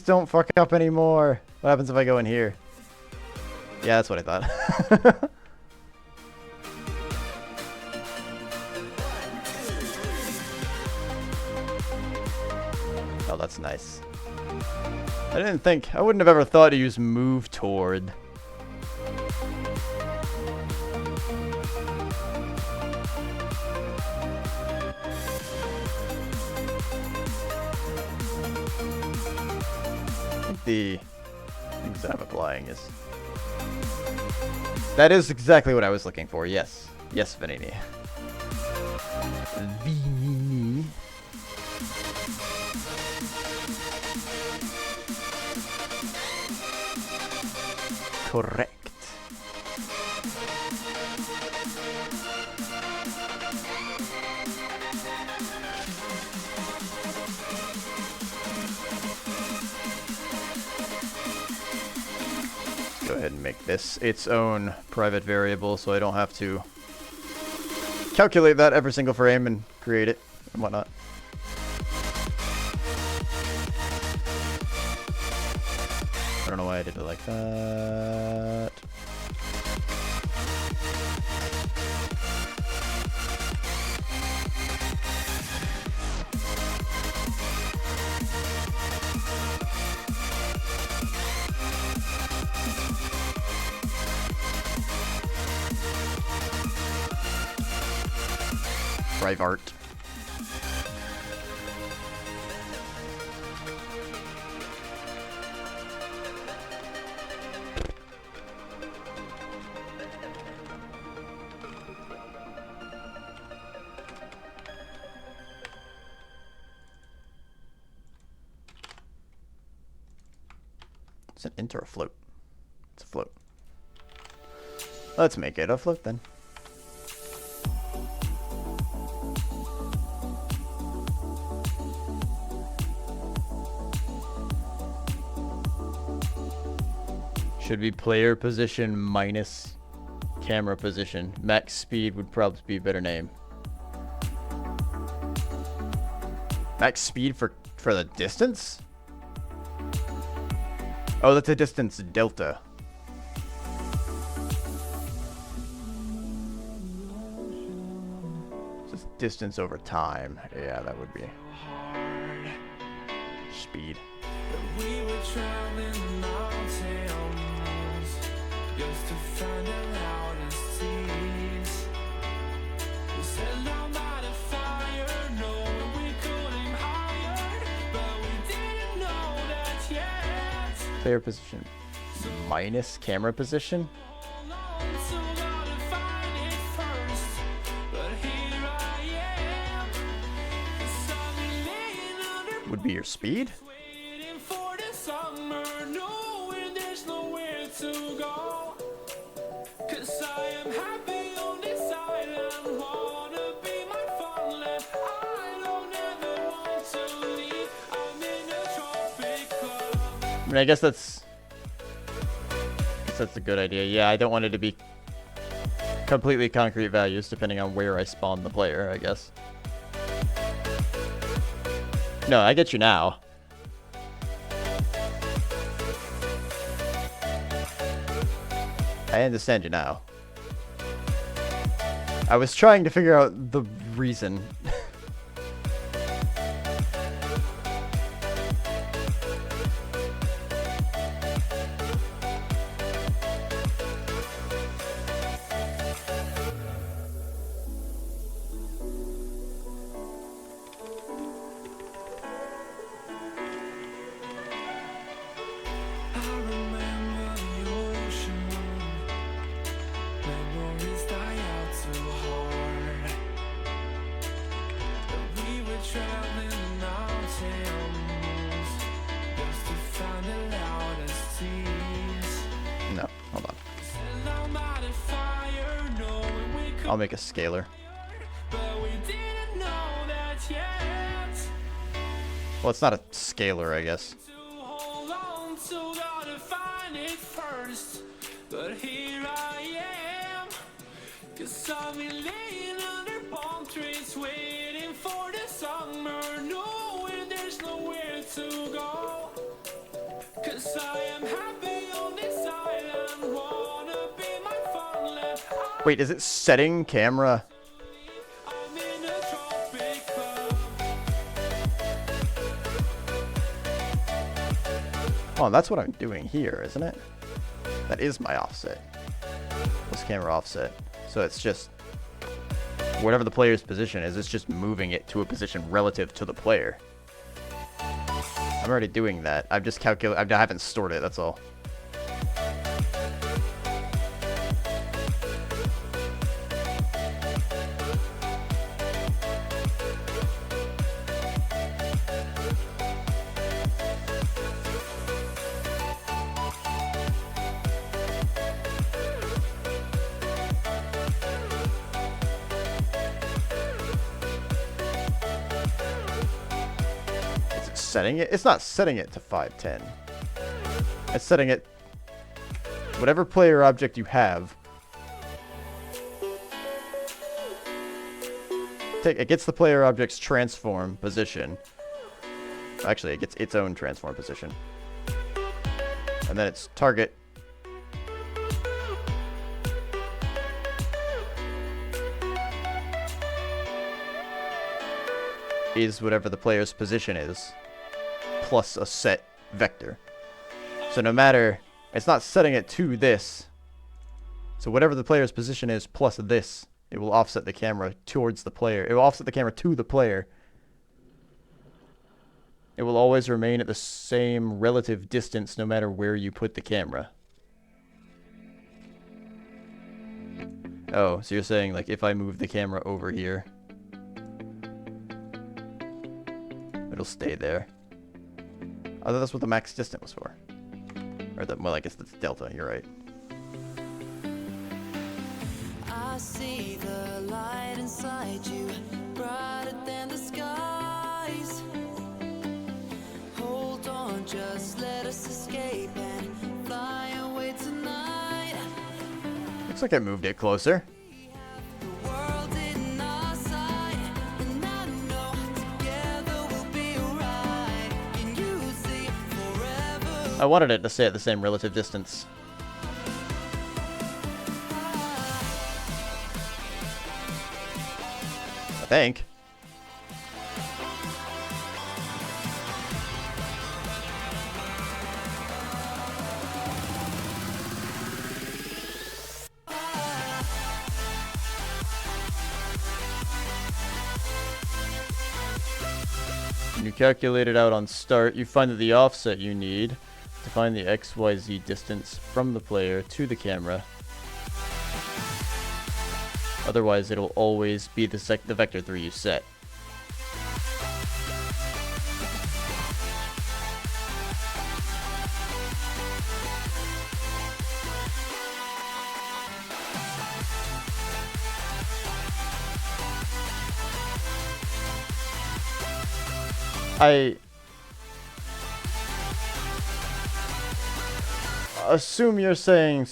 Speaker 2: don't fuck up anymore. What happens if I go in here? Yeah, that's what I thought. Oh, that's nice. I wouldn't have ever thought to use move toward. I think the things that I'm applying is... That is exactly what I was looking for, yes. Yes, Vanini. Vanini. Correct. Go ahead and make this its own private variable so I don't have to calculate that every single frame and create it and whatnot. don't know why I did it like that. Art. It's an int or a float. It's a float. Let's make it a float then. Should be player position minus camera position. Max speed would probably be a better name. Max speed for the distance? Oh, that's a distance delta. Just distance over time. Yeah, that would be speed.
Speaker 1: We were traveling long tales just to find the loudest tears. We set down by the fire, knowing we could aim higher, but we didn't know that yet.
Speaker 2: Player position minus camera position?
Speaker 1: Hold on, so gotta find it first. But here I am, 'cause I've been laying under
Speaker 2: Would be your speed?
Speaker 1: waiting for the summer, knowing there's nowhere to go. 'Cause I am happy on this island, wanna be my farmland. I don't ever want to leave, I'm in a tropic club.
Speaker 2: I mean, I guess that's a good idea. Yeah, I don't want it to be completely concrete values depending on where I spawn the player, I guess. No, I get you now. I understand you now. I was trying to figure out the reason.
Speaker 1: I remember the ocean, memories die out too hard. But we were traveling mountains just to find the loudest seas.
Speaker 2: No, hold on.
Speaker 1: Set down by the fire, knowing we could,
Speaker 2: I'll make a scalar.
Speaker 1: but we didn't know that yet.
Speaker 2: Well, it's not a scalar, I guess.
Speaker 1: To hold on to, gotta find it first. But here I am, 'cause I've been laying under palm trees, waiting for the summer, knowing there's nowhere to go. 'Cause I am happy on this island, wanna be my farmland.
Speaker 2: Wait, is it setting camera?
Speaker 1: I'm in a tropic club.
Speaker 2: Oh, that's what I'm doing here, isn't it? That is my offset. This camera offset. So it's just whatever the player's position is, it's just moving it to a position relative to the player. I'm already doing that. I've just calculated. I haven't stored it, that's all. Setting it? It's not setting it to 510. It's setting it whatever player object you have. It gets the player object's transform position. Actually, it gets its own transform position. And then its target is whatever the player's position is, plus a set vector. So no matter, it's not setting it to this. So whatever the player's position is plus this, it will offset the camera towards the player. It will offset the camera to the player. It will always remain at the same relative distance no matter where you put the camera. Oh, so you're saying like if I move the camera over here, it'll stay there. Oh, that's what the max distance was for. Or the, well, I guess that's delta, you're right.
Speaker 1: I see the light inside you, brighter than the skies. Hold on, just let us escape and fly away tonight.
Speaker 2: Looks like I moved it closer.
Speaker 1: The world in our sight, and I know together we'll be alright. Can you see forever?
Speaker 2: I wanted it to stay at the same relative distance. I think. When you calculate it out on start, you find that the offset you need to find the XYZ distance from the player to the camera. Otherwise, it'll always be the vector 3 you set. I assume you're saying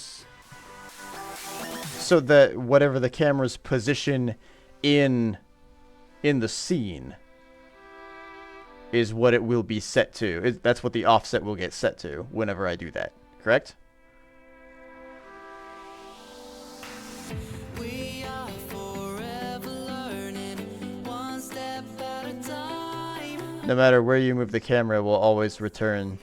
Speaker 2: so that whatever the camera's position in the scene is what it will be set to. That's what the offset will get set to whenever I do that, correct?
Speaker 1: We are forever learning, one step at a time.
Speaker 2: No matter where you move the camera, it will always return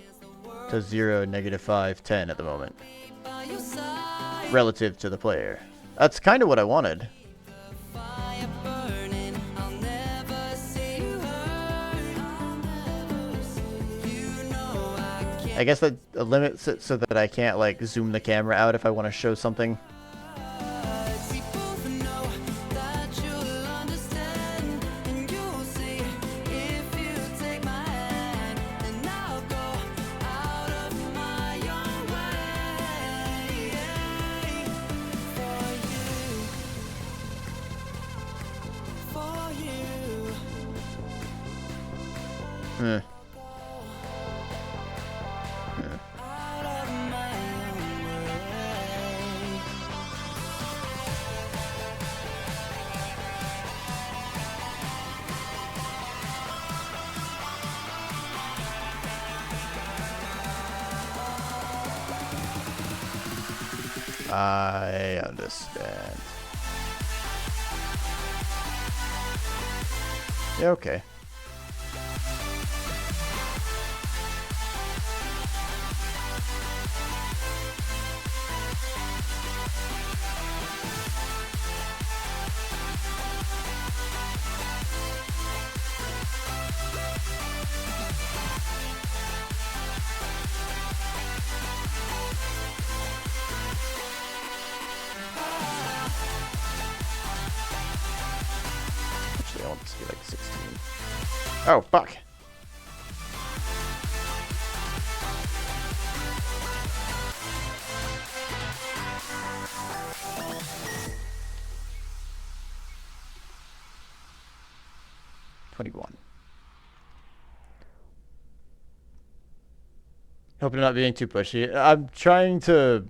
Speaker 2: to 0, -5, 10 at the moment.
Speaker 1: By your side,
Speaker 2: Relative to the player. That's kind of what I wanted.
Speaker 1: fire burning. I'll never see you hurt. You know I can't.
Speaker 2: I guess that limits it so that I can't like zoom the camera out if I want to show something.
Speaker 1: We both know that you'll understand, and you'll see if you take my hand, and I'll go out of my own way for you.
Speaker 2: Hmm.
Speaker 1: Out of my own way.
Speaker 2: I understand. Yeah, okay. Actually, I want this to be like 16. Oh, fuck. Hope I'm not being too pushy. I'm just trying to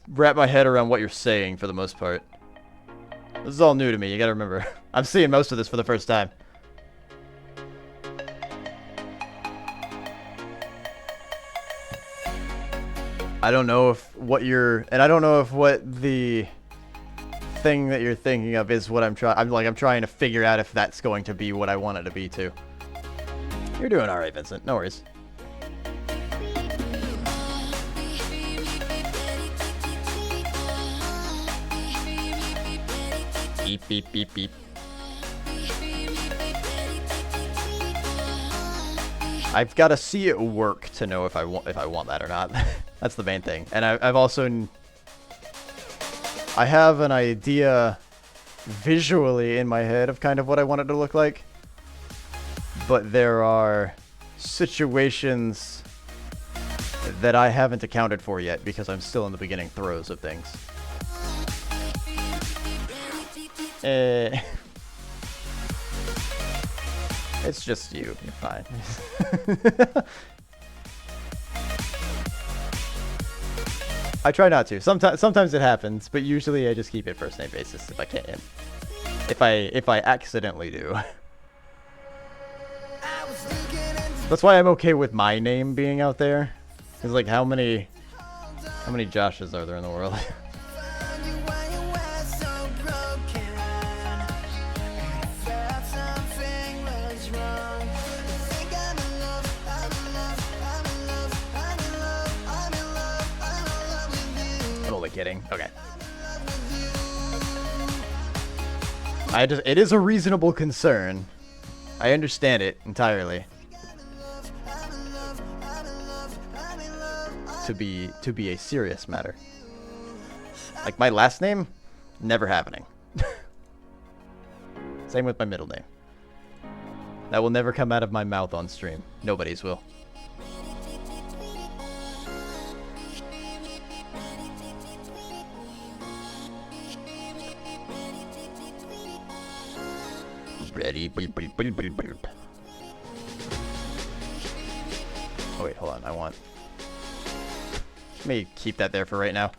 Speaker 2: wrap my head around what you're saying for the most part. This is all new to me, you gotta remember. I'm seeing most of this for the first time. I don't know if what you're, and I don't know if what the thing that you're thinking of is what I'm trying. I'm trying to figure out if that's going to be what I want it to be too. You're doing all right, Vincent. No worries. Beep beep beep beep. I've got to see it work to know if I want that or not. That's the main thing. And I have an idea visually in my head of kind of what I want it to look like. But there are situations that I haven't accounted for yet because I'm still in the beginning throes of things. It's just you. You're fine. I try not to. Sometimes it happens, but usually I just keep it first name basis if I can. If I accidentally do. That's why I'm okay with my name being out there. Cause like how many Joshes are there in the world? Kidding. Okay. It is a reasonable concern. I understand it entirely. To be a serious matter. Like my last name, never happening. Same with my middle name. That will never come out of my mouth on stream. Nobody's will. Ready. Oh wait, hold on. Let me keep that there for right now.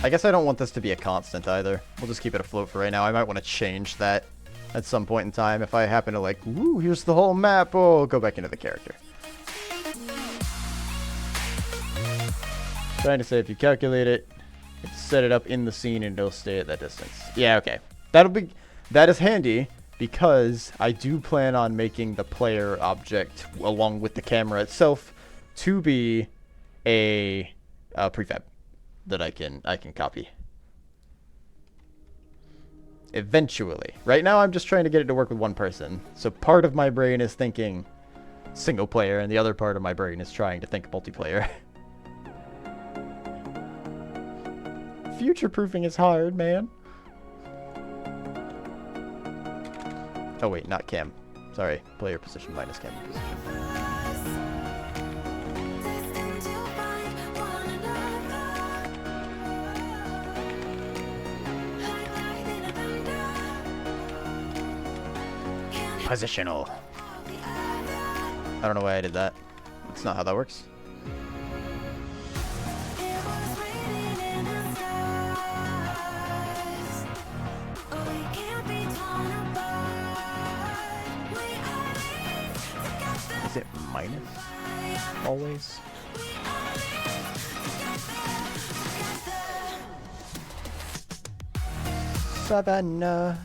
Speaker 2: I guess I don't want this to be a constant either. We'll just keep it afloat for right now. I might want to change that at some point in time if I happen to like, woo, here's the whole map. Oh, go back into the character. Trying to say if you calculate it, set it up in the scene and it'll stay at that distance. Yeah, okay. That is handy because I do plan on making the player object along with the camera itself to be a prefab that I can copy. Eventually. Right now I'm just trying to get it to work with one person. So part of my brain is thinking single player and the other part of my brain is trying to think multiplayer. Future-proofing is hard, man. Oh wait, not cam. Sorry, player position minus cam position. Positional. I don't know why I did that. That's not how that works. Is it minus? Always? Savannah.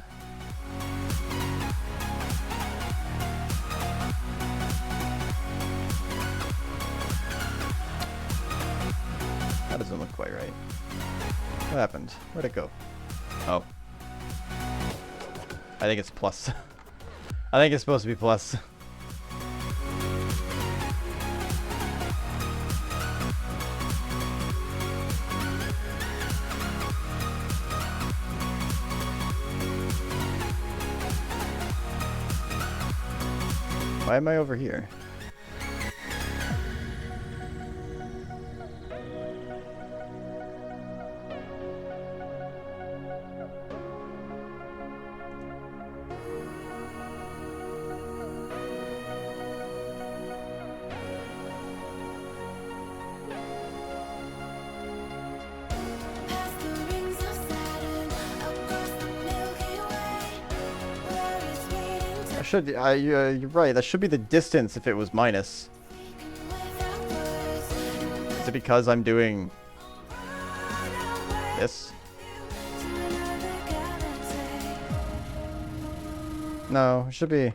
Speaker 2: That doesn't look quite right. What happened? Where'd it go? Oh. I think it's plus. I think it's supposed to be plus. Why am I over here? should. You're right. That should be the distance if it was minus. Is it because I'm doing this? No, it should be.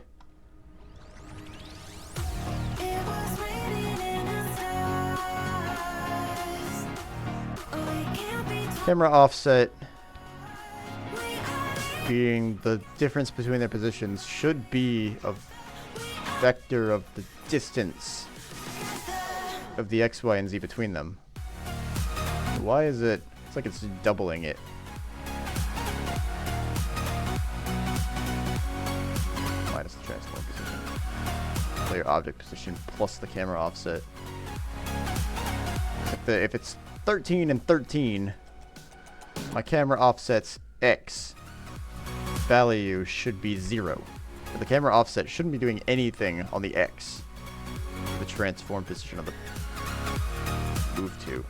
Speaker 2: Camera offset being the difference between their positions should be a vector of the distance of the X, Y, and Z between them. Why is it? It's like it's doubling it. Minus the transform position. Player object position plus the camera offset. If it's 13 and 13, my camera offset's X value should be 0. But the camera offset shouldn't be doing anything on the X. The transform position of the move to.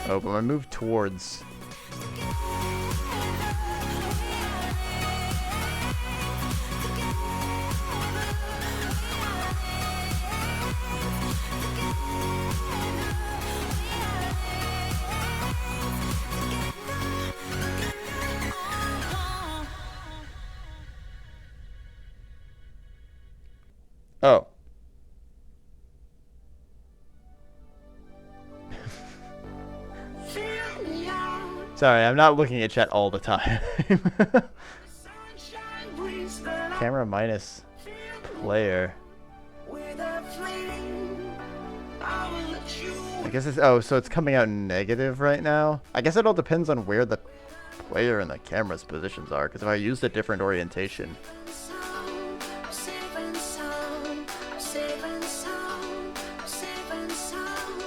Speaker 2: Oh, but my move towards. Oh. Sorry, I'm not looking at chat all the time. Camera minus player. I guess it's, oh, so it's coming out negative right now? I guess it all depends on where the player and the camera's positions are, because if I used a different orientation.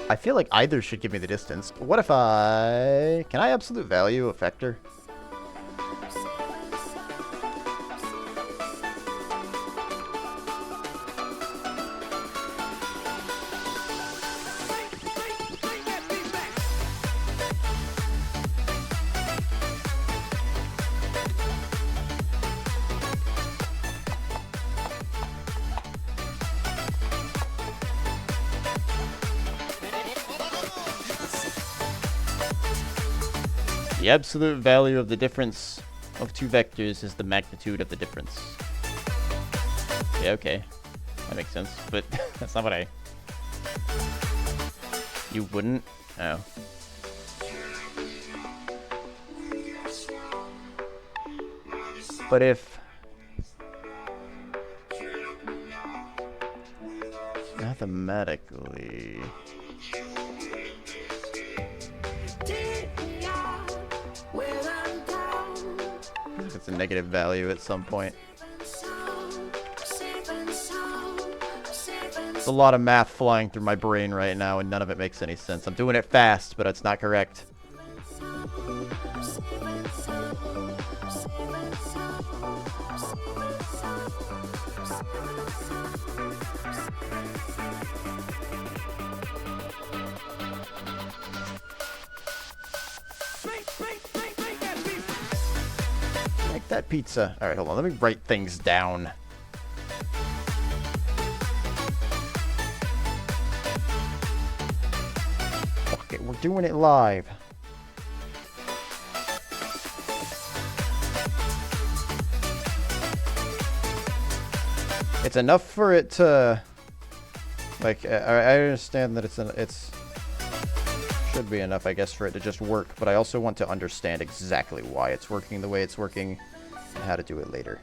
Speaker 2: I feel like either should give me the distance. But what if I... Can I absolute value a vector? The absolute value of the difference of two vectors is the magnitude of the difference. Yeah, okay. That makes sense, but that's not what I... You wouldn't? Oh. But if... Mathematically... It's a negative value at some point. There's a lot of math flying through my brain right now, and none of it makes any sense. I'm doing it fast, but it's not correct. That pizza. Alright, hold on. Let me write things down. Fuck it, we're doing it live. It's enough for it to... Like, I understand that it's... Should be enough, I guess, for it to just work, but I also want to understand exactly why it's working the way it's working. And how to do it later.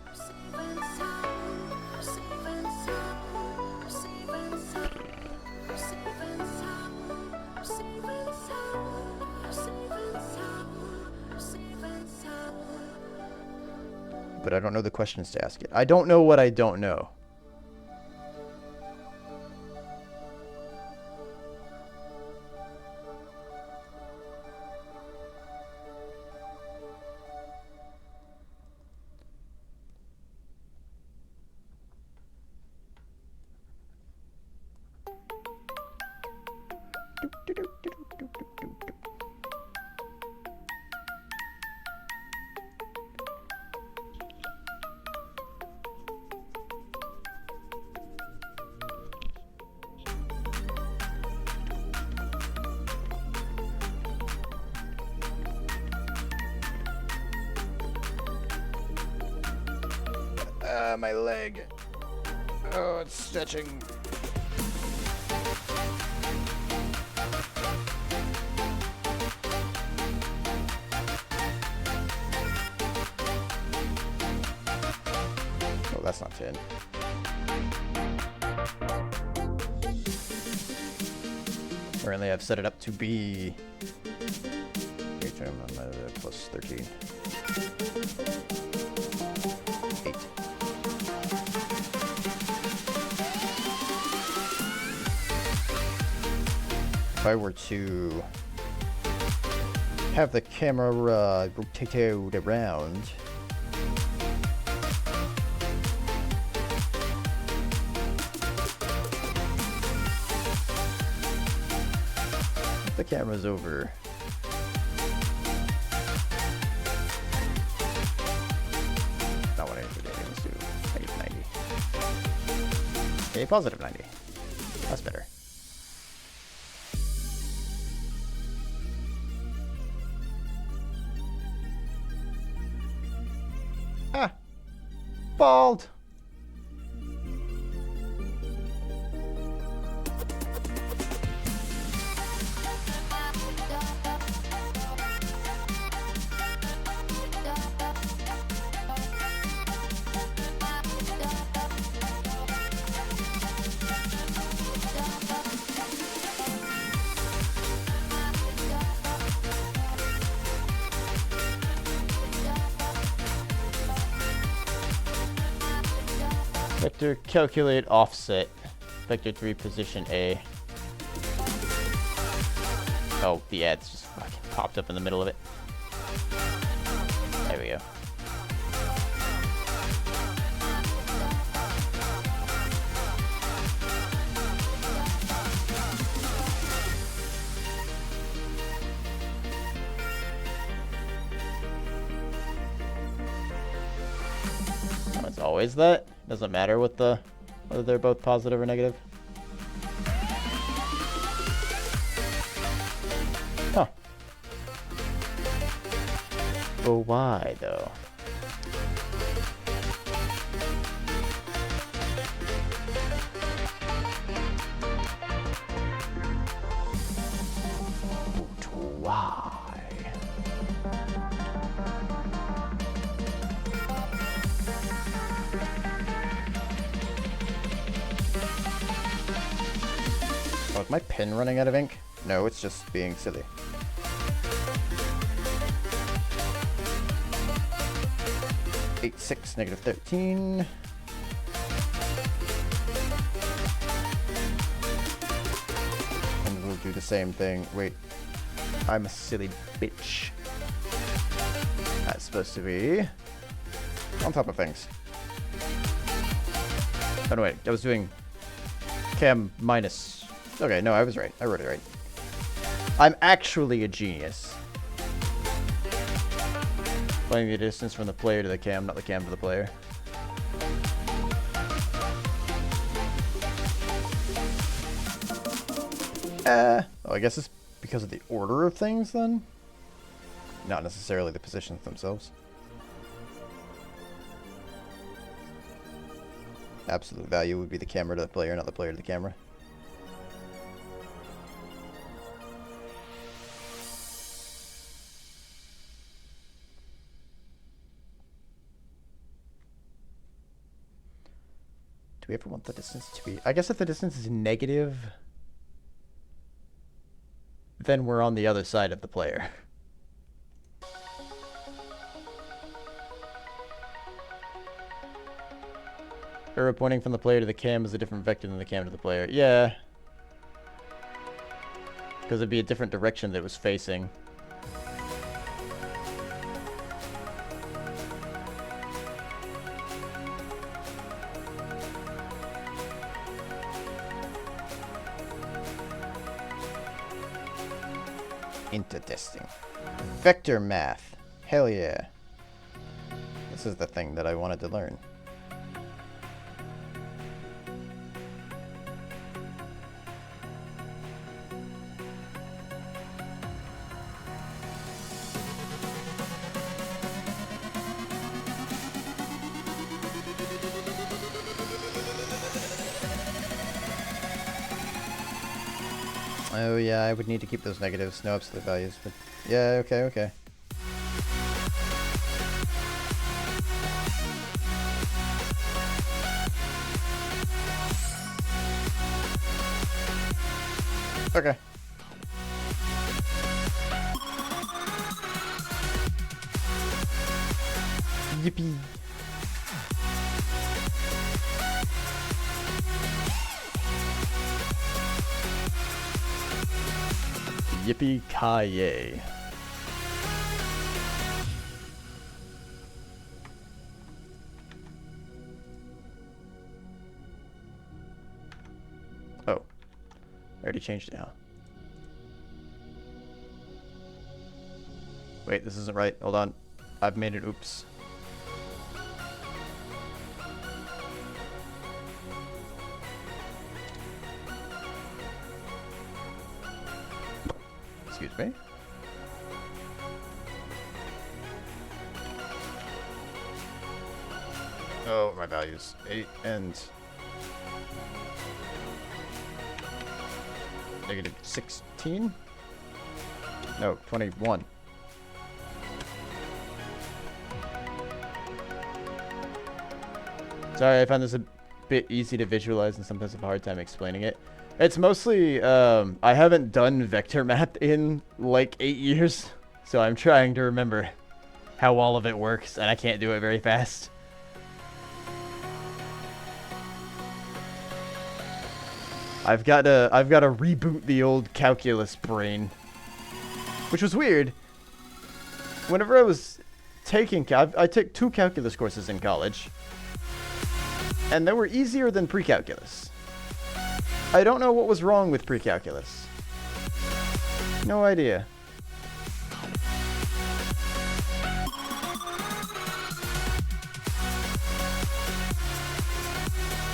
Speaker 2: But I don't know the questions to ask it. I don't know what I don't know. My leg. Oh, it's stretching. Oh, that's not 10. Currently, I've set it up to be plus 13. 8. If I were to have the camera rotated around, if the camera's over not 180, let's do negative 90. Okay, positive 90. That's better. Ah! Bald! Vector calculate offset. Vector 3 position A. Oh, the ads just fucking popped up in the middle of it. There we go. Oh, it's always that? Doesn't matter what whether they're both positive or negative. Huh. But why though? But why? Oh, is my pen running out of ink? No, it's just being silly. Eight, 6, negative 13. And we'll do the same thing. Wait, I'm a silly bitch. That's supposed to be on top of things. Oh no, wait, I was doing cam minus. Okay, no, I was right. I wrote it right. I'm actually a genius. Finding the distance from the player to the cam, not the cam to the player. Oh, I guess it's because of the order of things then? Not necessarily the positions themselves. Absolute value would be the camera to the player, not the player to the camera. Do we ever want the distance to be... I guess if the distance is negative, then we're on the other side of the player. Arrow pointing from the player to the cam is a different vector than the cam to the player. Yeah. Because it'd be a different direction that it was facing. Into testing. Vector math. Hell yeah. This is the thing that I wanted to learn. Oh yeah, I would need to keep those negatives, no absolute values, but yeah, okay, okay. Okay. Yippee. Yippee-ki-yay. Oh. I already changed it, huh? Wait, this isn't right. Hold on. I've made an oops. Excuse me. Oh, my values. 8 and negative 16? No, 21. Sorry, I found this a bit easy to visualize and sometimes have a hard time explaining it. It's mostly, I haven't done vector math in like 8 years, so I'm trying to remember how all of it works, and I can't do it very fast. I've got to reboot the old calculus brain, which was weird. Whenever I was taking, I took 2 calculus courses in college, and they were easier than pre-calculus. I don't know what was wrong with pre-calculus. No idea.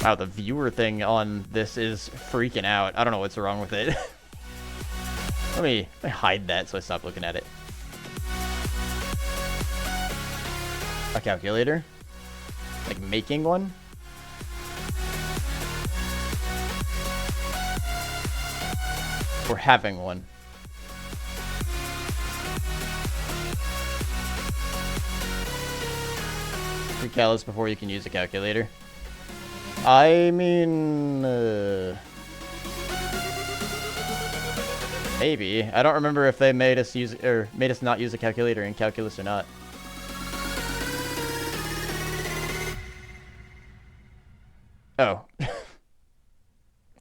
Speaker 2: Wow, the viewer thing on this is freaking out. I don't know what's wrong with it. Let me hide that so I stop looking at it. A calculator? Like making one? Or having one? Pre-calculus before you can use a calculator. I mean, maybe. I don't remember if they made us use or made us not use a calculator in calculus or not. Oh.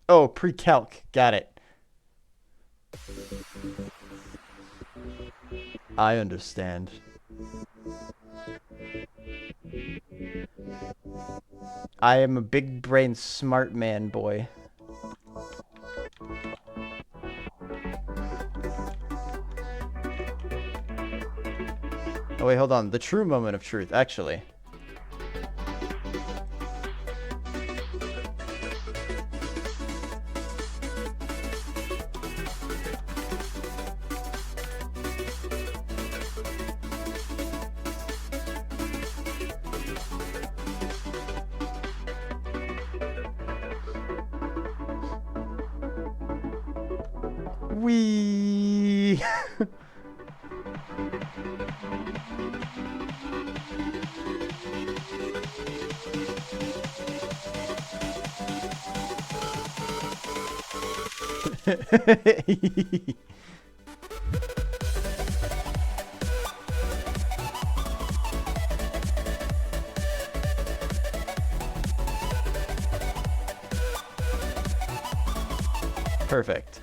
Speaker 2: Oh, pre-calc. Got it. I understand. I am a big brain smart man, boy. Oh wait, hold on. The true moment of truth, actually. Wee. Perfect.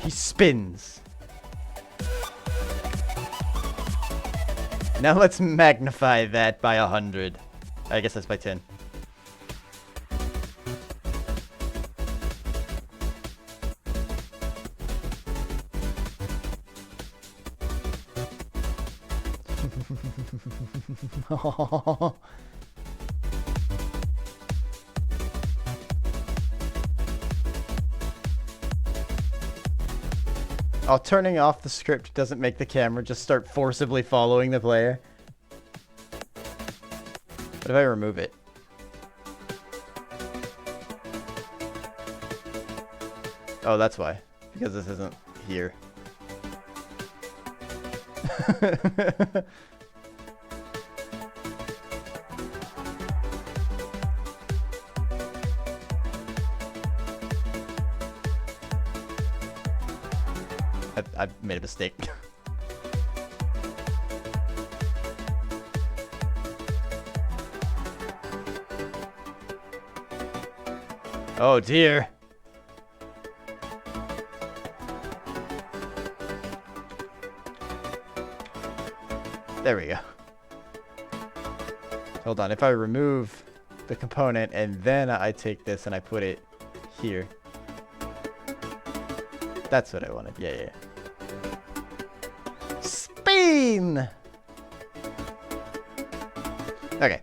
Speaker 2: He spins. Now let's magnify that by 100. I guess that's by 10. Oh, turning off the script doesn't make the camera just start forcibly following the player. What if I remove it? Oh, that's why. Because this isn't here. I made a mistake. Oh dear. There we go. Hold on, if I remove the component and then I take this and I put it here. That's what I wanted. Yeah, yeah. Spain! Okay.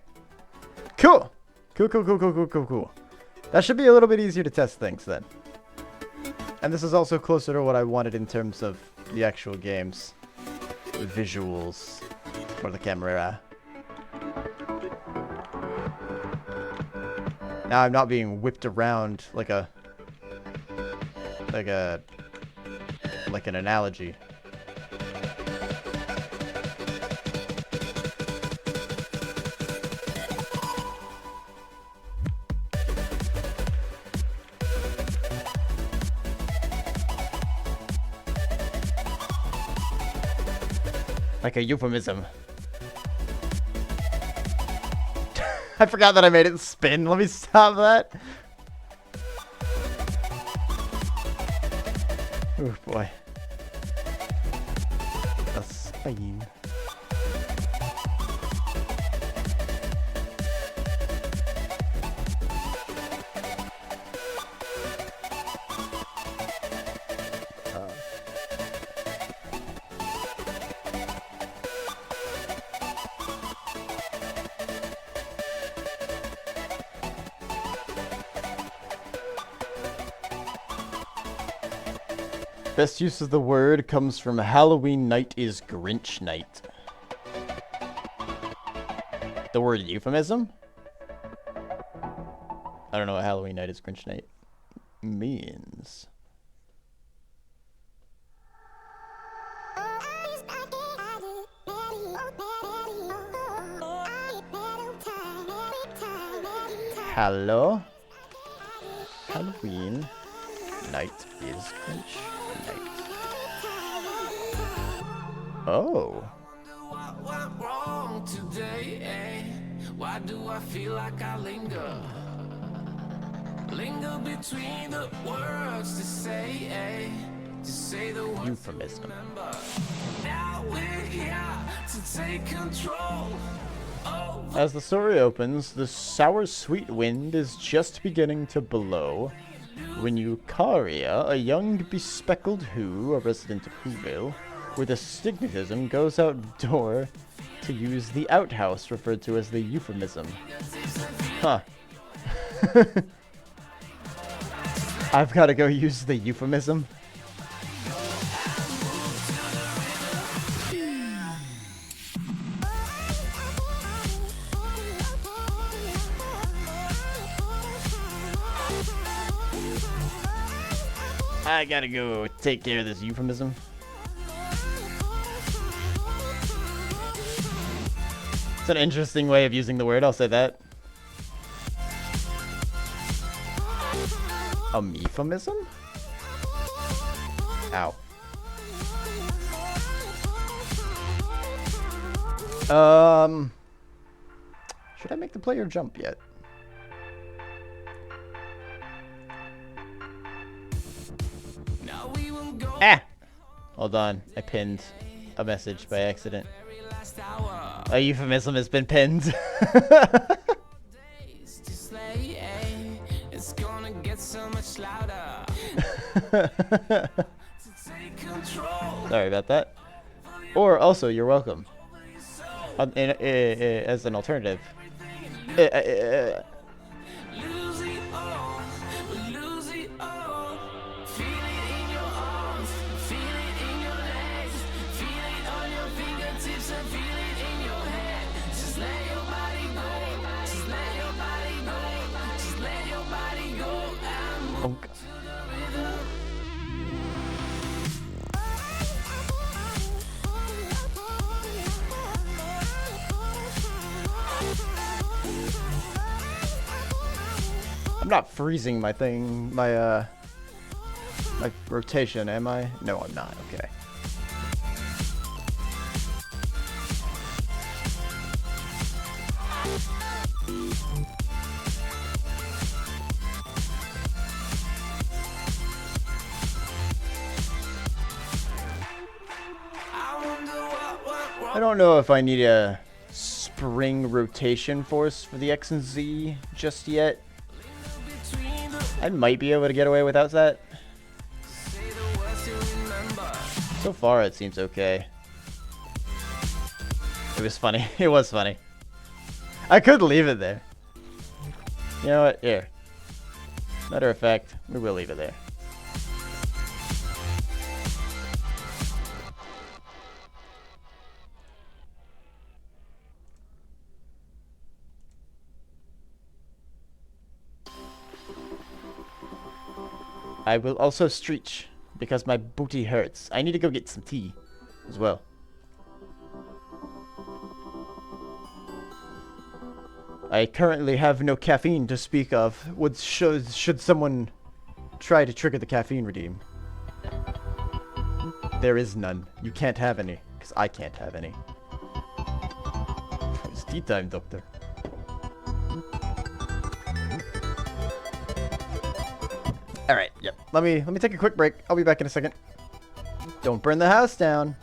Speaker 2: Cool! Cool. That should be a little bit easier to test things then. And this is also closer to what I wanted in terms of the actual game's visuals for the camera. Now I'm not being whipped around like an analogy. Like a euphemism. I forgot that I made it spin. Let me stop that. Oh boy. A spine. Best use of the word comes from Halloween night is Grinch night. The word euphemism? I don't know what Halloween night is Grinch night means. Hello? Halloween night is Grinch night. Oh.
Speaker 1: What went wrong today, eh? Why do I feel like I linger? Linger between the words to say, eh? To say the words
Speaker 2: Euphemism.
Speaker 1: remember. Now we're here to take control. Oh,
Speaker 2: As the story opens, the sour sweet wind is just beginning to blow when Eucharia, a young bespeckled Who, a resident of Whoville, with astigmatism goes outdoor to use the outhouse referred to as the euphemism. Huh. I've got to go use the euphemism. I gotta go take care of this euphemism. It's an interesting way of using the word, I'll say that. A euphemism? Ow. Should I make the player jump yet?
Speaker 1: now we will go
Speaker 2: Ah! Hold on, I pinned a message by accident.
Speaker 1: last hour.
Speaker 2: A euphemism has been pinned.
Speaker 1: Days to slay, eh? It's gonna get so much louder. To take control.
Speaker 2: Sorry about that. Or also, you're welcome. As an alternative.
Speaker 1: Lose it all, lose it all. Feel it in your arms, feel it in your legs, feel it on your fingertips and feel it in your head. Just let your body go.
Speaker 2: Oh, God. I'm not freezing my thing, my rotation, am I? No, I'm not. Okay. I don't know if I need a spring rotation force for the X and Z just yet. I might be able to get away without that. So far, it seems okay. It was funny. It was funny. I could leave it there. You know what? Here. Matter of fact, we will leave it there. I will also stretch because my booty hurts. I need to go get some tea as well. I currently have no caffeine to speak of. Should someone try to trigger the caffeine redeem? There is none. You can't have any, because I can't have any. It's tea time, doctor. Alright, yep. Let me take a quick break. I'll be back in a second. Don't burn the house down.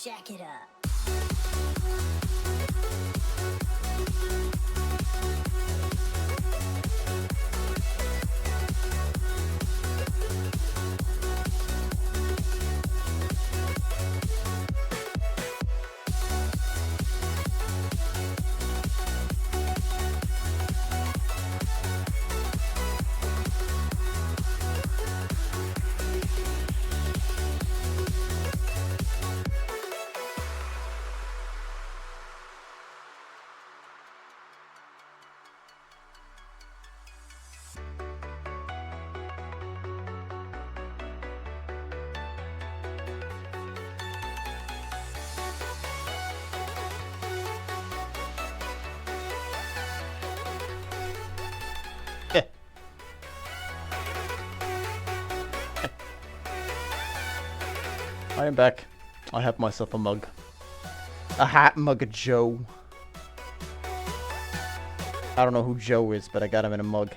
Speaker 6: Jack it up.
Speaker 2: I am back. I have myself a mug. A hat mug of Joe. I don't know who Joe is, but I got him in a mug.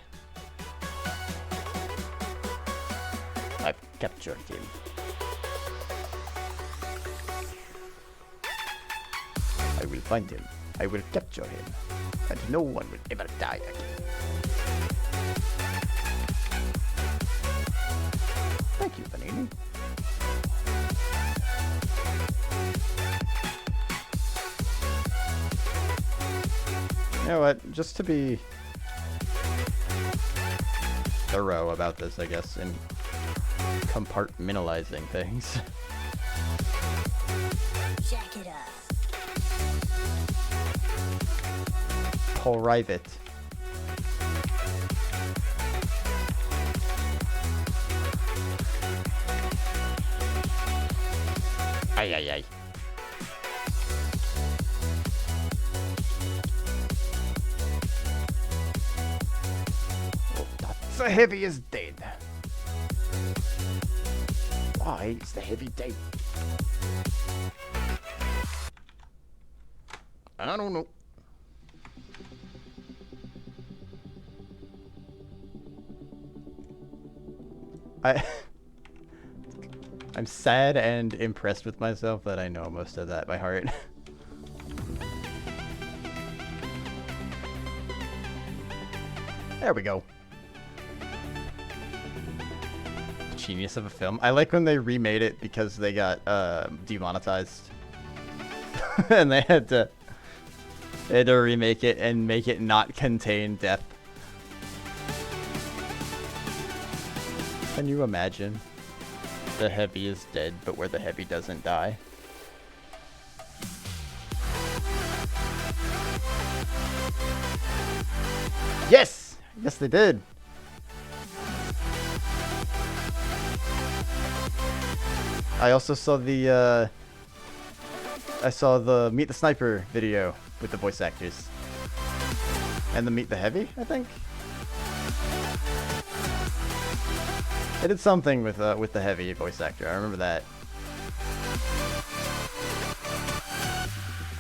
Speaker 2: I've captured him. I will find him. I will capture him. And no one will ever die again. Thank you, Panini. You know what? Just to be thorough about this, I guess, in compartmentalizing things.
Speaker 6: Jack it up.
Speaker 2: Private.
Speaker 5: Ay, ay, ay.
Speaker 2: The heavy is dead.
Speaker 5: Why is the heavy dead?
Speaker 2: I don't know. I'm sad and impressed with myself that I know most of that by heart. There we go. Genius of a film. I like when they remade it because they got demonetized. And they had to remake it and make it not contain death. Can you imagine? The heavy is dead, but where the heavy doesn't die. Yes! Yes, they did. I also saw the Meet the Sniper video with the voice actors. And the Meet the Heavy, I think. They did something with the Heavy voice actor. I remember that.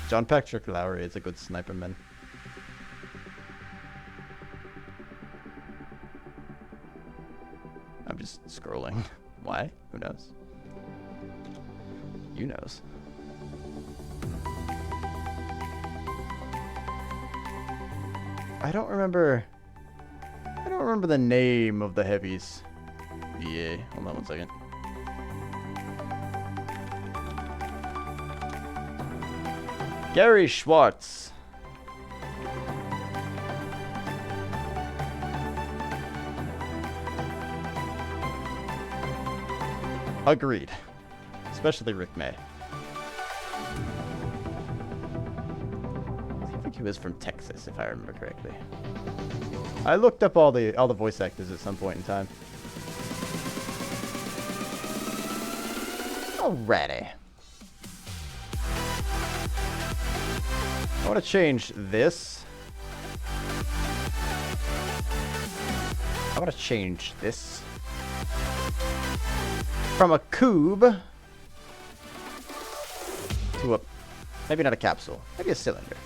Speaker 2: John Patrick Lowry is a good sniper man. I'm just scrolling. Why? Who knows? You knows. I don't remember the name of the heavies. Yeah, hold on one second. Gary Schwartz. Agreed. Especially Rick May. I think he was from Texas, if I remember correctly. I looked up all the voice actors at some point in time. Alrighty. I want to change this. I want to change this from a cube to a, maybe not a capsule, maybe a cylinder.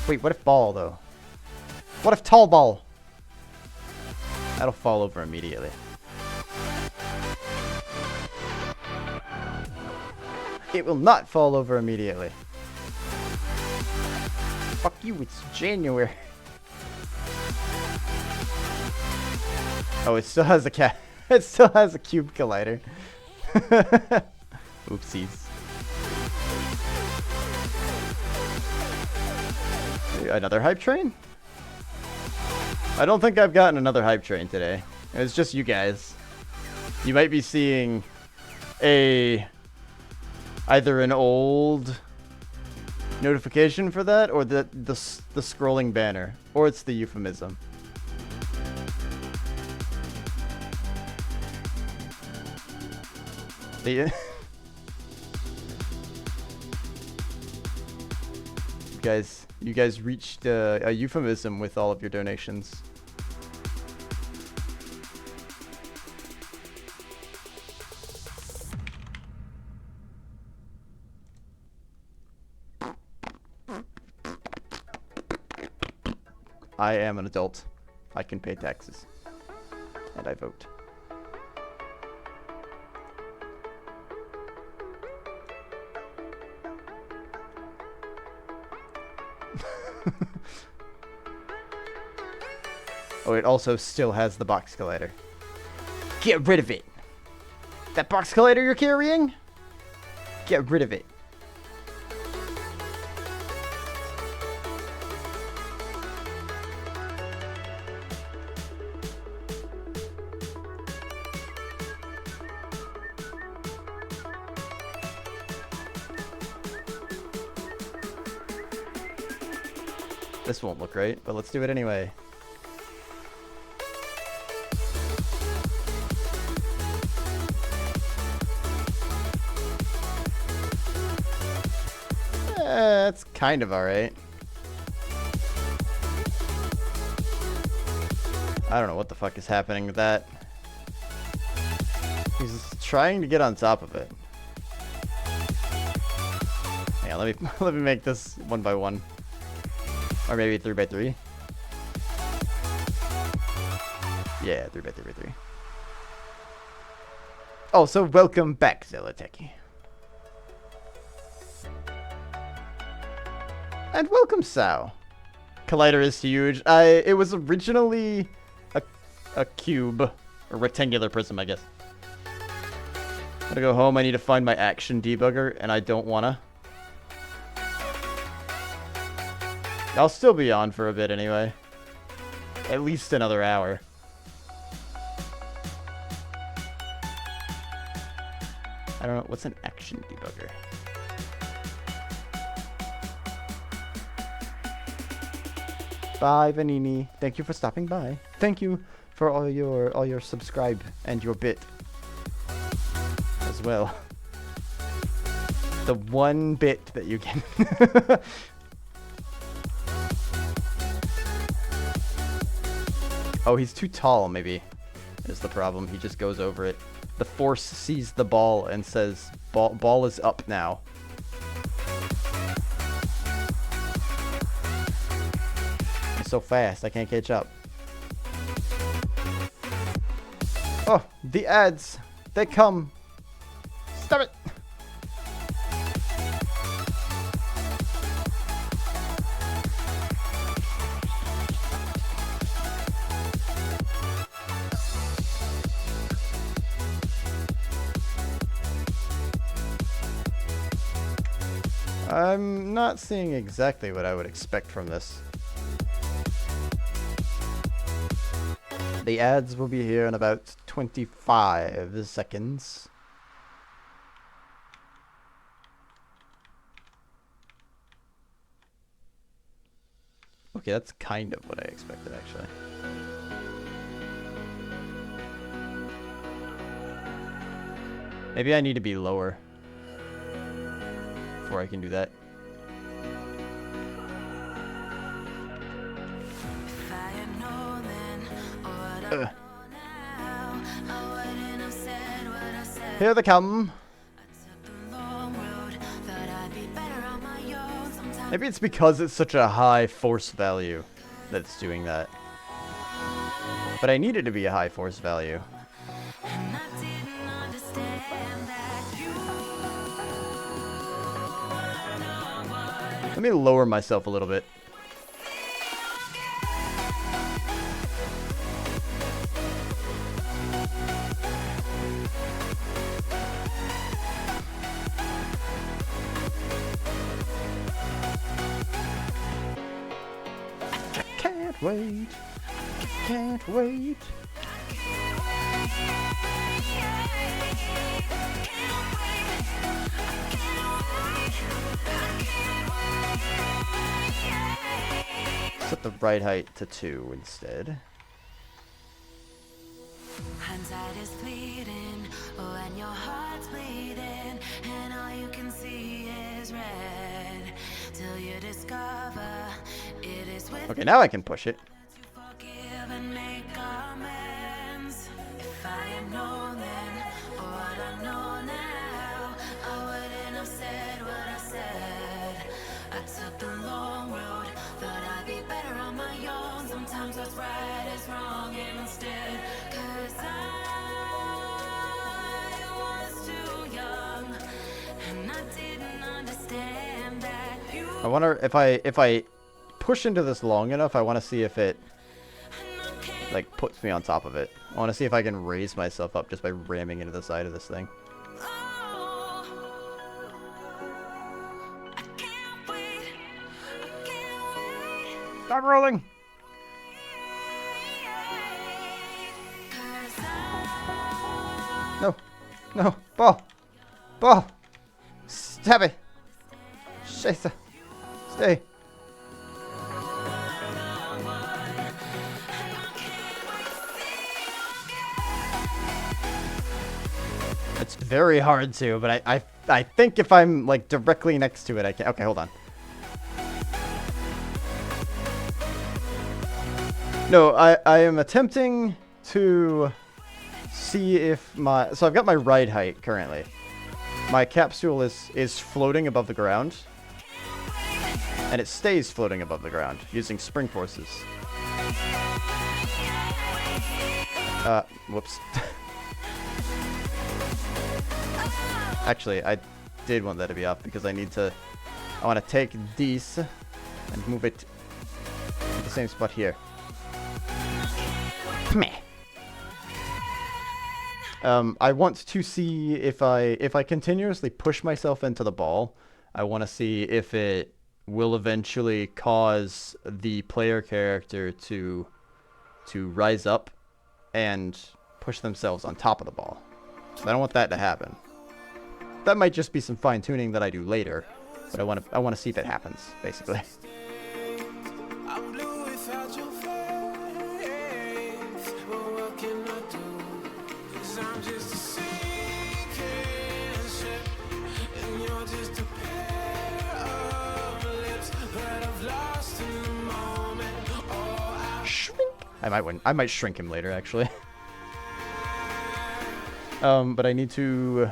Speaker 2: Wait, what if ball though? What if tall ball? That'll fall over immediately. It will not fall over immediately. Fuck you, it's January. Oh, it still has a cat. It still has a cube collider. Oopsies. Another hype train? I don't think I've gotten another hype train today. It's just you guys. You might be seeing either an old notification for that, or the scrolling banner, or it's the euphemism. You guys reached a euphemism with all of your donations. I am an adult. I can pay taxes. And I vote. Oh, it also still has the box collider. Get rid of it. That box collider you're carrying? Get rid of it. This won't look right, but let's do it anyway. That's kind of alright. I don't know what the fuck is happening with that. He's trying to get on top of it. Hang on, let me make this 1 by 1. Or maybe 3 by 3. Yeah, 3 by 3 by 3. Oh, so welcome back, Zelateki. And welcome, Sao. Collider is huge. It was originally a cube, a rectangular prism, I guess. I'm gonna go home. I need to find my action debugger, and I don't wanna. I'll still be on for a bit anyway. At least another hour. I don't know. What's an action debugger? Bye, Vanini. Thank you for stopping by. Thank you for all your subscribe and your bit as well. The 1 bit that you can. Oh, he's too tall, maybe, is the problem. He just goes over it. The Force sees the ball and says, ball is up now. It's so fast, I can't catch up. Oh, the ads. They come. Stop it. I'm not seeing exactly what I would expect from this. The ads will be here in about 25 seconds. Okay, that's kind of what I expected, actually. Maybe I need to be lower before I can do that. Here they come. Maybe it's because it's such a high force value that's doing that. But I need it to be a high force value. Let me lower myself a little bit. Can't wait. Can't wait. Set the right height to 2 instead.
Speaker 6: Hindsight is fleeting when your heart's bleeding and all you can see is red till you discover it is with
Speaker 2: Okay, now I can push it.
Speaker 6: you forgive and make amends. If I had known then what I know now, I wouldn't have said what I said. I took the long road, thought I'd be better on my own. Sometimes what's right is wrong instead. 'Cause I was too young and I didn't understand that you
Speaker 2: I wonder if I push into this long enough, I want to see if it like puts me on top of it. I want to see if I can raise myself up just by ramming into the side of this thing. Stop rolling! No. No. Ball. Ball. Stab it. Scheiße. Stay. It's very hard to, but I think if I'm like directly next to it, I can. Okay, hold on. No, I am attempting to see if my... So I've got my ride height currently. My capsule is floating above the ground. And it stays floating above the ground using spring forces. Whoops. Actually, I did want that to be off because I want to take this and move it to the same spot here. Meh. I want to see if I continuously push myself into the ball, I want to see if it will eventually cause the player character to rise up and push themselves on top of the ball. I don't want that to happen. That might just be some fine tuning that I do later, but I want to see if it happens, basically.
Speaker 1: I'm blue without your face. Well, what can I do? 'Cause I'm just a sinking ship, and you're just a pair of lips that I've lost in the moment. Oh,
Speaker 2: Shrink. I might shrink him later, actually. But I need to.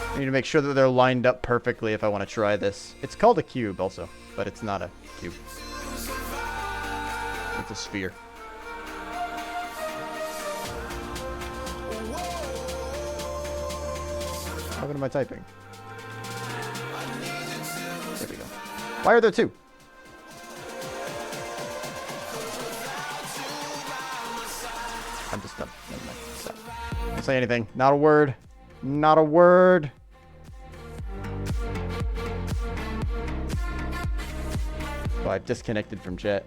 Speaker 2: I need to make sure that they're lined up perfectly if I want to try this. It's called a cube also, but it's not a cube. It's a sphere. How good am I typing? There we go. Why are there two? I'm just done. Never mind. Stop. Don't say anything. Not a word. Not a word. Oh, I've disconnected from chat.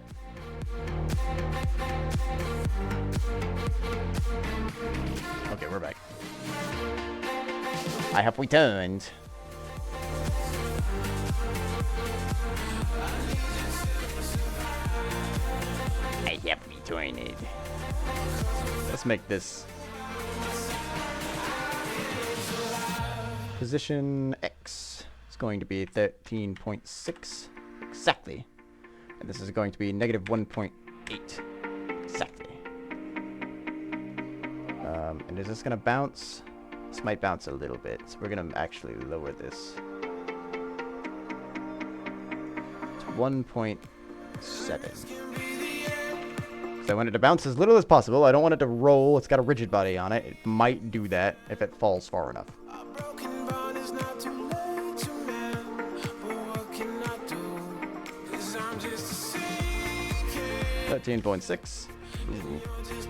Speaker 2: Okay, we're back.
Speaker 5: I have returned. I have returned.
Speaker 2: Let's make this position X. It's going to be 13.6 exactly. And this is going to be negative 1.8 exactly. And is this going to bounce? This might bounce a little bit. So we're going to actually lower this to 1.7. So I want it to bounce as little as possible. I don't want it to roll. It's got a rigid body on it. It might do that if it falls far enough. 13.6.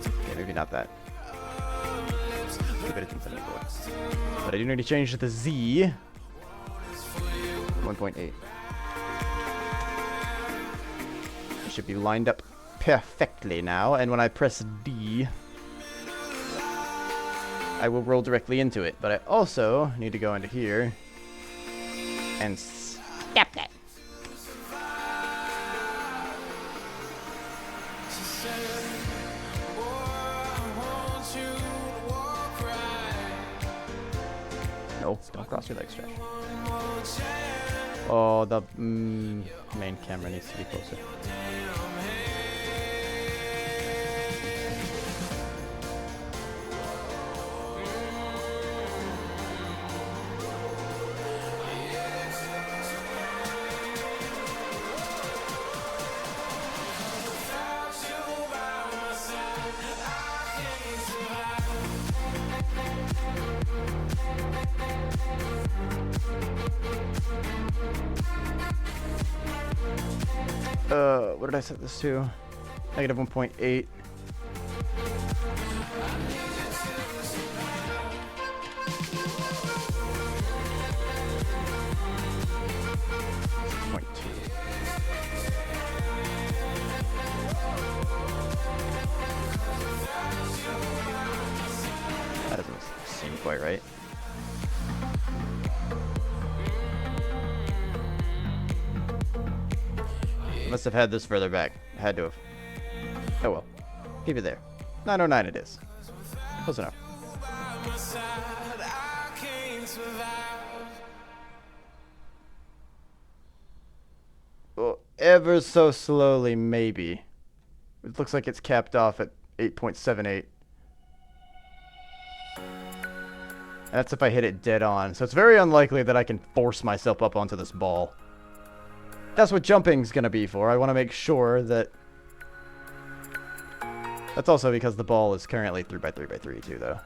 Speaker 2: Okay, maybe not that. But I do need to change the Z. 1.8. It should be lined up perfectly now, and when I press D, I will roll directly into it. But I also need to go into here and step that. No, don't cross your legs, Stretch. Oh, the main camera needs to be closer. What did I set this to? Negative 1.8. That doesn't seem quite right. Must have had this further back. Had to have. Oh well. Keep it there. 909 it is. Close enough. Oh, ever so slowly, maybe. It looks like it's capped off at 8.78. That's if I hit it dead on. So it's very unlikely that I can force myself up onto this ball. That's what jumping's gonna be for. I want to make sure that... That's also because the ball is currently 3x3x3 too, though.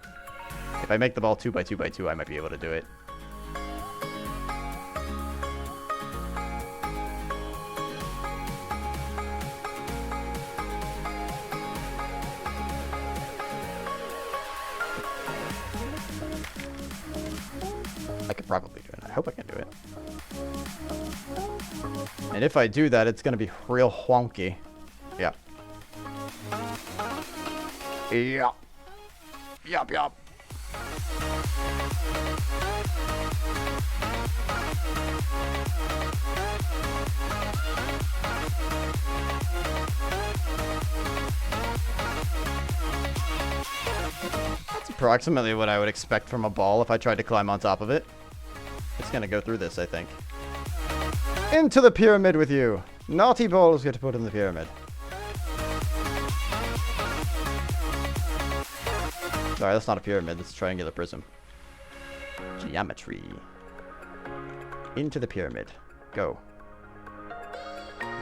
Speaker 2: If I make the ball 2x2x2, I might be able to do it. I could probably do it. I hope I can do it. And if I do that, it's going to be real wonky. Yeah. Yup. Yup, yup. That's approximately what I would expect from a ball if I tried to climb on top of it. It's going to go through this, I think. Into the pyramid with you. Naughty balls get put in the pyramid. Sorry, that's not a pyramid. That's a triangular prism. Geometry. Into the pyramid. Go.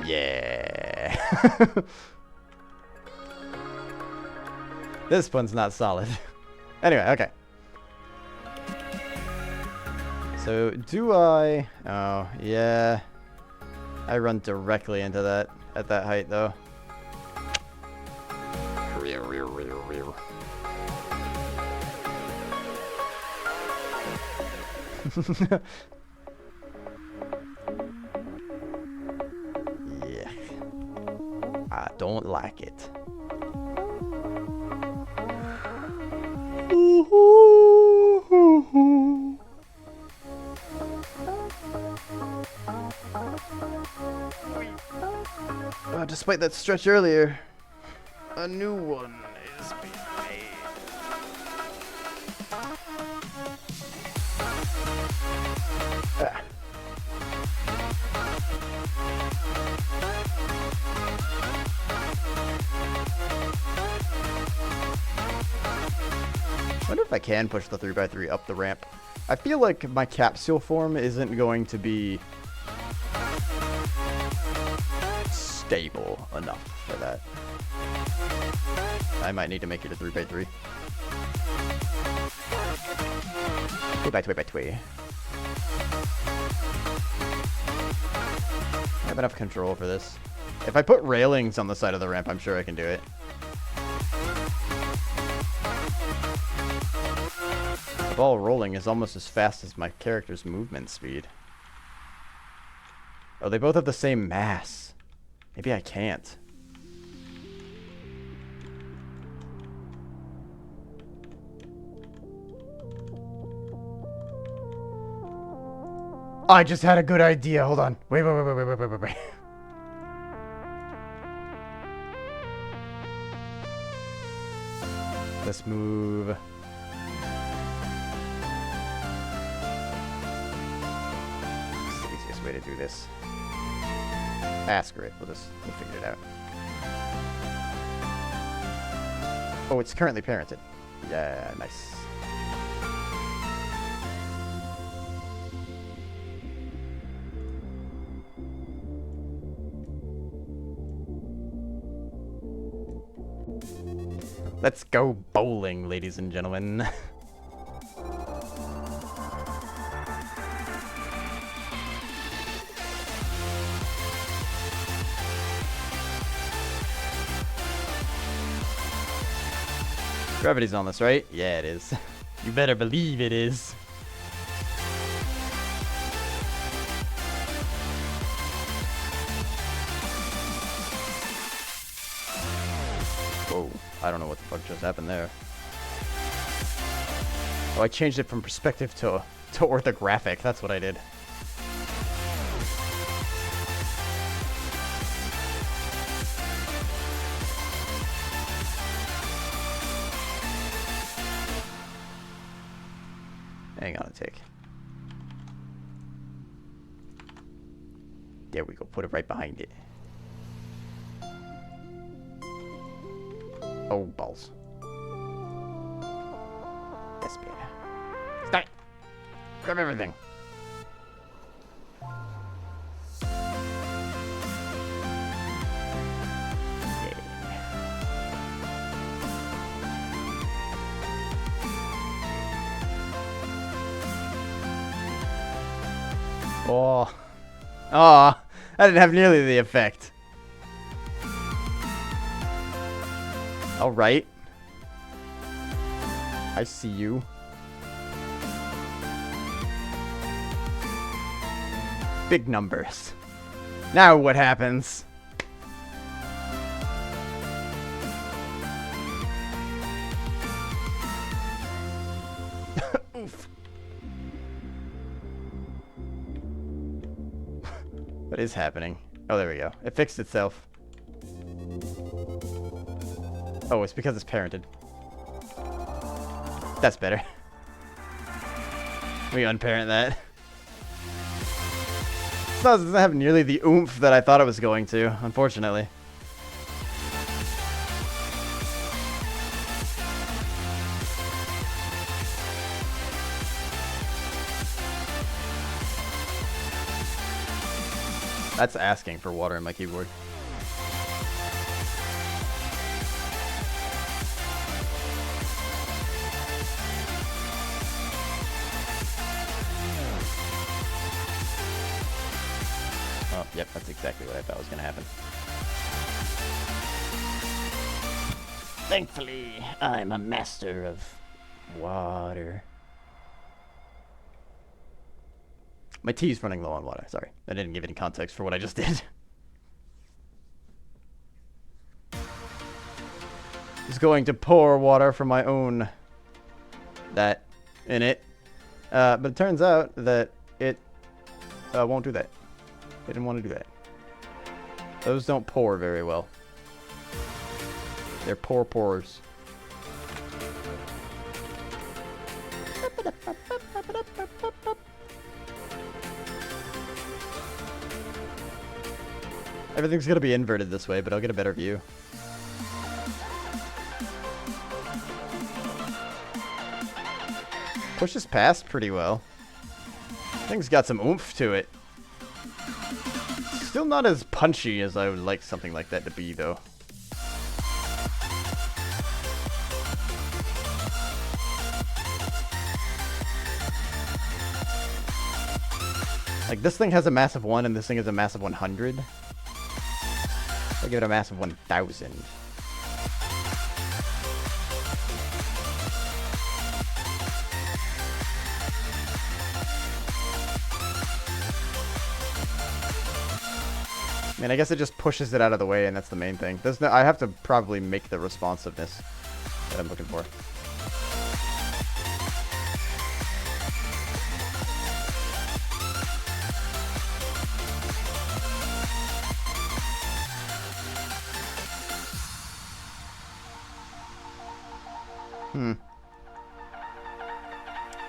Speaker 2: Yeah. This one's not solid. Anyway, okay. So, do I... Oh, yeah. I run directly into that at that height, though. Yeah. I don't like it. Despite that stretch earlier, a new one is being made. Ah. I wonder if I can push the 3x3 up the ramp. I feel like my capsule form isn't going to be stable enough for that. I might need to make it a 3x3. 2x2x2. I have enough control for this. If I put railings on the side of the ramp, I'm sure I can do it. The ball rolling is almost as fast as my character's movement speed. Oh, they both have the same mass. Maybe I can't. I just had a good idea. Hold on. Wait. Let's move. It's the easiest way to do this. Screw it. We'll figure it out. Oh, it's currently parented. Yeah, nice. Let's go bowling, ladies and gentlemen. Gravity's on this, right? Yeah, it is. You better believe it is. Whoa, I don't know what the fuck just happened there. Oh, I changed it from perspective to orthographic. That's what I did. Hang on a tick. There we go. Put it right behind it. Oh, balls. That's better. Start. Grab everything. Oh. Oh, that didn't have nearly the effect. Alright. I see you. Big numbers. Now what happens? Oof. What is happening? Oh, there we go. It fixed itself. Oh, it's because it's parented. That's better. We unparent that. It doesn't have nearly the oomph that I thought it was going to, unfortunately. That's asking for water in my keyboard. Oh, yep, that's exactly what I thought was going to happen.
Speaker 5: Thankfully, I'm a master of
Speaker 2: Water. My tea's running low on water. Sorry. I didn't give any context for what I just did. Just going to pour water from my own that in it. But it turns out that it won't do that. It didn't want to do that. Those don't pour very well. They're poor pourers. Everything's gonna be inverted this way, but I'll get a better view. Pushes past pretty well. Thing's got some oomph to it. Still not as punchy as I would like something like that to be, though. Like, this thing has a massive 1 and this thing has a massive 100. I give it a massive 1000. I mean, I guess it just pushes it out of the way, and that's the main thing. There's no, I have to probably make the responsiveness that I'm looking for.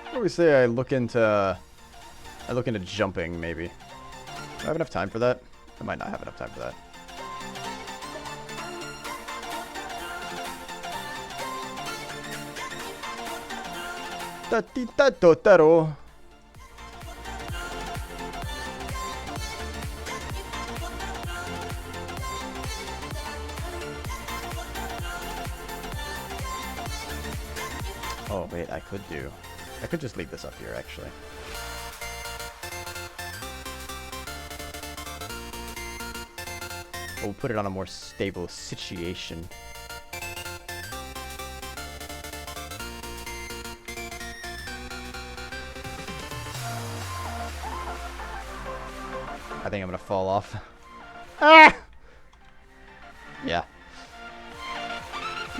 Speaker 2: What do we say I look into jumping, maybe? Do I have enough time for that? I might not have enough time for that. Ta-ti-ta-to-taro. Oh, wait, I could just leave this up here, actually. We'll put it on a more stable situation. I think I'm gonna fall off. Ah! Yeah.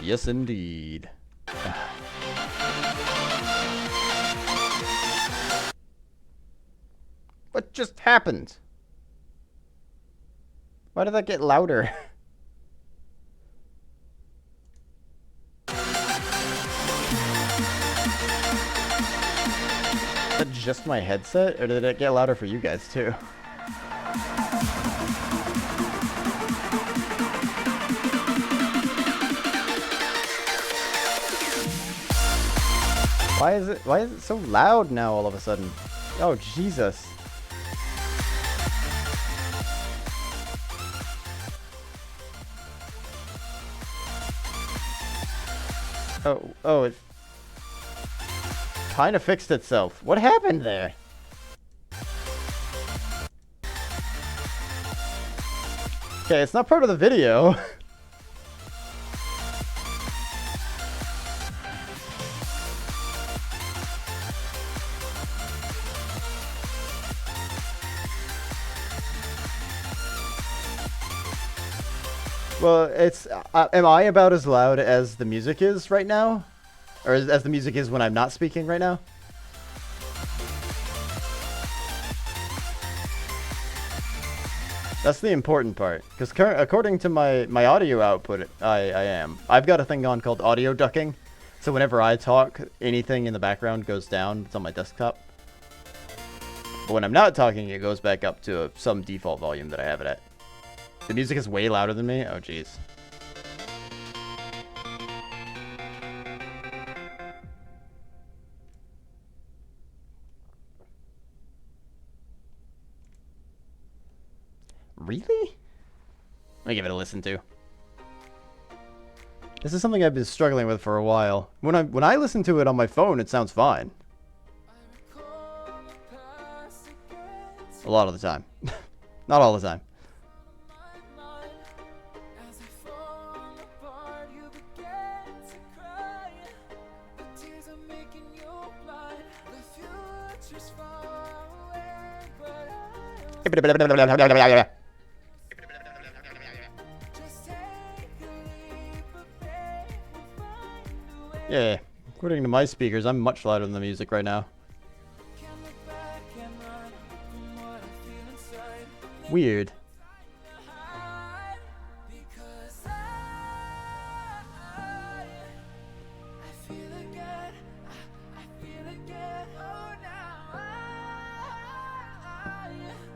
Speaker 2: Yes, indeed. What just happened? Why did that get louder? Is that just my headset, or did it get louder for you guys too? Why is it so loud now all of a sudden? Oh, Jesus. Oh, it kind of fixed itself. What happened there? Okay, it's not part of the video. Well, it's... am I about as loud as the music is right now? Or as the music is when I'm not speaking right now? That's the important part. Because according to my audio output, I am. I've got a thing on called audio ducking. So whenever I talk, anything in the background goes down. It's on my desktop. But when I'm not talking, it goes back up to some default volume that I have it at. The music is way louder than me? Oh, jeez. Really? Let me give it a listen to. This is something I've been struggling with for a while. When I listen to it on my phone, it sounds fine. A lot of the time. Not all the time. Yeah, according to my speakers, I'm much louder than the music right now. Weird.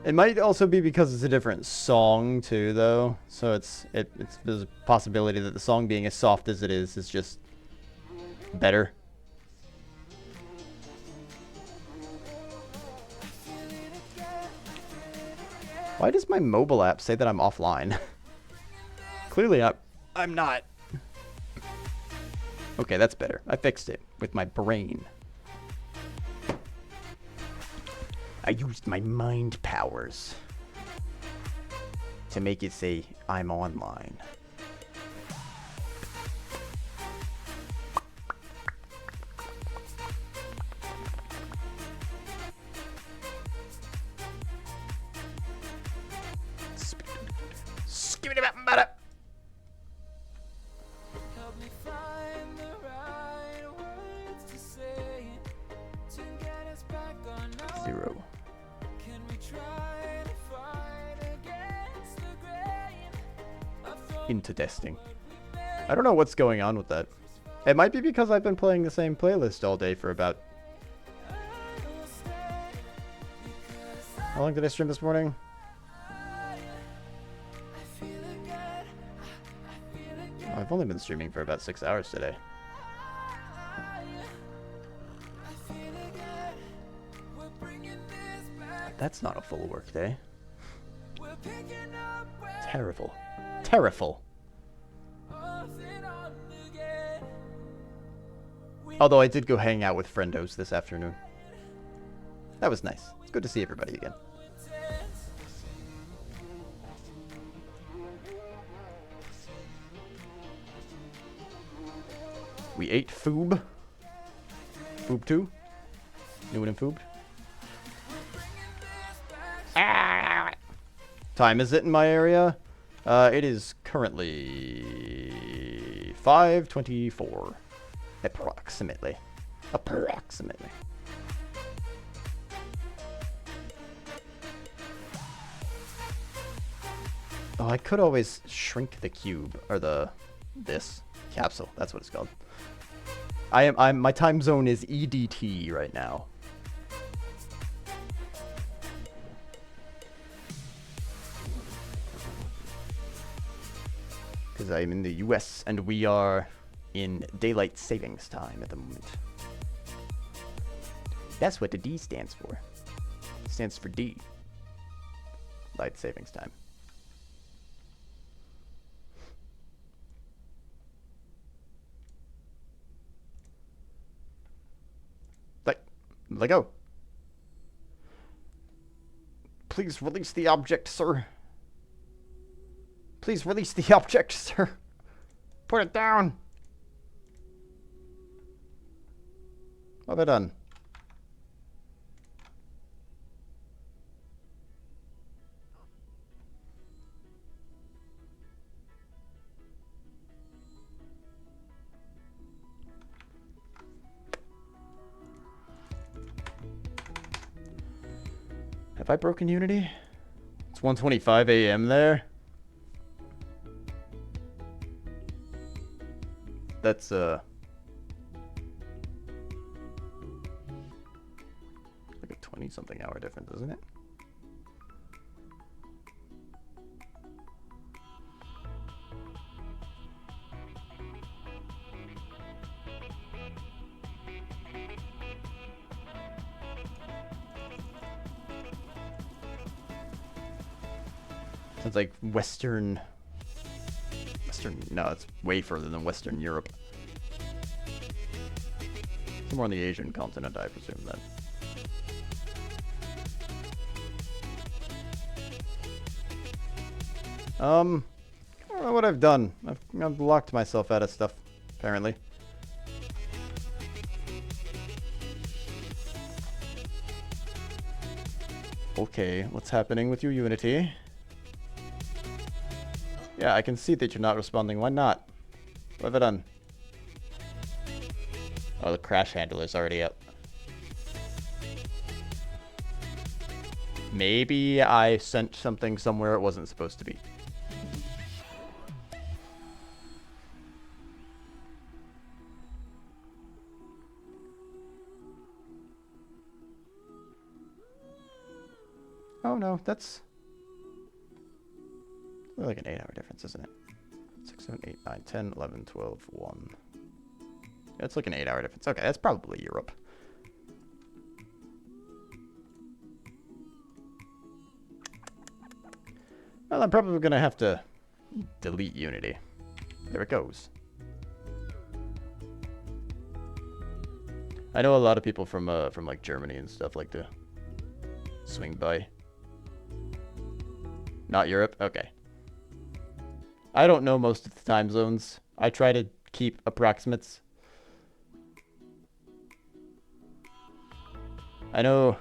Speaker 2: It might also be because it's a different song too, though. So there's a possibility that the song being as soft as it is just better. Why does my mobile app say that I'm offline? Clearly I'm not. Okay, that's better. I fixed it with my brain. I used my mind powers to make it say I'm online. Skip it about matter.
Speaker 1: Help me find the right words to say to get us back on our
Speaker 2: 0.
Speaker 1: Can we try to fight against the grain of
Speaker 2: Into testing. I don't know what's going on with that. It might be because I've been playing the same playlist all day for about... How long did I stream this morning? Oh, I've only been streaming for about 6 hours today. That's not a full work day. Terrible. Terrible. Although I did go hang out with friendos this afternoon. That was nice. It's good to see everybody again. We ate Foob. Foob 2. New and Foob. Time is it in my area? It is currently 5:24. Approximately. Approximately. Oh, I could always shrink the cube or this capsule. That's what it's called. My time zone is EDT right now. Because I'm in the US and we are in daylight savings time at the moment. That's what the D stands for. It stands for D. Light savings time. Let go. Please release the object, sir. Please release the object, sir. Put it down. What have I done? Have I broken Unity? It's 1:25 a.m. there. That's like a 20-something hour difference, isn't it? Sounds like Western, no, it's way further than Western Europe. Somewhere on the Asian continent, I presume then. I don't know what I've done. I've locked myself out of stuff, apparently. Okay, what's happening with you, Unity? Yeah, I can see that you're not responding. Why not? What have I done? Oh, the crash handler's already up. Maybe I sent something somewhere it wasn't supposed to be. Oh no, that's like an 8-hour difference, isn't it? 6, 7, 8, 9, 10, 11, 12, 1. Yeah, it's like an 8-hour difference. Okay, that's probably Europe. Well, I'm probably going to have to delete Unity. There it goes. I know a lot of people from like Germany and stuff like to swing by. Not Europe? Okay. I don't know most of the time zones. I try to keep approximates. I know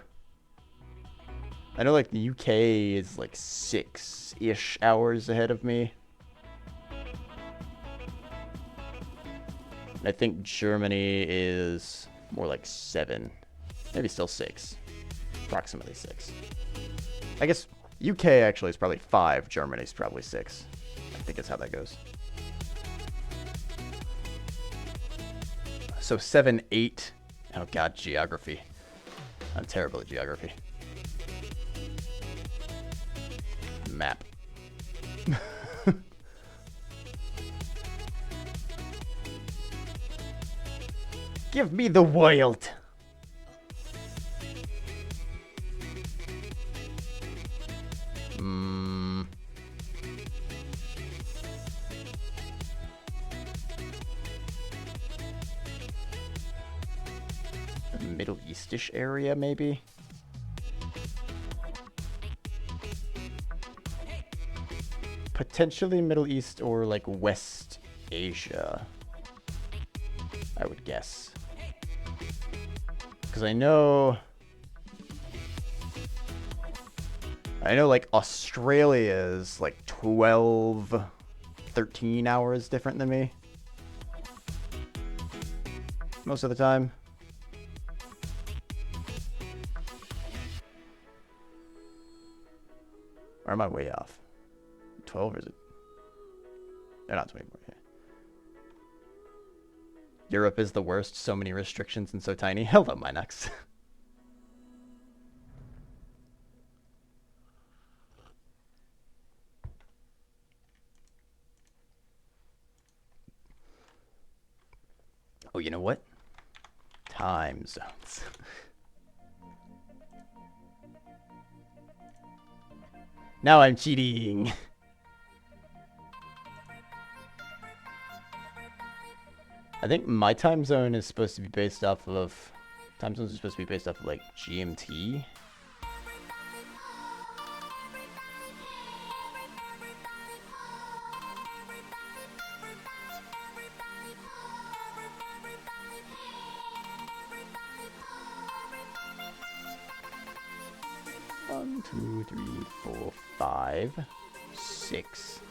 Speaker 2: like the UK is like 6-ish hours ahead of me. And I think Germany is more like 7. Maybe still 6. Approximately 6. I guess UK actually is probably 5. Germany's probably 6. I think that's how that goes. So 7, 8. Oh god, geography. I'm terrible at geography. Map. Give me the world. Middle Eastish area, maybe? Potentially Middle East or like West Asia, I would guess. Because I know like Australia is like 12, 13 hours different than me. Most of the time. Or am I way off? 12 or is it? They're not 24. Yeah. Europe is the worst. So many restrictions and so tiny. Hello, Minox. Oh, you know what? Time zones. Now I'm cheating. I think my time zone is supposed to be based off of... Time zones are supposed to be based off of, like, GMT. One, 2, 3, 4, 5, 6,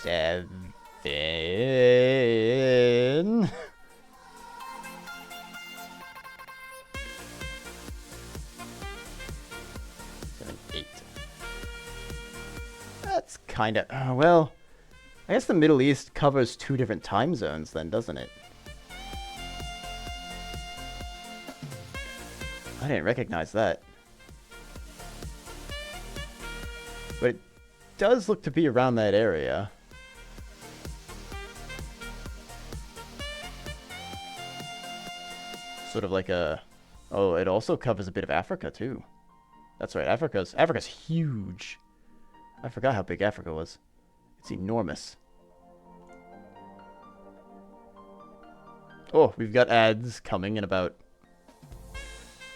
Speaker 2: 7. 7, 8. That's kind of... well, I guess the Middle East covers 2 different time zones then, doesn't it? I didn't recognize that. But it does look to be around that area. Sort of like a... oh, it also covers a bit of Africa too. That's right, Africa's huge. I forgot how big Africa was. It's enormous. Oh, we've got ads coming in about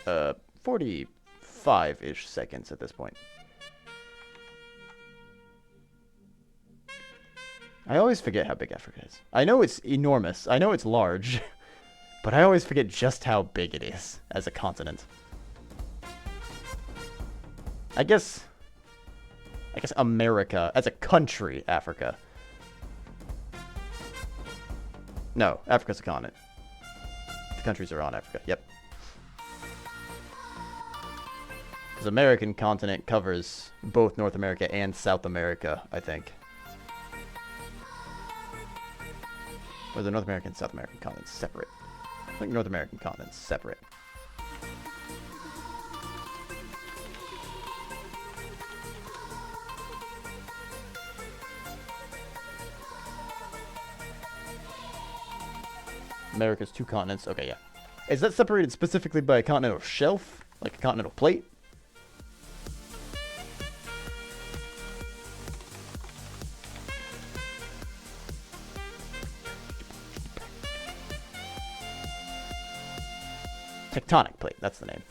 Speaker 2: 45-ish seconds at this point. I always forget how big Africa is. I know it's enormous. I know it's large. But I always forget just how big it is as a continent. I guess America, as a country, Africa. No, Africa's a continent. The countries are on Africa, yep. Because American continent covers both North America and South America, I think. Or the North American and South American continents separate. I think North American continent's separate. America's 2 continents. Okay, yeah. Is that separated specifically by a continental shelf? Like a continental plate? Tectonic plate, that's the name.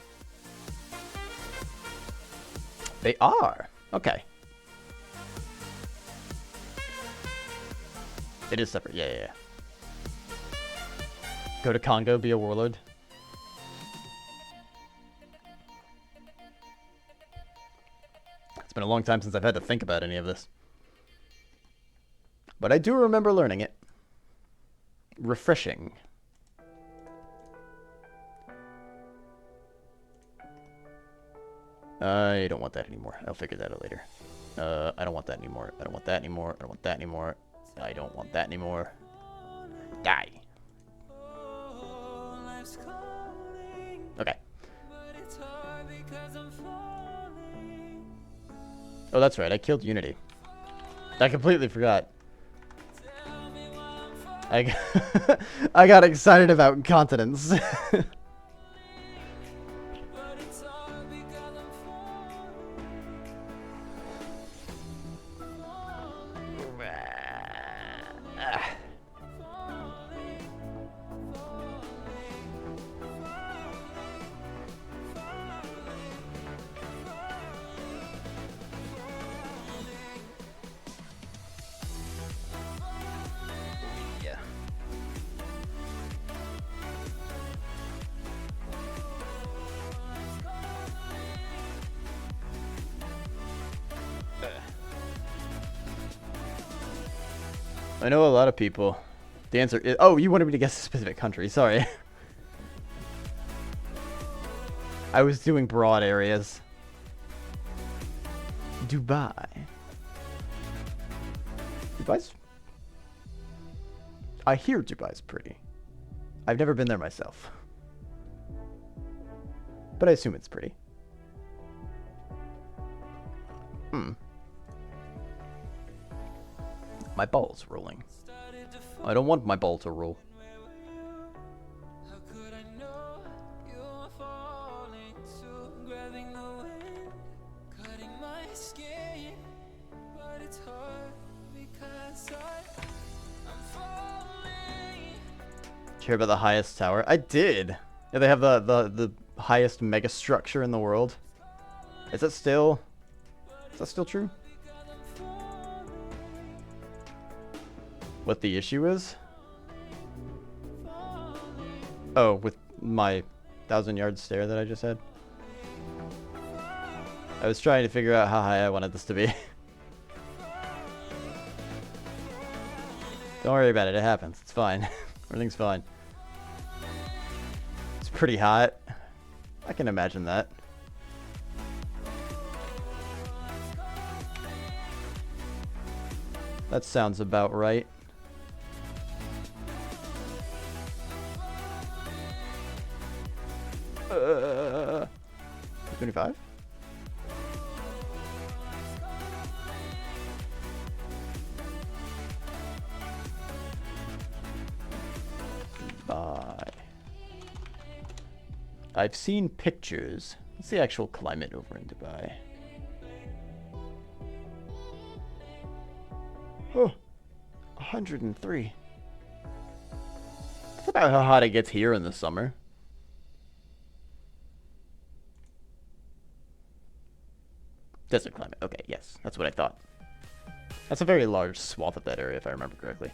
Speaker 2: They are. Okay. It is separate. Yeah, yeah, yeah. Go to Congo, be a warlord. It's been a long time since I've had to think about any of this. But I do remember learning it. Refreshing. I don't want that anymore. I'll figure that out later. I don't want that anymore. I don't want that anymore. I don't want that anymore. I don't want that anymore. Die. Okay. Oh, that's right. I killed Unity. I completely forgot. I got excited about continents. I know a lot of people. The answer is... Oh, you wanted me to guess a specific country. Sorry. I was doing broad areas. Dubai. Dubai's... I hear Dubai's pretty. I've never been there myself. But I assume it's pretty. My ball's rolling. I don't want my ball to roll. Did you hear about the highest tower? I did. Yeah, they have the highest mega structure in the world. Is that still true? What the issue is? Oh, with my 1,000-yard stare that I just had. I was trying to figure out how high I wanted this to be. Don't worry about it, it happens. It's fine. Everything's fine. It's pretty hot. I can imagine that. That sounds about right. 25? Dubai. I've seen pictures. What's the actual climate over in Dubai? Oh, 103. That's about how hot it gets here in the summer. Desert climate. Okay, yes. That's what I thought. That's a very large swath of that area, if I remember correctly.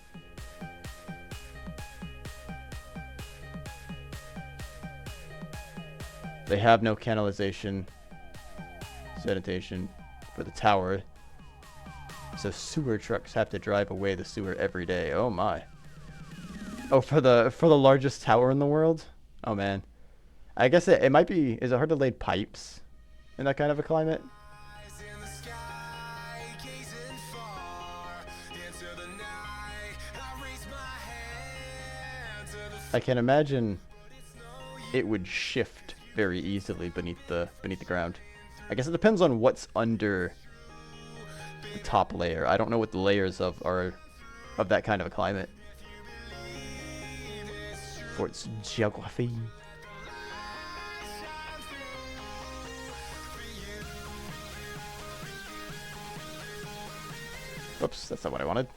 Speaker 2: They have no canalization, sanitation for the tower. So sewer trucks have to drive away the sewer every day. Oh my. Oh, for the largest tower in the world? Oh man. I guess it might be... Is it hard to lay pipes in that kind of a climate? I can imagine it would shift very easily beneath the ground. I guess it depends on what's under the top layer. I don't know what the layers are of that kind of a climate. For its geography. Oops, that's not what I wanted.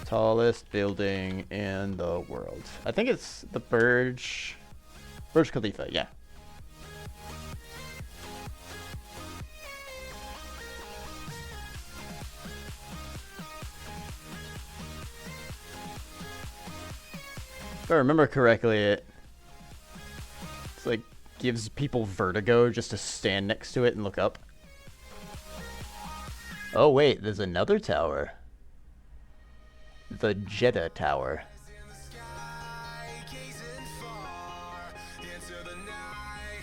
Speaker 2: Tallest building in the world. I think it's the Burj Khalifa, yeah. If I remember correctly, it's like gives people vertigo just to stand next to it and look up. Oh wait, there's another tower. The Jeddah Tower.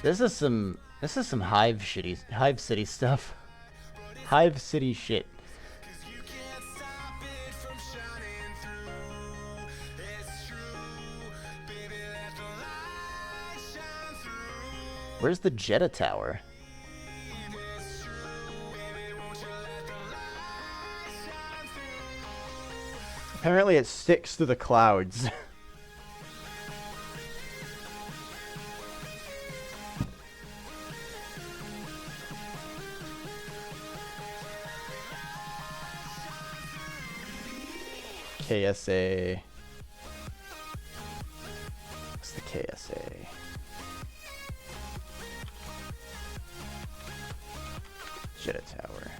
Speaker 2: This is some Hive City stuff. Hive City shit. Where's the Jeddah Tower? Apparently it sticks to the clouds. KSA. What's the KSA? Jeddah Tower.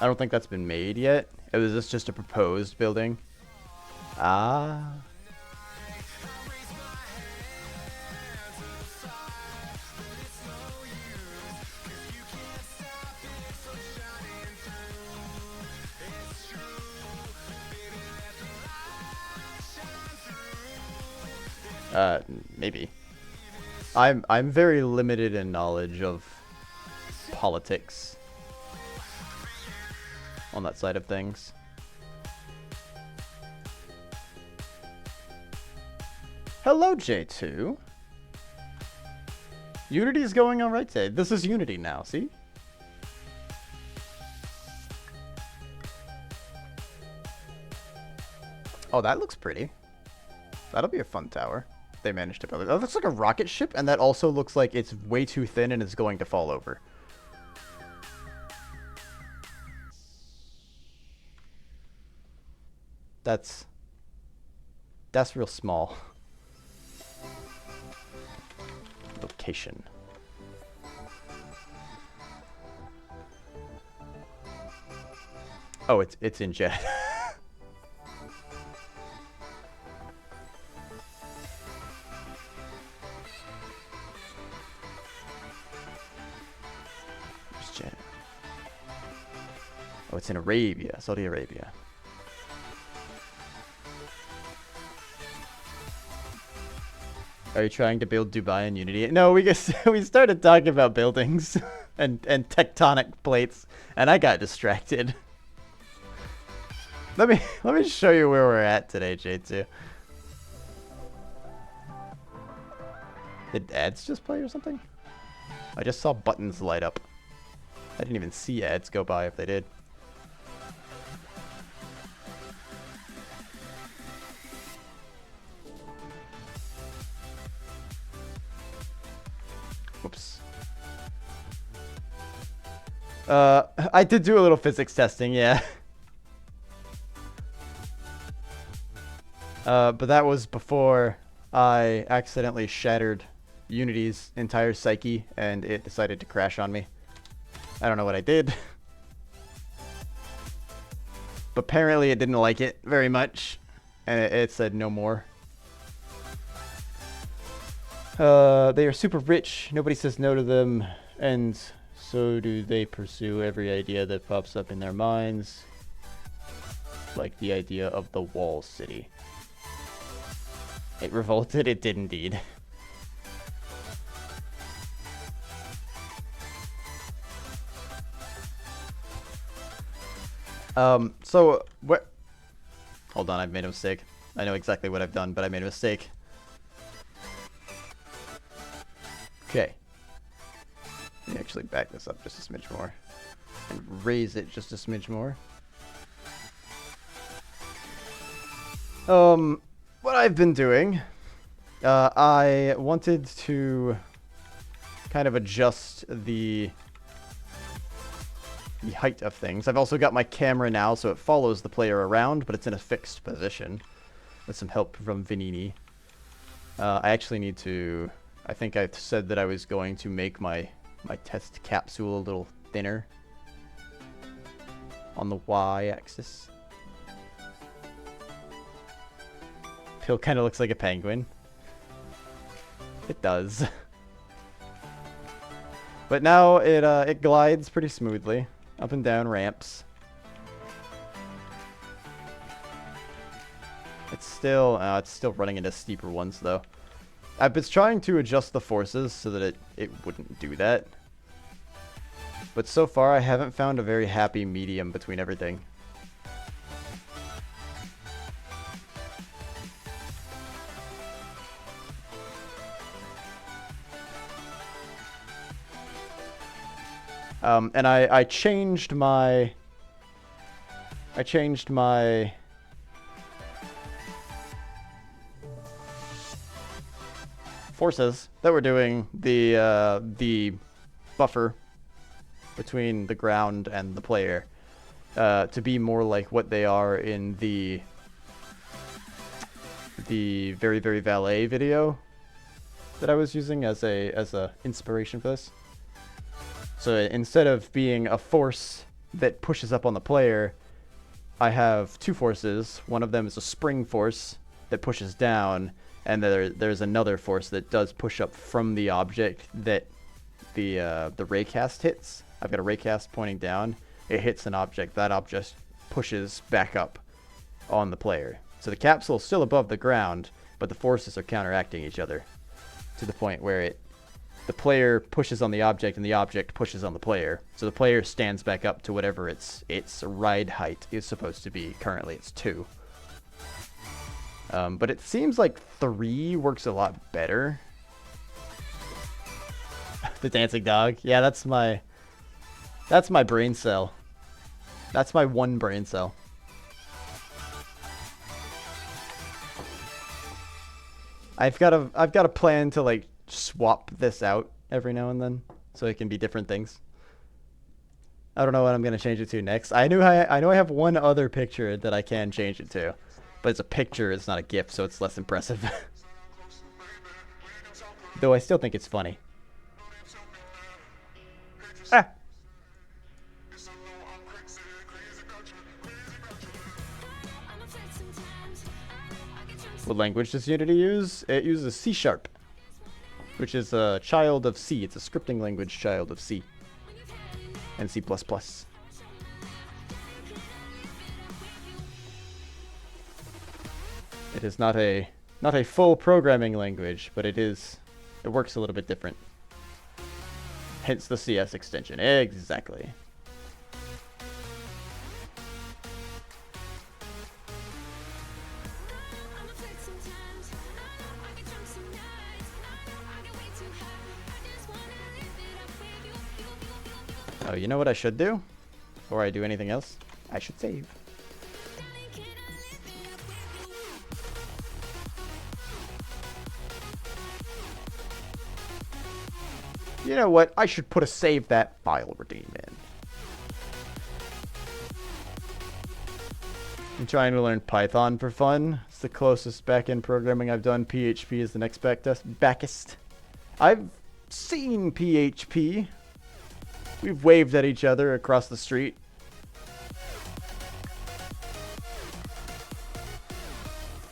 Speaker 2: I don't think that's been made yet. Was this just a proposed building? Ah. Maybe. I'm very limited in knowledge of politics on that side of things. Hello, J2. Unity is going all right today. This is Unity now, see? Oh, that looks pretty. That'll be a fun tower. They managed to build it. That looks like a rocket ship, and that also looks like it's way too thin and is going to fall over. That's real small. Location. Oh, it's in Jeddah. Where's Jeddah? Oh, it's in Arabia, Saudi Arabia. Are you trying to build Dubai in Unity? No, we started talking about buildings and tectonic plates, and I got distracted. Let me show you where we're at today, J2. Did ads just play or something? I just saw buttons light up. I didn't even see ads go by if they did. Whoops. I did do a little physics testing, yeah. But that was before I accidentally shattered Unity's entire psyche and it decided to crash on me. I don't know what I did. But apparently it didn't like it very much. And it said no more. They are super rich. Nobody says no to them. And so do they pursue every idea that pops up in their minds. Like the idea of the wall city. It revolted? It did indeed. So, what? Hold on, I've made a mistake. I know exactly what I've done, but I made a mistake. Okay. Let me actually back this up just a smidge more. And raise it just a smidge more. What I've been doing, I wanted to kind of adjust the the height of things. I've also got my camera now, so it follows the player around, but it's in a fixed position. With some help from Vanini. I actually need to... I think I said that I was going to make my test capsule a little thinner. On the y-axis. Pill kind of looks like a penguin. It does. But now it glides pretty smoothly. Up and down ramps. It's still running into steeper ones though. I've been trying to adjust the forces so that it wouldn't do that. But so far I haven't found a very happy medium between everything. And I changed my forces that were doing the buffer between the ground and the player to be more like what they are in the Very Very Valet video that I was using as a inspiration for this. So instead of being a force that pushes up on the player, I have two forces. One of them is a spring force that pushes down, and there's another force that does push up from the object that the raycast hits. I've got a raycast pointing down. It hits an object. That object pushes back up on the player. So the capsule is still above the ground, but the forces are counteracting each other to the point where the player pushes on the object and the object pushes on the player. So the player stands back up to whatever its ride height is supposed to be. Currently it's 2. But it seems like 3 works a lot better. The dancing dog. Yeah, that's my brain cell. That's my one brain cell. I've got a plan to like swap this out every now and then so it can be different things. I don't know what I'm gonna change it to next. I know I have one other picture that I can change it to, but it's a picture, it's not a GIF, so it's less impressive. Though I still think it's funny. Ah. What language does Unity use? It uses C#, which is a child of C. It's a scripting language child of C and C++. It is not a full programming language, but it works a little bit different. Hence the CS extension. Exactly. Oh, you know what I should do? Before I do anything else? I should save. You know what? I should put a save that file redeem in. I'm trying to learn Python for fun. It's the closest back-end programming I've done. PHP is the next backest. I've seen PHP. We've waved at each other across the street.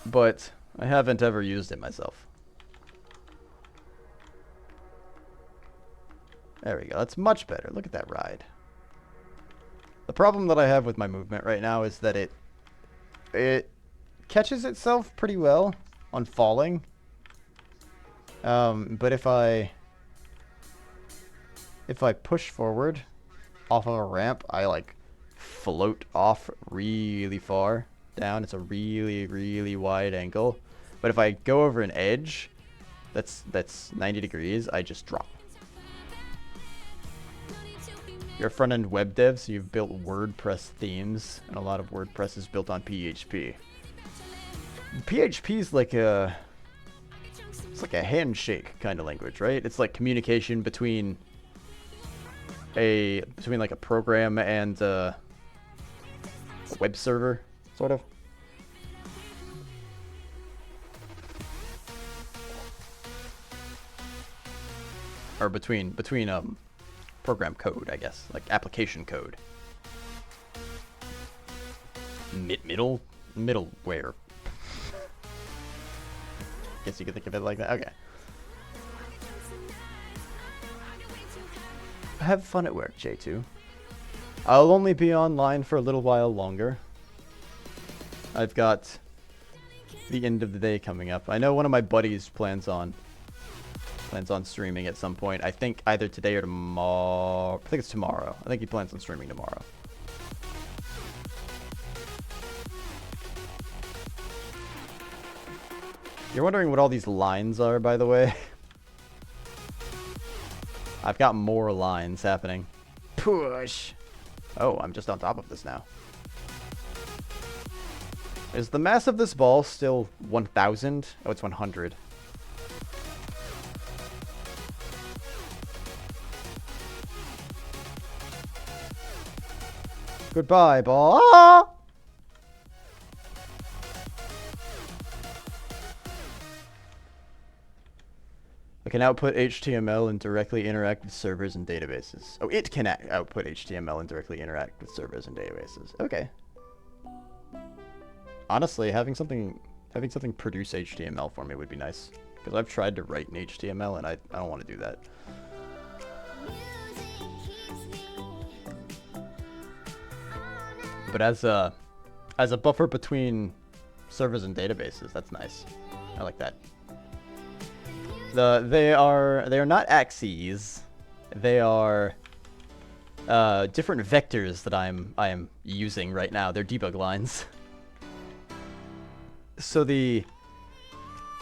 Speaker 2: But I haven't ever used it myself. There we go. That's much better. Look at that ride. The problem that I have with my movement right now is that it catches itself pretty well on falling. But if I push forward off of a ramp, I like float off really far down. It's a really, really wide angle. But if I go over an edge that's 90 degrees, I just drop. You're a front-end web dev, so you've built WordPress themes, and a lot of WordPress is built on PHP. PHP is like it's like a handshake kind of language, right? It's like communication between between like a program and a web server, sort of. Or between program code, I guess, like application code. Middleware. Guess you could think of it like that. Okay. Have fun at work, J2. I'll only be online for a little while longer. I've got the end of the day coming up. I know one of my buddies plans on streaming at some point. I think either today or tomorrow. I think it's tomorrow. I think he plans on streaming tomorrow. You're wondering what all these lines are, by the way? I've got more lines happening. Push! Oh, I'm just on top of this now. Is the mass of this ball still 1,000? Oh, it's 100. Goodbye, ball. Ah! I can output HTML and directly interact with servers and databases. Oh, it can output HTML and directly interact with servers and databases. Okay. Honestly, having something produce HTML for me would be nice, because I've tried to write in HTML and I don't want to do that. But as a buffer between servers and databases, that's nice. I like that. They are not axes. They are different vectors that I am using right now. They're debug lines. So the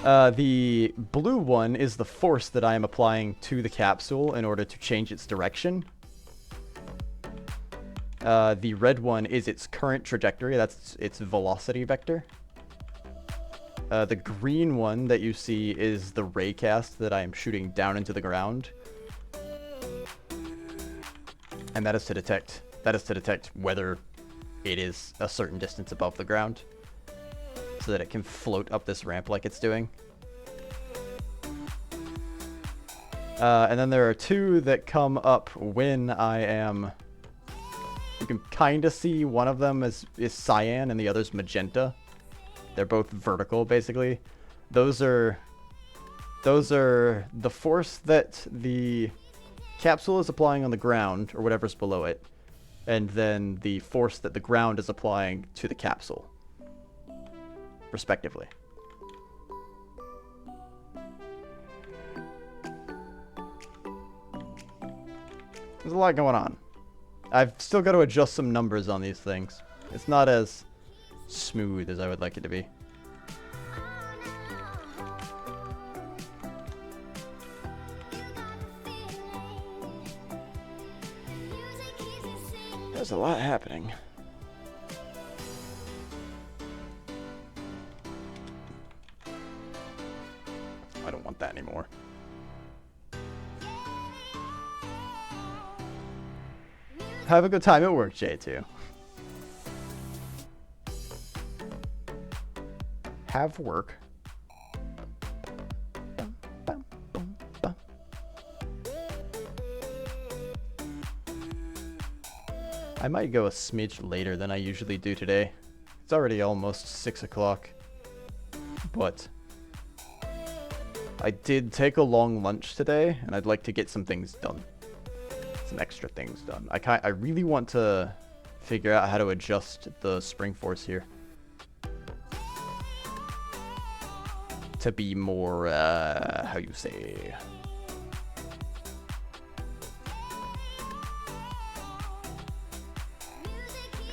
Speaker 2: blue one is the force that I am applying to the capsule in order to change its direction. The red one is its current trajectory. That's its velocity vector. The green one that you see is the raycast that I am shooting down into the ground. And that is to detect whether it is a certain distance above the ground, so that it can float up this ramp like it's doing. And then there are two that come up when I am... You can kind of see one of them is cyan and the other's magenta. They're both vertical, basically. Those are the force that the capsule is applying on the ground, or whatever's below it, and then the force that the ground is applying to the capsule, respectively. There's a lot going on. I've still got to adjust some numbers on these things. It's not as smooth as I would like it to be. There's a lot happening. I don't want that anymore. Have a good time at work, J2. Have work. I might go a smidge later than I usually do today. It's already almost 6 o'clock. But I did take a long lunch today, and I'd like to get some things done. Some extra things done. I really want to figure out how to adjust the spring force here to be more, how you say,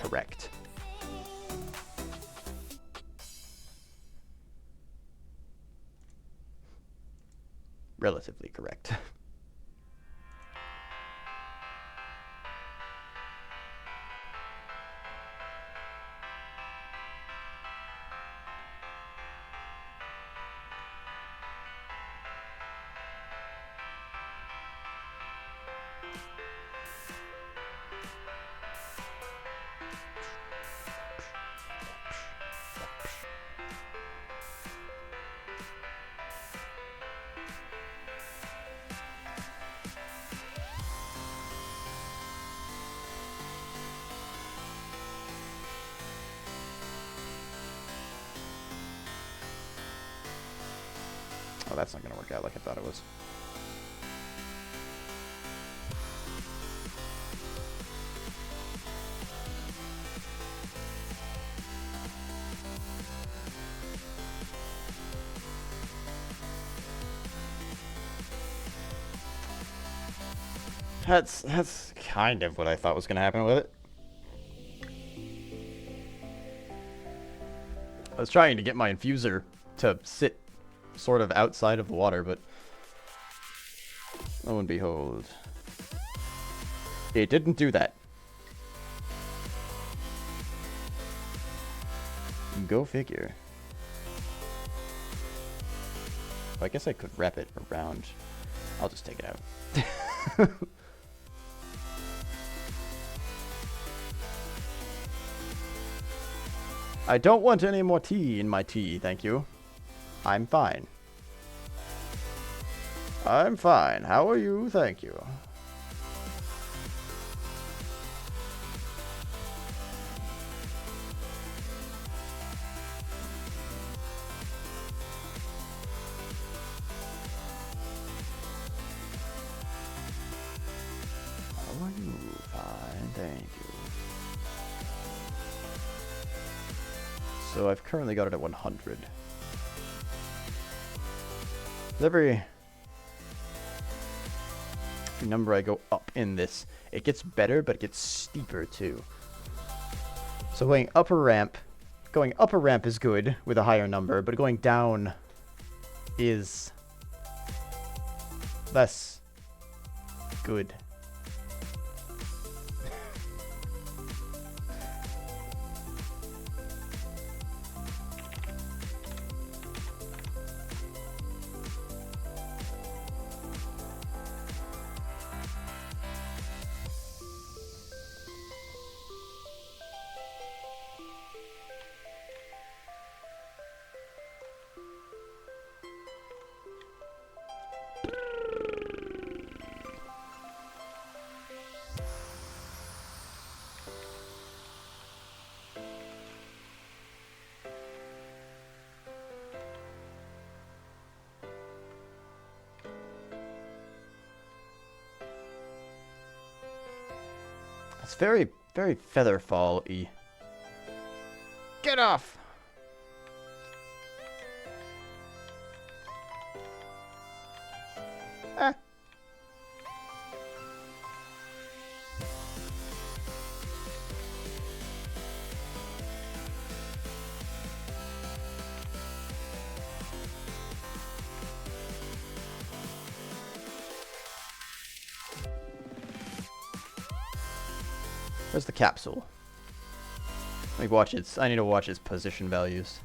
Speaker 2: correct. Relatively correct. that's not gonna work out like I thought it was. That's kind of what I thought was gonna happen with it. I was trying to get my infuser to sit sort of outside of the water, but lo and behold, it didn't do that. Go figure. I guess I could wrap it around. I'll just take it out. I don't want any more tea in my tea, thank you. I'm fine. I'm fine. How are you? Thank you. How are you? Fine, thank you. So I've currently got it at 100. Every number I go up in this, it gets better, but it gets steeper too. So going up a ramp is good with a higher number, but going down is less good. It's very, very Featherfall-y. Get off! Ah. Where's the capsule? Let me watch its. I need to watch its position values.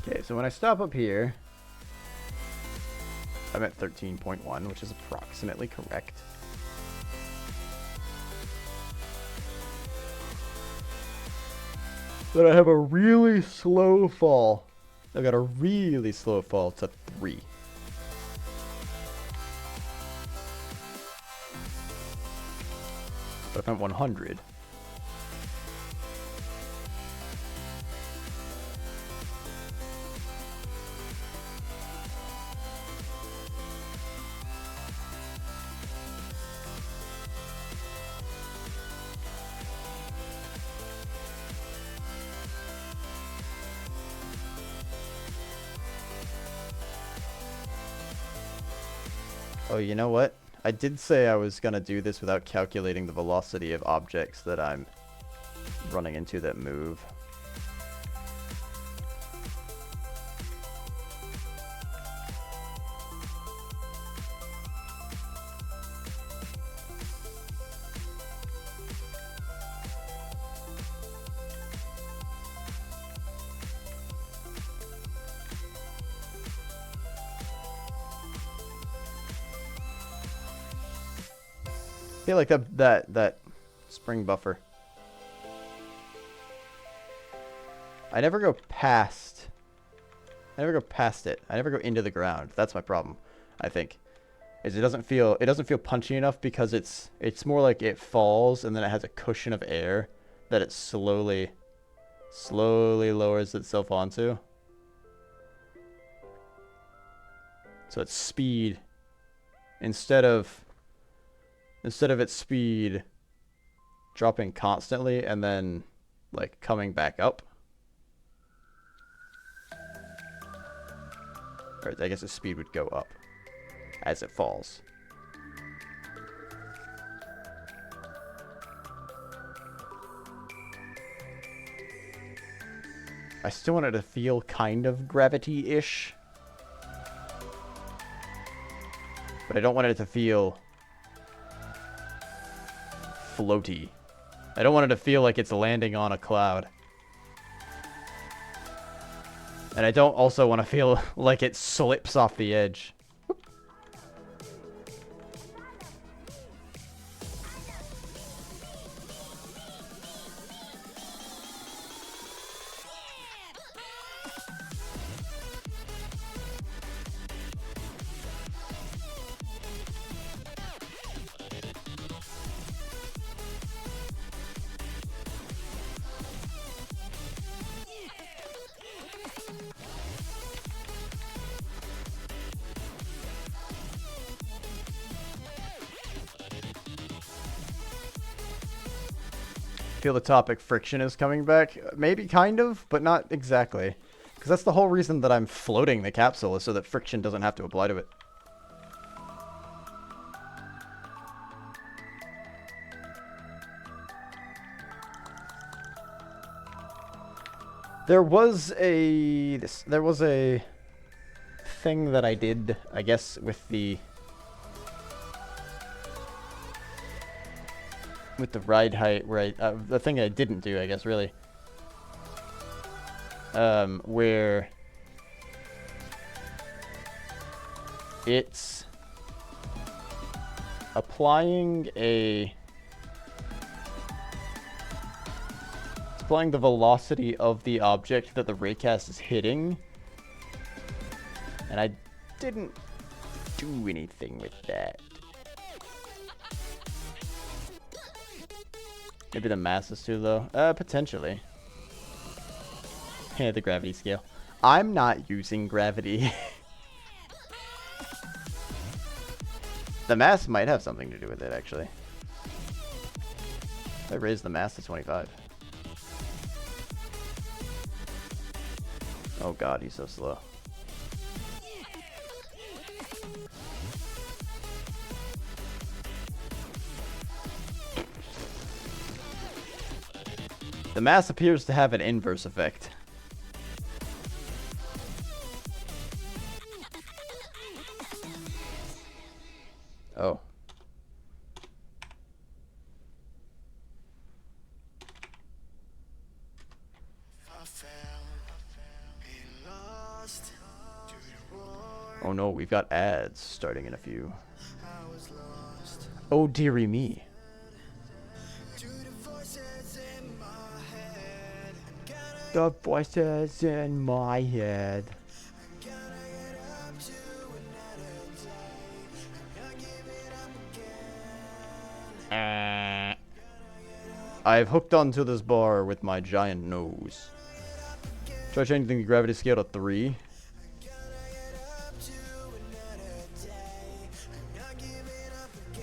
Speaker 2: Okay, so when I stop up here, I'm at 13.1, which is approximately correct. But I have a really slow fall. I've got a really slow fall to 3. But if I'm 100, oh, you know what? I did say I was gonna do this without calculating the velocity of objects that I'm running into that move. I feel like that spring buffer. I never go past it. I never go into the ground. That's my problem, I think. Is it doesn't feel punchy enough because it's more like it falls and then it has a cushion of air that it slowly lowers itself onto. So its speed, instead of its speed dropping constantly and then like coming back up. Or I guess the speed would go up as it falls. I still want it to feel kind of gravity-ish. But I don't want it to feel floaty. I don't want it to feel like it's landing on a cloud. And I don't also want to feel like it slips off the edge. Feel the topic friction is coming back. Maybe kind of, but not exactly. Because that's the whole reason that I'm floating the capsule, is so that friction doesn't have to apply to it. There was a thing that I did, I guess, with the ride height, where the thing I didn't do, I guess, really, where it's applying the velocity of the object that the raycast is hitting, and I didn't do anything with that. Maybe the mass is too low. Potentially. Yeah, the gravity scale. I'm not using gravity. The mass might have something to do with it, actually. I raised the mass to 25. Oh god, he's so slow. The mass appears to have an inverse effect. Oh. Oh no, we've got ads starting in a few. Oh dearie me. The voices in my head. I've hooked onto this bar with my giant nose. Try changing the gravity scale to 3.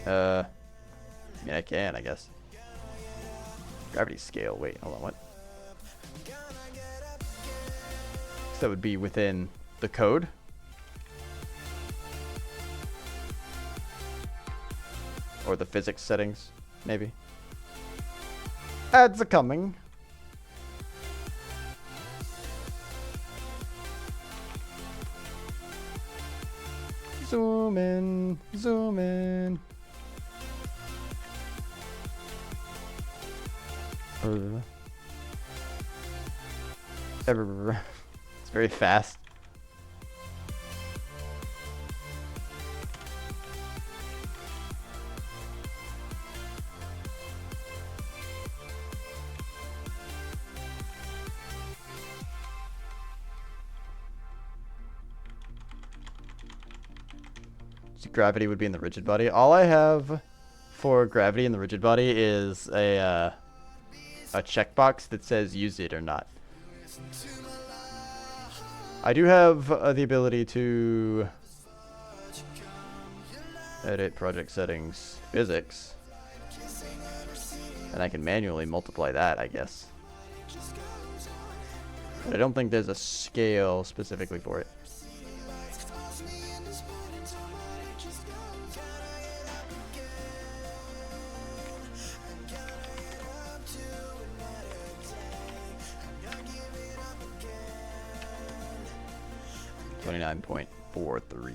Speaker 2: I mean, I can, I guess. Gravity scale. Wait, hold on, what? That would be within the code. Or the physics settings, maybe. Ads are coming. Zoom in, zoom in. It's very fast. So gravity would be in the rigid body. All I have for gravity in the rigid body is a checkbox that says use it or not. I do have the ability to edit project settings, physics, and I can manually multiply that, I guess. But I don't think there's a scale specifically for it. .43.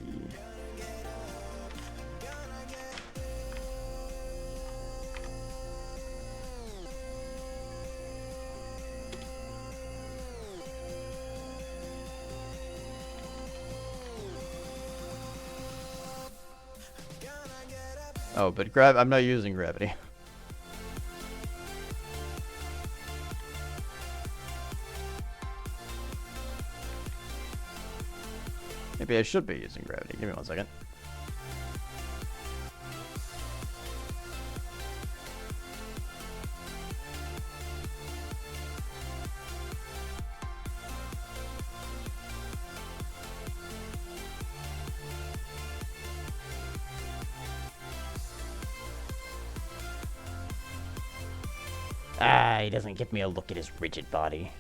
Speaker 2: Oh, but I'm not using gravity. Maybe I should be using gravity. Give me 1 second.
Speaker 5: Ah, he doesn't give me a look at his rigid body.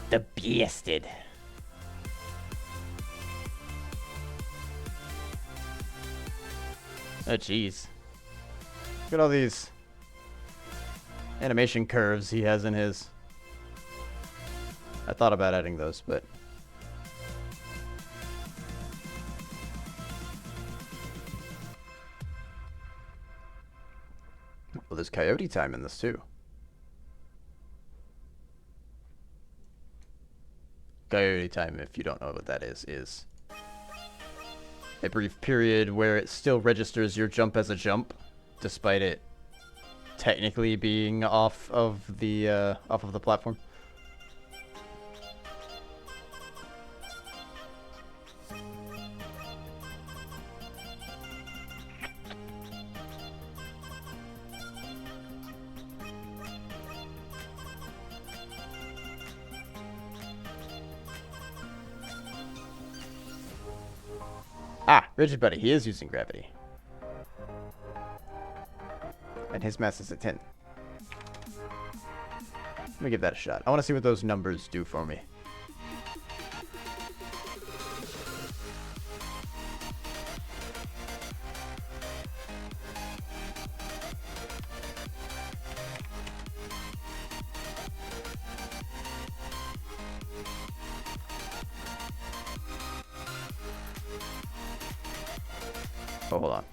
Speaker 5: The bastard.
Speaker 2: Oh, jeez. Look at all these animation curves he has in his. I thought about adding those, but... Well, there's coyote time in this, too. Coyote time, if you don't know what that is a brief period where it still registers your jump as a jump, despite it technically being off of the platform. Ah, Rigid Buddy, he is using gravity. And his mass is at 10. Let me give that a shot. I want to see what those numbers do for me. Oh, hold on.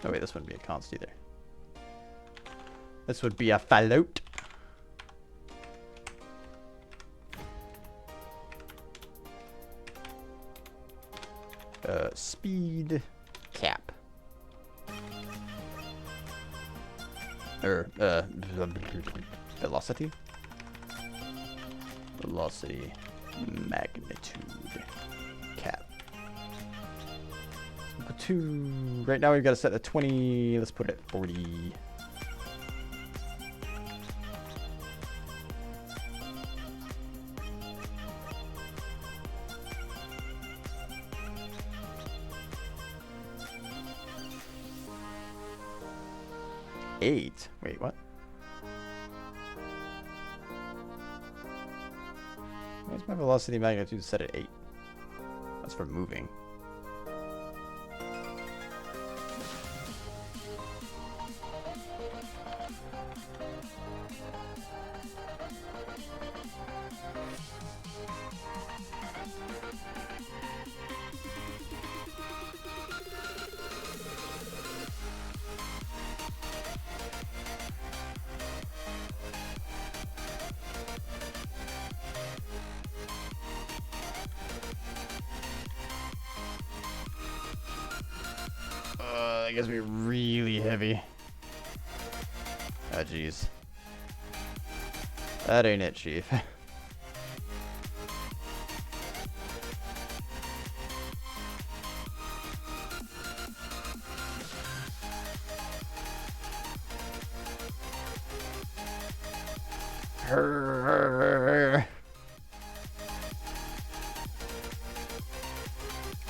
Speaker 2: Oh wait, this wouldn't be a const either. This would be a float. Speed cap. Velocity. Velocity magnitude cap. Right now we've got to set a 20. Let's put it at 40. Eight. Wait, what? Why is my velocity magnitude set at 8? That's for moving. gets me really heavy. Oh, jeez. That ain't it, Chief.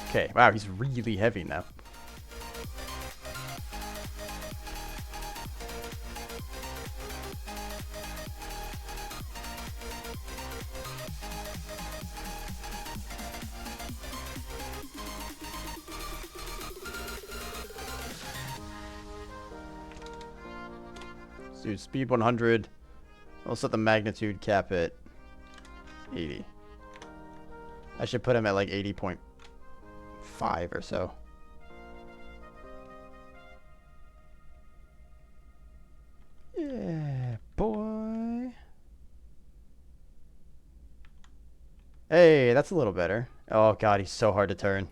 Speaker 2: Okay, wow, he's really heavy now. Dude, speed 100. I'll set the magnitude cap at 80. I should put him at like 80.5 or so. Yeah, boy. Hey, that's a little better. Oh god, he's so hard to turn.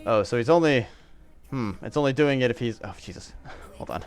Speaker 2: Oh, so he's only... it's only doing it if he's... Oh, Jesus. Hold on.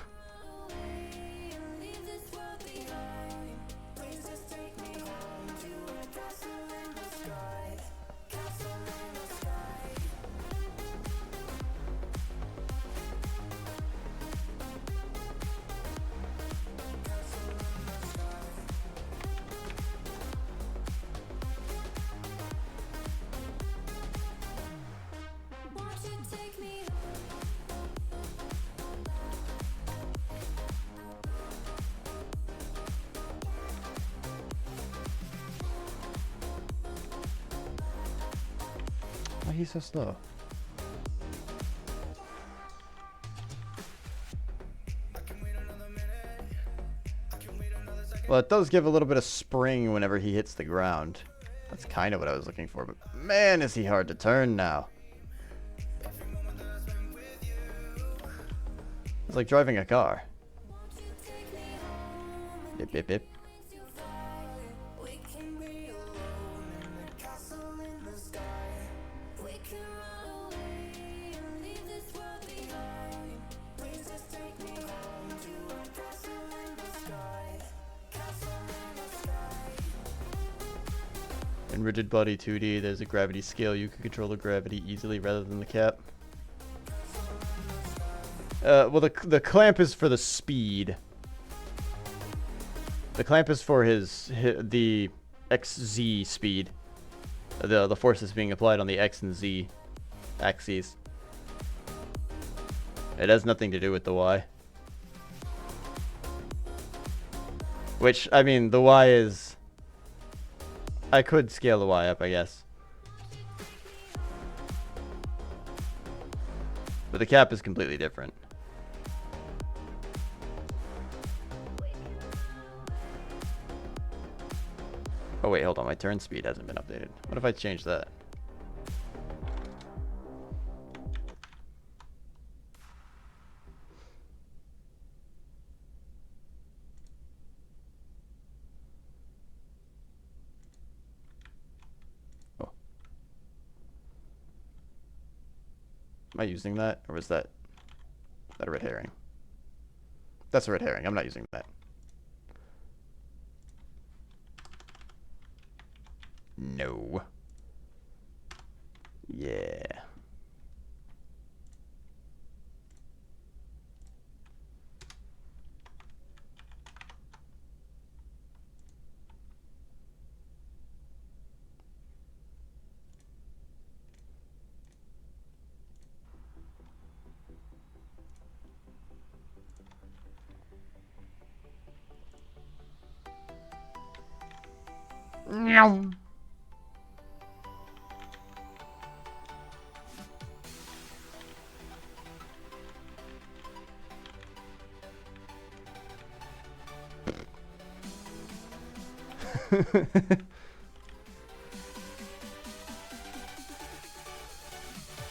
Speaker 2: Why he's so slow? Well, it does give a little bit of spring whenever he hits the ground. That's kind of what I was looking for, but man, is he hard to turn now. It's like driving a car. Bip, bip, bip. In Rigid Body 2D, there's a gravity scale. You can control the gravity easily rather than the cap. Well, the clamp is for the speed. The clamp is for the XZ speed. The force is being applied on the X and Z axes. It has nothing to do with the Y. Which, I mean, the Y is... I could scale the Y up, I guess. But the cap is completely different. Oh wait, hold on, my turn speed hasn't been updated. What if I change that? Oh. Am I using that? Or was that a red herring? That's a red herring. I'm not using that. No. Yeah. Meow.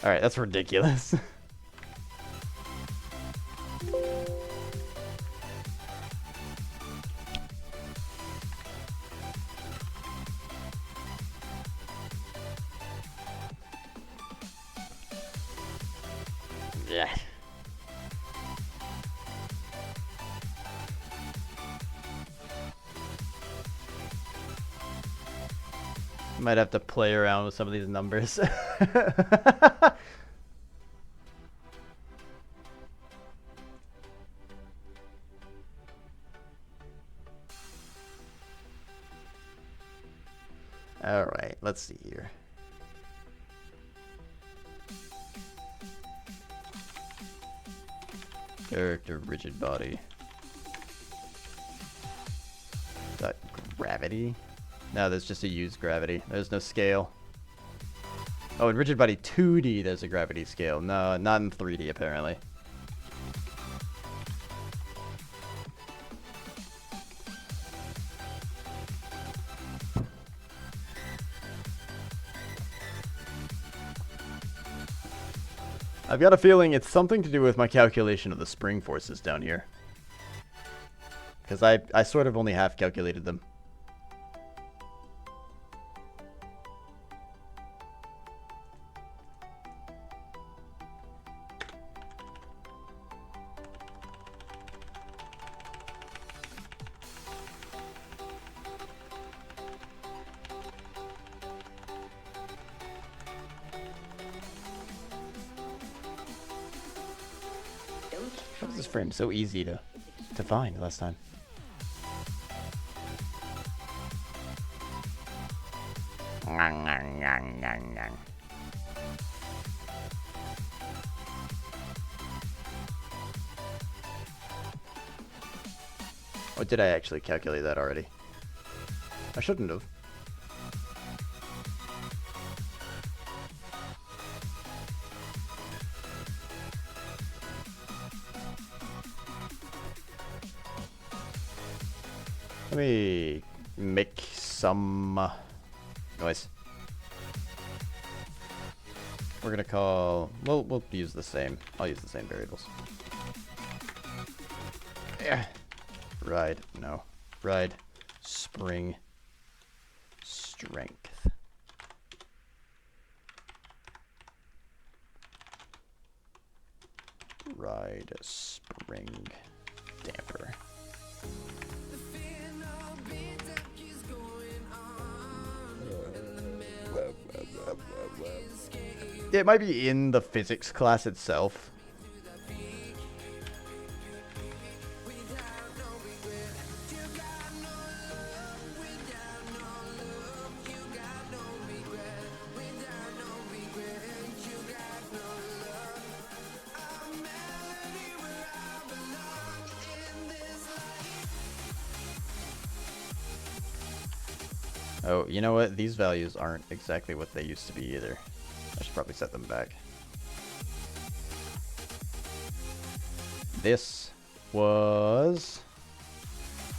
Speaker 2: Alright, that's ridiculous.
Speaker 5: Yeah.
Speaker 2: Might have to play around with some of these numbers. Alright, let's see here. Character, rigid body. Is that gravity? No, there's just a used gravity. There's no scale. Oh, in rigid body 2D, there's a gravity scale. No, not in 3D, apparently. I've got a feeling it's something to do with my calculation of the spring forces down here. Because I sort of only half calculated them. How was this frame so easy to find last time? Or did I actually calculate that already? I shouldn't have. Let me make some noise. We're gonna call. We'll use the same. I'll use the same variables. Yeah. Ride. No. Ride. Spring. Strength. Ride. Spring. Damper. It might be in the physics class itself. Oh, you know what? These values aren't exactly what they used to be either. I should probably set them back. This was...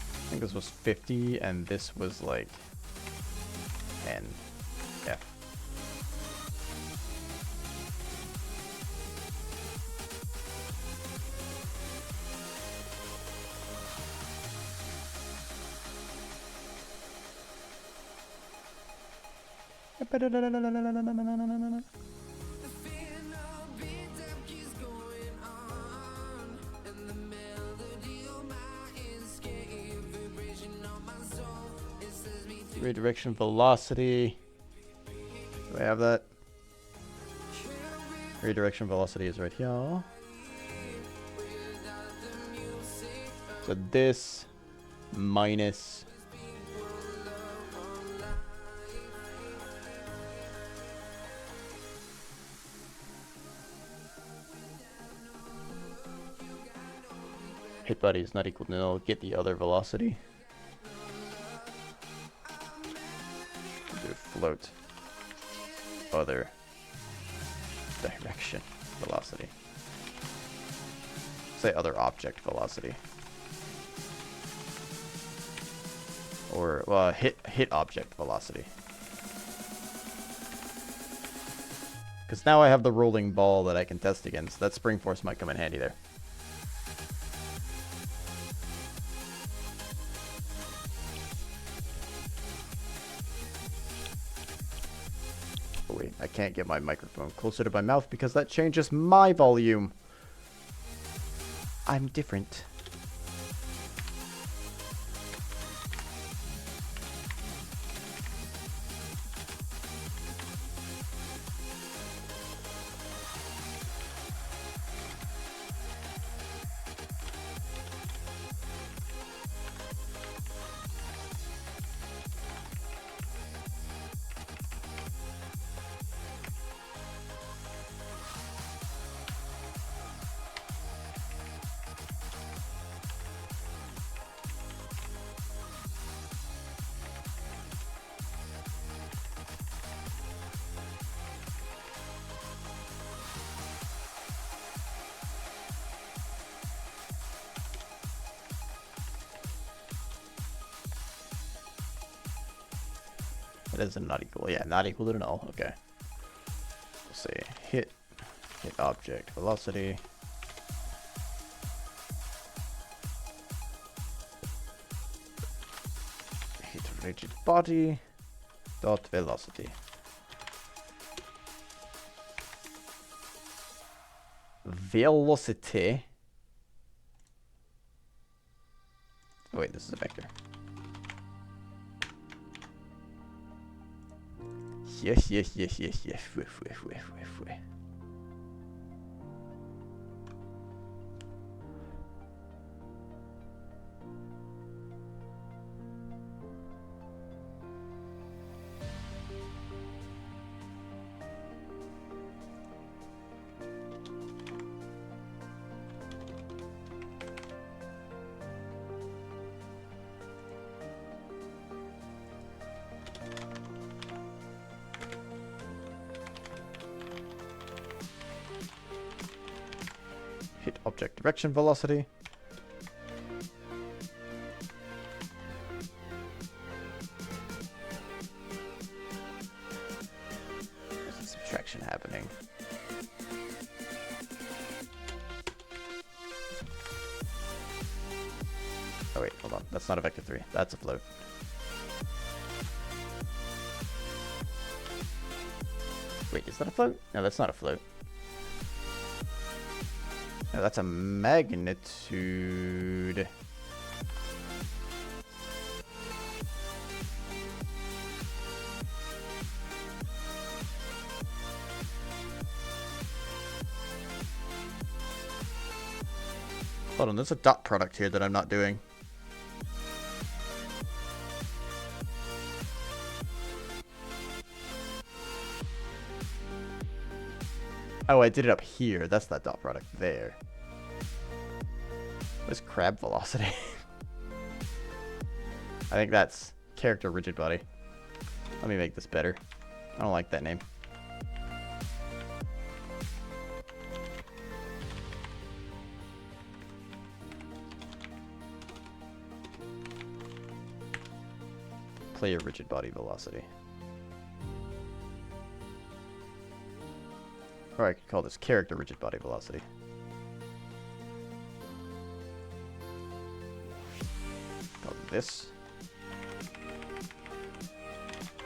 Speaker 2: I think this was 50, and this was like 10. Yeah. Redirection velocity. Do I have that? Redirection velocity is right here. So this minus hit body is not equal to null. Get the other velocity. Do float other direction velocity. Say other object velocity. Or hit object velocity. Because now I have the rolling ball that I can test against. That spring force might come in handy there. Oh wait, I can't get my microphone closer to my mouth because that changes my volume. I'm different. That is not equal. Yeah, not equal to null. Okay. We'll say hit object velocity. Hit rigid body dot velocity. Velocity. Oh wait, this is a vector. Yes. Hit object direction velocity. There's a subtraction happening. Oh wait, hold on. That's not a vector 3. That's a float. Wait, is that a float? No, that's not a float. No, that's a magnitude. Hold on, there's a dot product here that I'm not doing. Oh, I did it up here. That's that dot product there. What is crab velocity? I think that's character rigid body. Let me make this better. I don't like that name. Player rigid body velocity. Or I could call this character rigid body velocity. Call this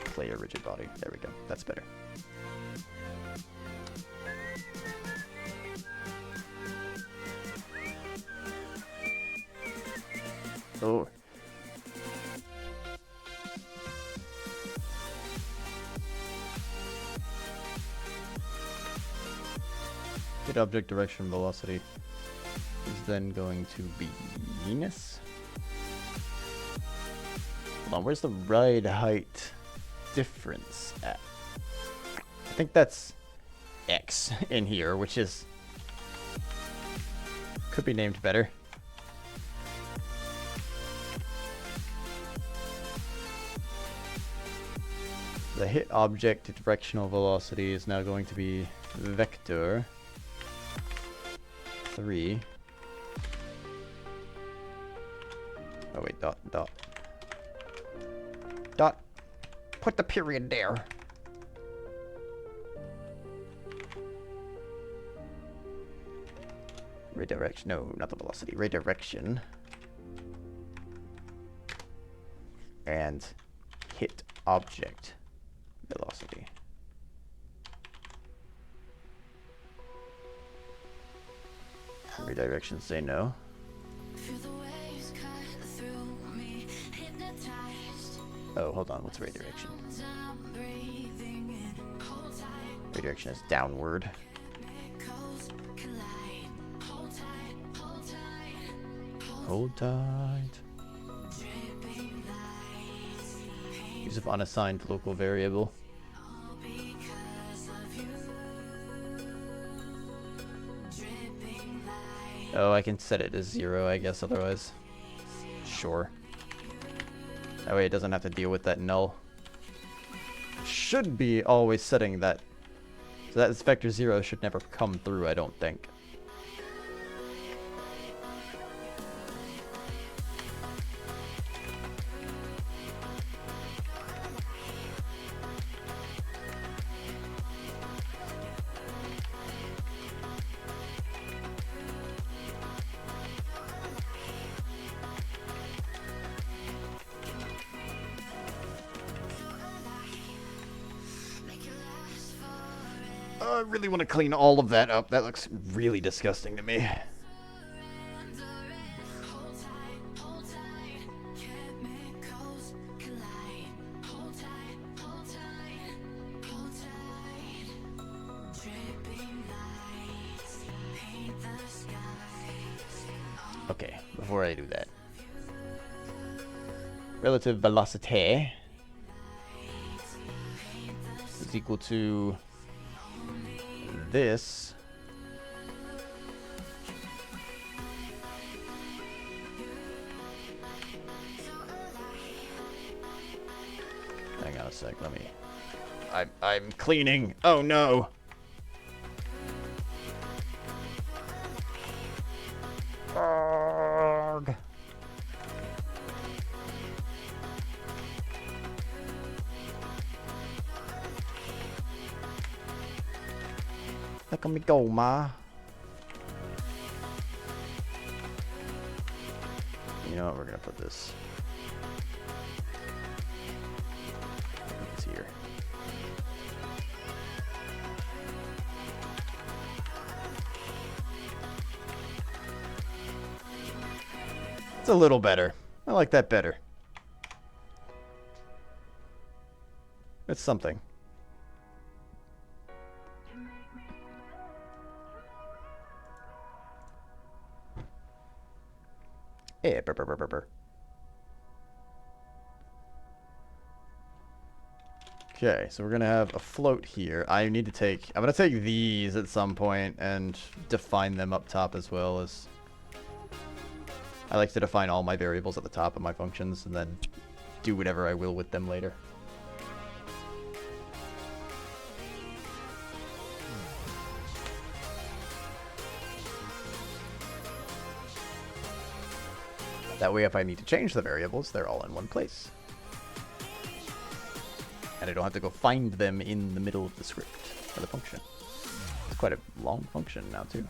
Speaker 2: player rigid body. There we go. That's better. Oh. Hit object direction velocity is then going to be Venus. Hold on, where's the ride height difference at? I think that's X in here, which is could be named better. The hit object directional velocity is now going to be vector 3. Oh wait, dot. Put the period there. Redirection. No, not the velocity. Redirection. And hit object velocity. Redirection, say no. Oh, hold on. What's redirection? Redirection is downward. Hold tight. Use of unassigned local variable. Oh, I can set it to 0, I guess, otherwise. Sure. That way it doesn't have to deal with that null. Should be always setting that. So that vector 0 should never come through, I don't think. I really want to clean all of that up. That looks really disgusting to me. Okay, before I do that. Relative velocity is equal to this hang on a sec, let me I'm cleaning. Oh no. Arrgh. Look at me go, ma. You know what? We're gonna put this. It's here. It's a little better. I like that better. It's something. Yeah, burr, burr, burr, burr, burr. Okay, so we're gonna have a float here. I'm gonna take these at some point and define them up top as well as I like to define all my variables at the top of my functions and then do whatever I will with them later. That way, if I need to change the variables, they're all in one place. And I don't have to go find them in the middle of the script for the function. It's quite a long function now, too.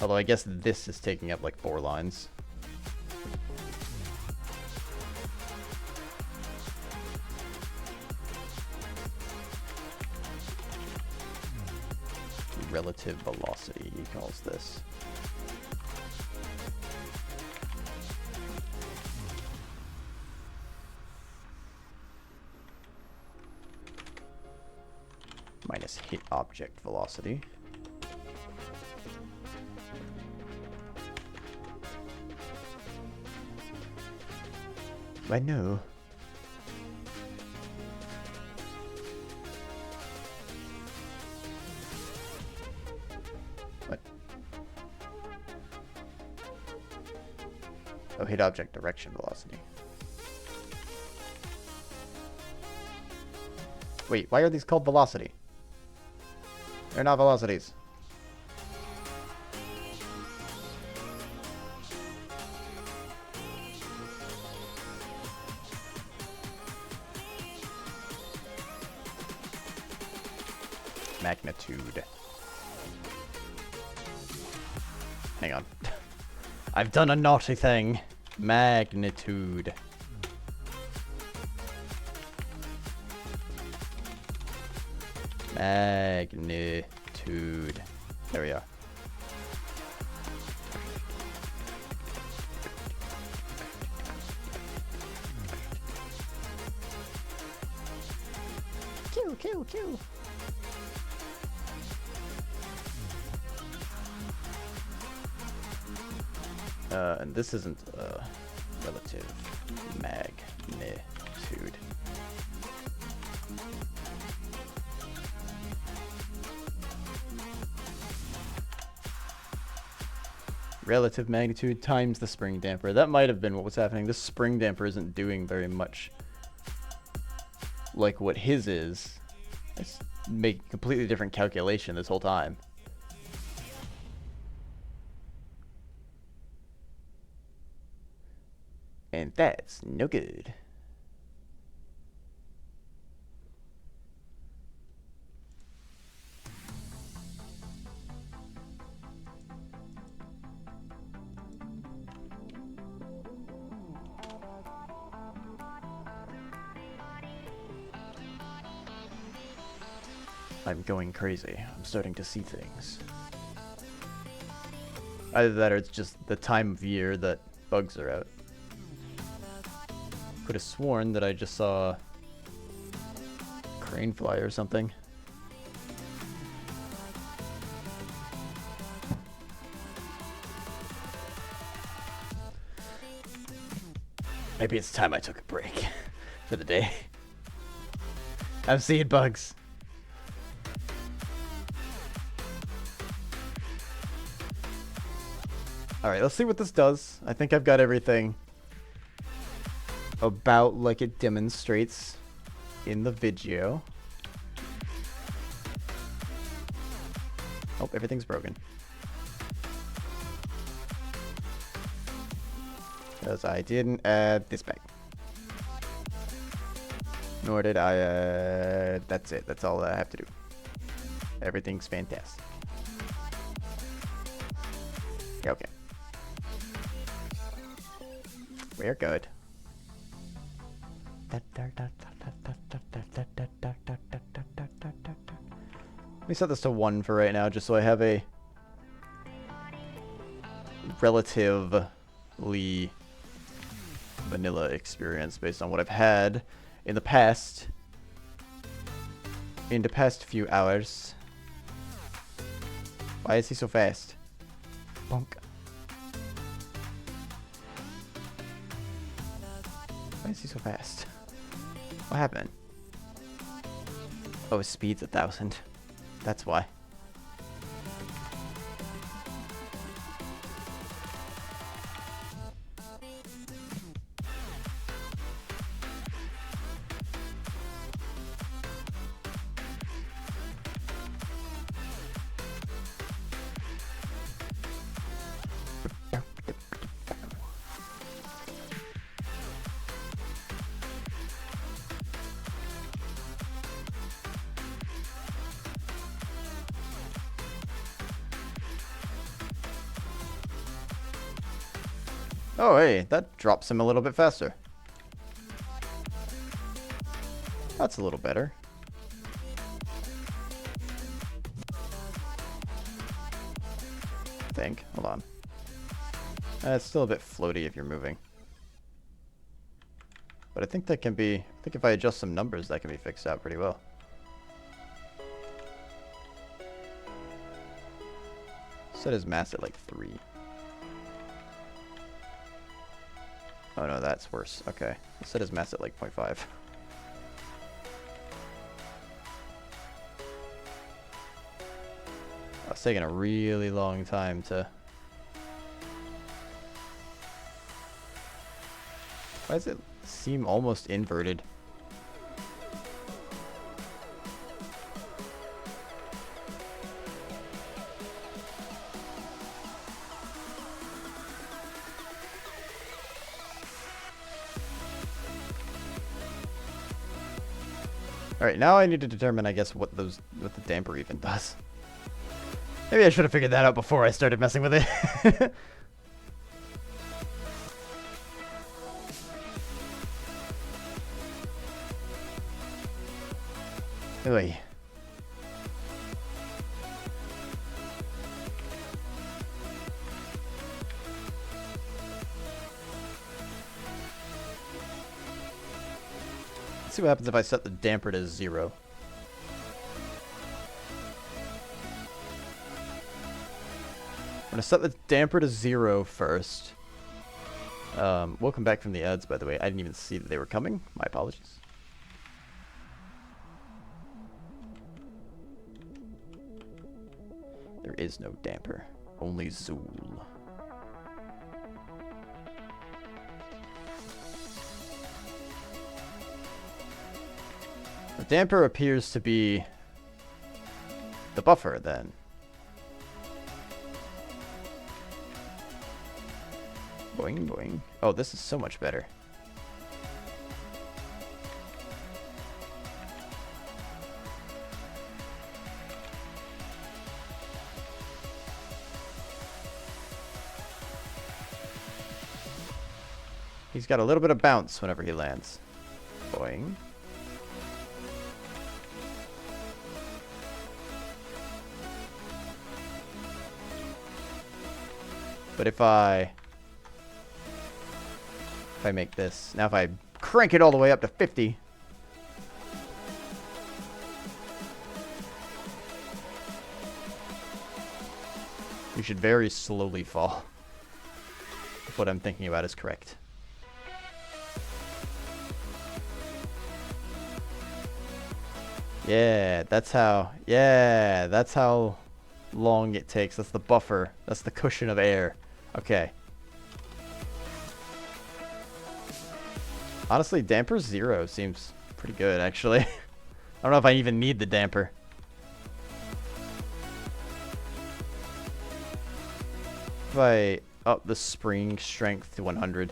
Speaker 2: Although I guess this is taking up like 4 lines. Relative velocity, he calls this. Minus hit object velocity. I know. Oh, hit object direction velocity. Wait, why are these called velocity? They're not velocities. Magnitude. Hang on. I've done a naughty thing. Magnitude. Magnitude. There we are. Q. And this isn't relative magnitude. Relative magnitude times the spring damper. That might have been what was happening. This spring damper isn't doing very much like what his is. It's making a completely different calculation this whole time. And that's no good. I'm going crazy. I'm starting to see things. Either that or it's just the time of year that bugs are out. Could have sworn that I just saw crane fly or something. Maybe it's time I took a break for the day. I'm seeing bugs. Alright, let's see what this does. I think I've got everything about like it demonstrates in the video. Oh, everything's broken. Because I didn't add this back. Nor did I add... That's it. That's all I have to do. Everything's fantastic. Okay. We're good. Let me set this to 1 for right now, just so I have a relatively vanilla experience based on what I've had in the past few hours. Why is he so fast? Bonk. Why is he so fast? What happened? Oh, his speed's 1,000. That's why. Oh, hey, that drops him a little bit faster. That's a little better. I think. Hold on. It's still a bit floaty if you're moving. But I think that can be... I think if I adjust some numbers, that can be fixed out pretty well. Set his mass at like 3. Oh no, that's worse. Okay. Let's set his mass at like 0.5. It's taking a really long time to... Why does it seem almost inverted? Alright, now I need to determine, I guess, what the damper even does. Maybe I should have figured that out before I started messing with it. Oy. Let's see what happens if I set the damper to 0. I'm gonna set the damper to 0 first. Welcome back from the ads, by the way. I didn't even see that they were coming. My apologies. There is no damper, only Zool. The damper appears to be the buffer, then. Boing, boing. Oh, this is so much better. He's got a little bit of bounce whenever he lands. Boing. But if I make this, now if I crank it all the way up to 50, you should very slowly fall. If what I'm thinking about is correct. Yeah, that's how long it takes. That's the buffer. That's the cushion of air. Okay. Honestly, damper 0 seems pretty good, actually. I don't know if I even need the damper. If I up the spring strength to 100.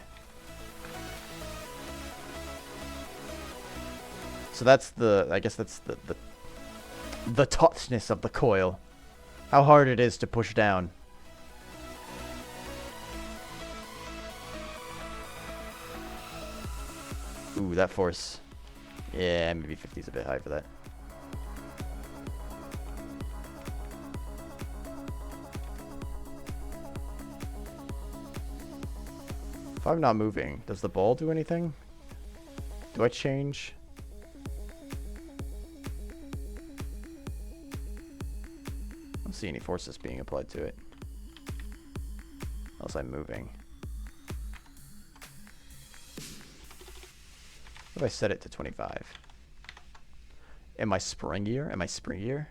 Speaker 2: So that's I guess that's the tautness of the coil. How hard it is to push down. Ooh, that force. Yeah, maybe 50 is a bit high for that. If I'm not moving, does the ball do anything? Do I change? I don't see any forces being applied to it. Unless I'm moving. What if I set it to 25? Am I springier? Am I springier?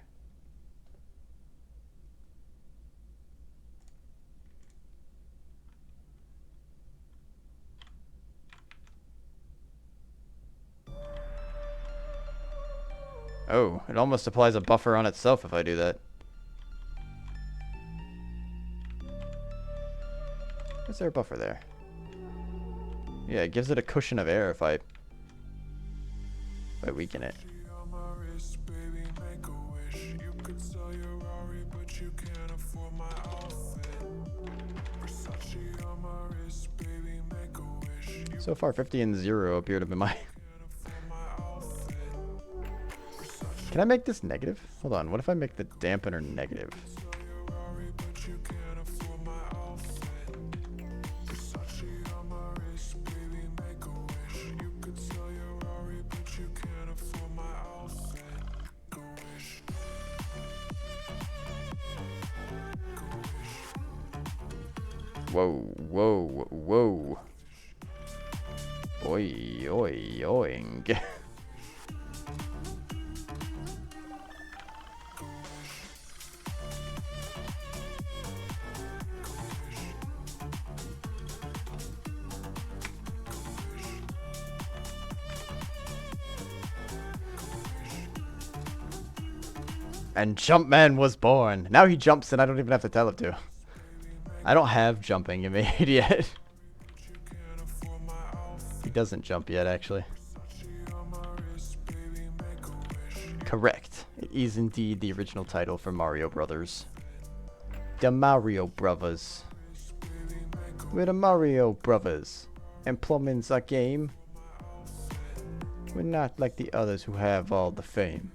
Speaker 2: Oh, it almost applies a buffer on itself if I do that. Is there a buffer there? Yeah, it gives it a cushion of air if I weaken it. So far, 50 and 0 appear to be my... Can I make this negative? Hold on, what if I make the dampener negative? Whoa, whoa, whoa. Oi, oi, oing. And Jumpman was born. Now he jumps and I don't even have to tell it to. I don't have jumping yet. He doesn't jump yet, actually. Correct. It is indeed the original title for Mario Brothers. The Mario Brothers. We're the Mario Brothers. And plumbing's a game. We're not like the others who have all the fame.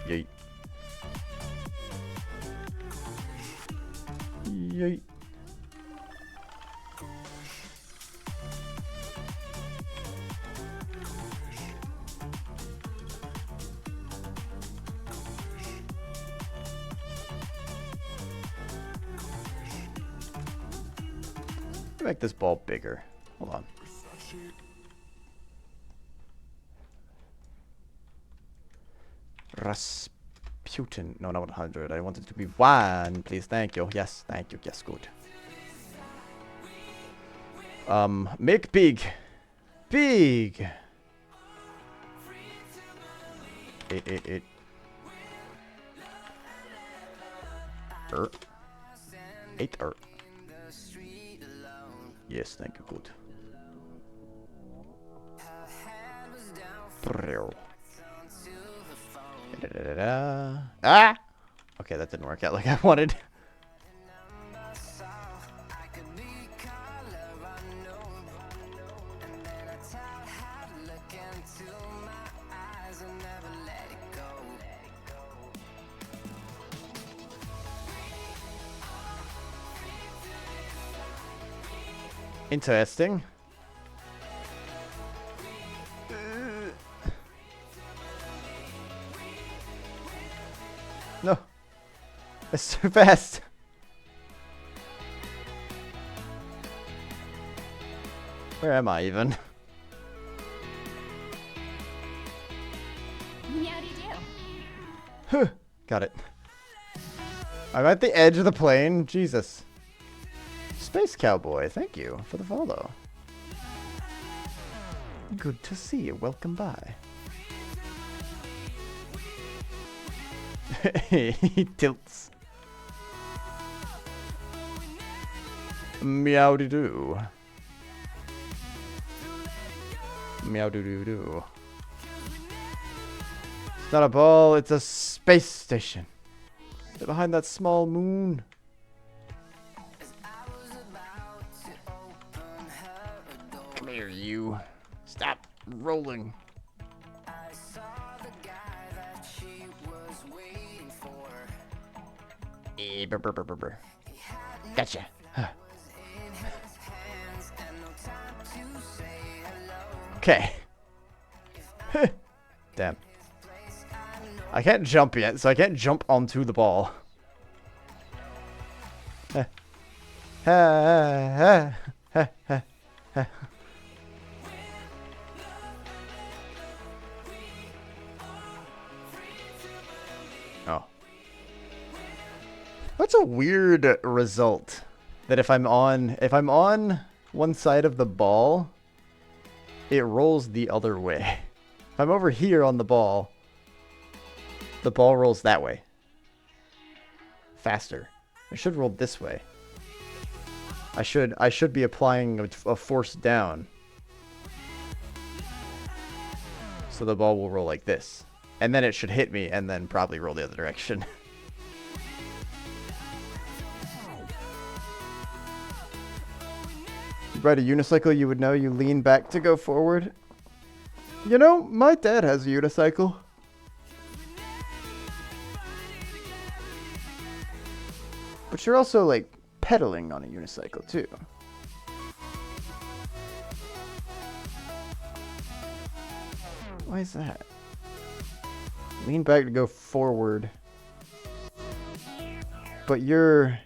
Speaker 2: Yeet. Yeet. Make this ball bigger. Hold on. Rasputin. No, not 100. I want it to be 1, please. Thank you. Yes, thank you. Yes, good. Make big. Big. 8. Er. 8 er. Yes, thank you. Good. Ah! Okay, that didn't work out like I wanted. Interesting. No. That's too fast. Where am I even? Huh. Got it. I'm at the edge of the plane. Jesus. Space Cowboy, thank you for the follow. Good to see you. Welcome by. He tilts. Meow-doo-doo. Meow-doo-doo-doo. It's not a ball, it's a space station. They're behind that small moon. Come here, you. Stop rolling. Gotcha. Huh. Okay. Damn. I can't jump yet, so I can't jump onto the ball. Oh. That's a weird result. That if I'm on one side of the ball, it rolls the other way. If I'm over here on the ball rolls that way. Faster. It should roll this way. I should be applying a force down. So the ball will roll like this. And then it should hit me and then probably roll the other direction. You ride a unicycle, you would know you lean back to go forward. You know, my dad has a unicycle. But you're also, like, pedaling on a unicycle, too. Why is that? Lean back to go forward. But you're...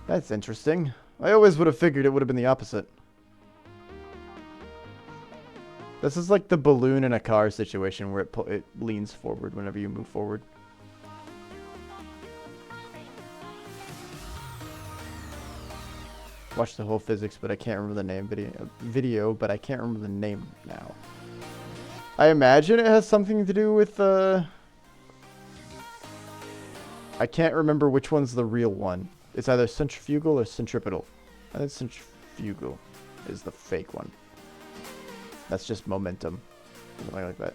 Speaker 2: That's interesting. I always would have figured it would have been the opposite. This is like the balloon in a car situation where it leans forward whenever you move forward. Watched the whole physics, but I can't remember the name video, but I can't remember the name now. I imagine it has something to do with I can't remember which one's the real one. It's either centrifugal or centripetal. I think centrifugal is the fake one. That's just momentum. Something like that.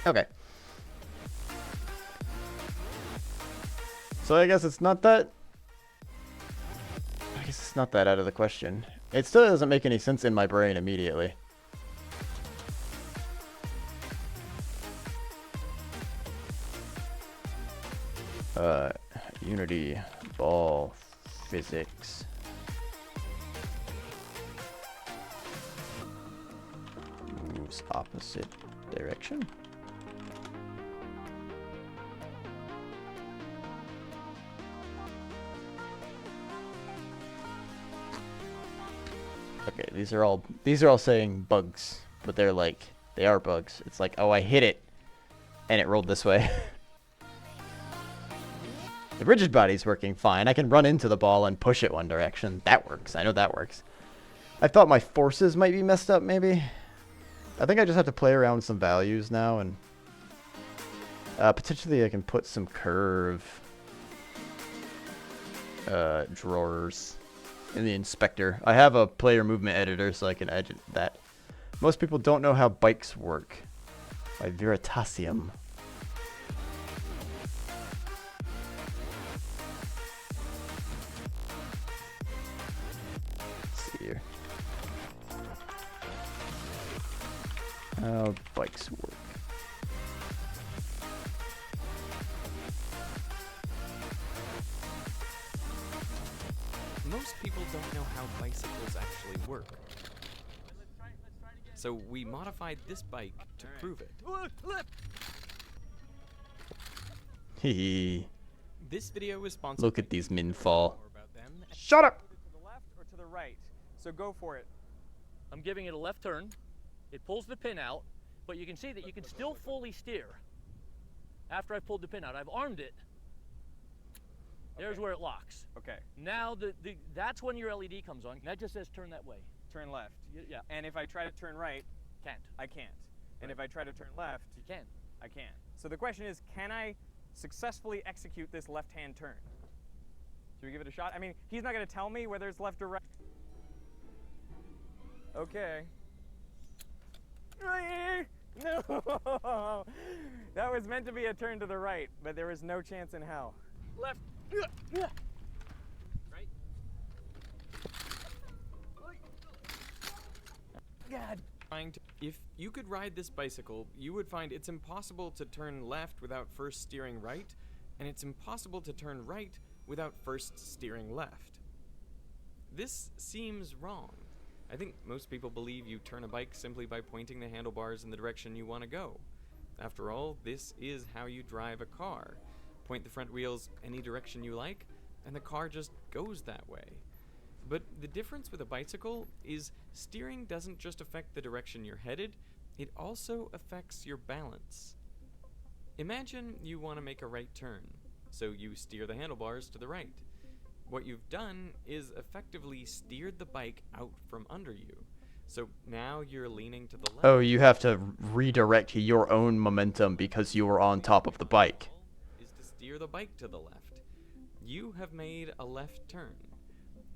Speaker 2: Okay. So I guess it's not that... I guess it's not that out of the question. It still doesn't make any sense in my brain immediately. Unity, ball, physics. Moves opposite direction. Okay, these are all saying bugs, but they are bugs. It's like, oh, I hit it and it rolled this way. The rigid body's working fine. I can run into the ball and push it one direction. That works. I know that works. I thought my forces might be messed up, maybe. I think I just have to play around with some values now, and potentially I can put some curve drawers in the inspector. I have a player movement editor, so I can edit that. Most people don't know how bikes work. By Veritasium. Here. How bikes work.
Speaker 7: Most people don't know how bicycles actually work. So we modified this bike to prove it.
Speaker 2: Hee.
Speaker 7: This video is sponsored.
Speaker 2: Look at these men fall.
Speaker 8: Shut up! To the left or to the right? So go for it.
Speaker 9: I'm giving it a left turn. It pulls the pin out, but you can see that you can still fully steer after I pulled the pin out. I've armed it. There's
Speaker 8: Okay.
Speaker 9: where it locks.
Speaker 8: Okay.
Speaker 9: Now that's when your LED comes on. That just says turn that way.
Speaker 8: Turn left.
Speaker 9: Yeah.
Speaker 8: And if I try to turn right,
Speaker 9: Can't.
Speaker 8: I can't. And if I try to turn left,
Speaker 9: You can.
Speaker 8: I can't. So the question is, can I successfully execute this left-hand turn? Should we give it a shot? I mean, he's not going to tell me whether it's left or right. Okay. No! That was meant to be a turn to the right, but there was no chance in hell.
Speaker 9: Left. Right.
Speaker 8: God.
Speaker 7: If you could ride this bicycle, you would find it's impossible to turn left without first steering right, and it's impossible to turn right without first steering left. This seems wrong. I think most people believe you turn a bike simply by pointing the handlebars in the direction you want to go. After all, this is how you drive a car. Point the front wheels any direction you like, and the car just goes that way. But the difference with a bicycle is steering doesn't just affect the direction you're headed, it also affects your balance. Imagine you want to make a right turn, so you steer the handlebars to the right. What you've done is effectively steered the bike out from under you. So now you're leaning to the left.
Speaker 2: Oh, you have to redirect your own momentum because you were on top of the bike.
Speaker 7: Is to steer the bike to the left. You have made a left turn.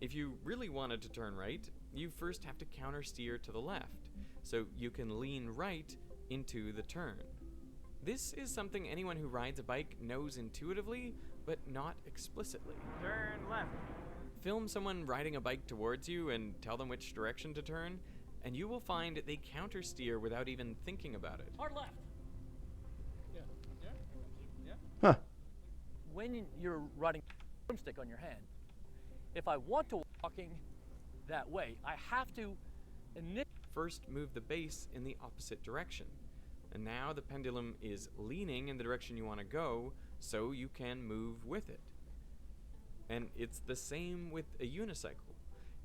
Speaker 7: If you really wanted to turn right, you first have to counter steer to the left, so you can lean right into the turn. This is something anyone who rides a bike knows intuitively, but not explicitly.
Speaker 8: Turn left.
Speaker 7: Film someone riding a bike towards you and tell them which direction to turn, and you will find they counter steer without even thinking about it.
Speaker 9: Hard left.
Speaker 2: Huh.
Speaker 9: When you're riding a broomstick on your hand, if I want to walking that way, I have to initially
Speaker 7: first move the base in the opposite direction. And now the pendulum is leaning in the direction you want to go, so you can move with it. And it's the same with a unicycle.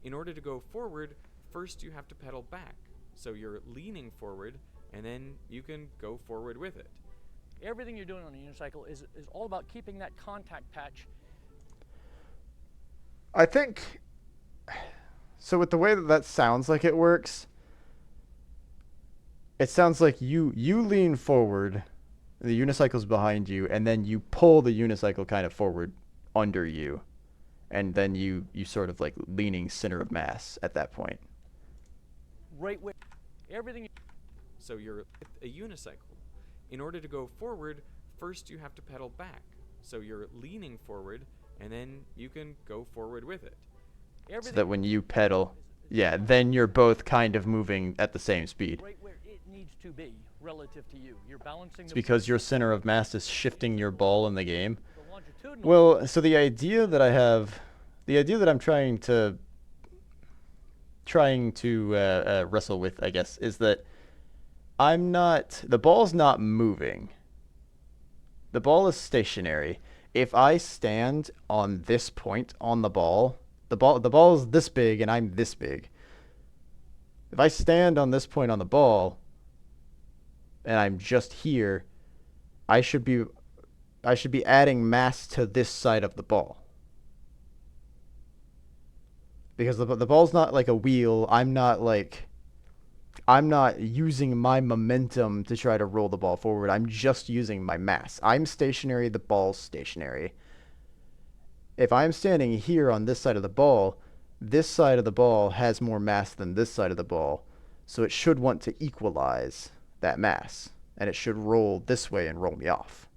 Speaker 7: In order to go forward, first you have to pedal back. So you're leaning forward, and then you can go forward with it.
Speaker 9: Everything you're doing on a unicycle is all about keeping that contact patch.
Speaker 2: I think, so with the way that that sounds like it works, it sounds like you lean forward, the unicycle's behind you, and then you pull the unicycle kind of forward under you. And then you sort of like leaning center of mass at that point.
Speaker 9: Right where everything.
Speaker 7: So you're a unicycle. In order to go forward, first you have to pedal back. So you're leaning forward, and then you can go forward with it.
Speaker 2: So that when you pedal, yeah, then you're both kind of moving at the same speed.
Speaker 9: Right where it needs to be relative to you. You're balancing.
Speaker 2: It's because your center of mass is shifting your ball in the game. Well, so the idea that I'm trying to wrestle with, I guess, is that the ball's not moving. The ball is stationary. If I stand on this point on the ball is this big and I'm this big. If I stand on this point on the ball and I'm just here, I should be adding mass to this side of the ball. Because the ball's not like a wheel. I'm not using my momentum to try to roll the ball forward. I'm just using my mass. I'm stationary, the ball's stationary. If I'm standing here on this side of the ball, this side of the ball has more mass than this side of the ball. So it should want to equalize that mass. And it should roll this way and roll me off.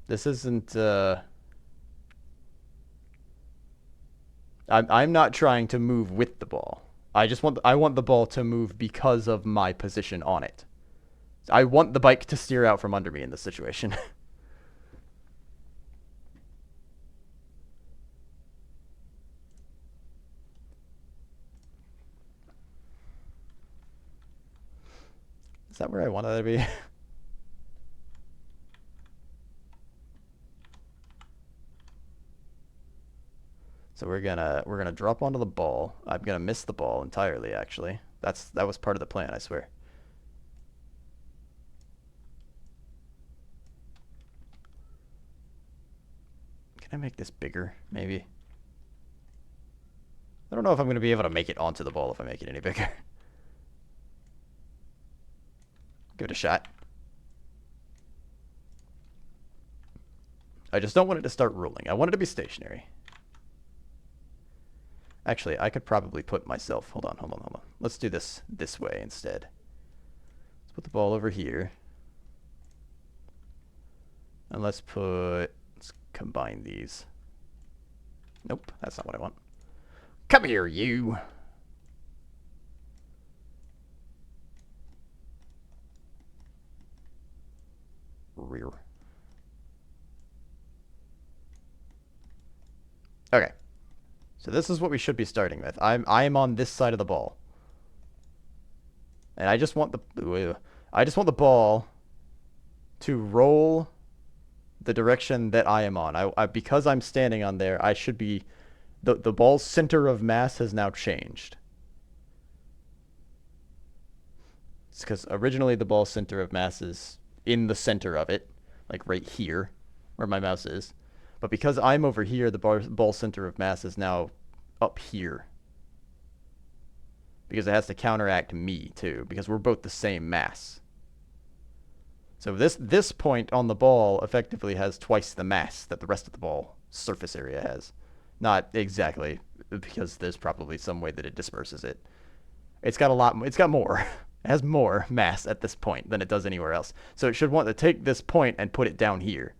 Speaker 2: This isn't, I'm not trying to move with the ball. I want the ball to move because of my position on it. I want the bike to steer out from under me in this situation. Is that where I wanted it to be? So we're gonna drop onto the ball. I'm gonna miss the ball entirely, actually. That was part of the plan, I swear. Can I make this bigger, maybe? I don't know if I'm gonna be able to make it onto the ball if I make it any bigger. Give it a shot. I just don't want it to start rolling. I want it to be stationary. Actually, I could probably put myself... Hold on. Let's do this way instead. Let's put the ball over here. And let's combine these. Nope, that's not what I want. Come here, you! Rear. Okay. So this is what we should be starting with. I'm on this side of the ball. And I just want the ball to roll the direction that I am on. Because I'm standing on there, I should be the ball's center of mass has now changed. It's because originally the ball's center of mass is in the center of it, like right here where my mouse is. But because I'm over here, the ball center of mass is now up here. Because it has to counteract me, too. Because we're both the same mass. So this point on the ball effectively has twice the mass that the rest of the ball surface area has. Not exactly, because there's probably some way that it disperses it. It's got more. It has more mass at this point than it does anywhere else. So it should want to take this point and put it down here.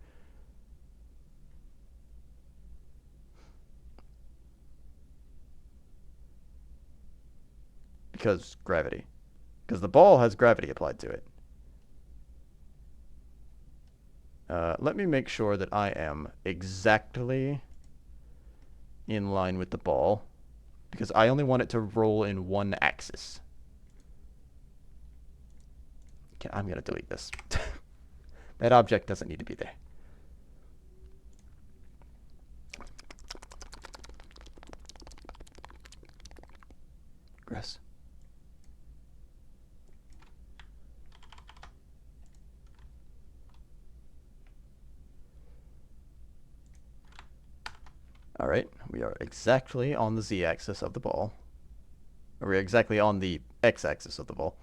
Speaker 2: Because gravity. Because the ball has gravity applied to it. Let me make sure that I am exactly in line with the ball, because I only want it to roll in one axis. Okay, I'm going to delete this. That object doesn't need to be there. Gross. All right, we are exactly on the z-axis of the ball. Or we're exactly on the x-axis of the ball.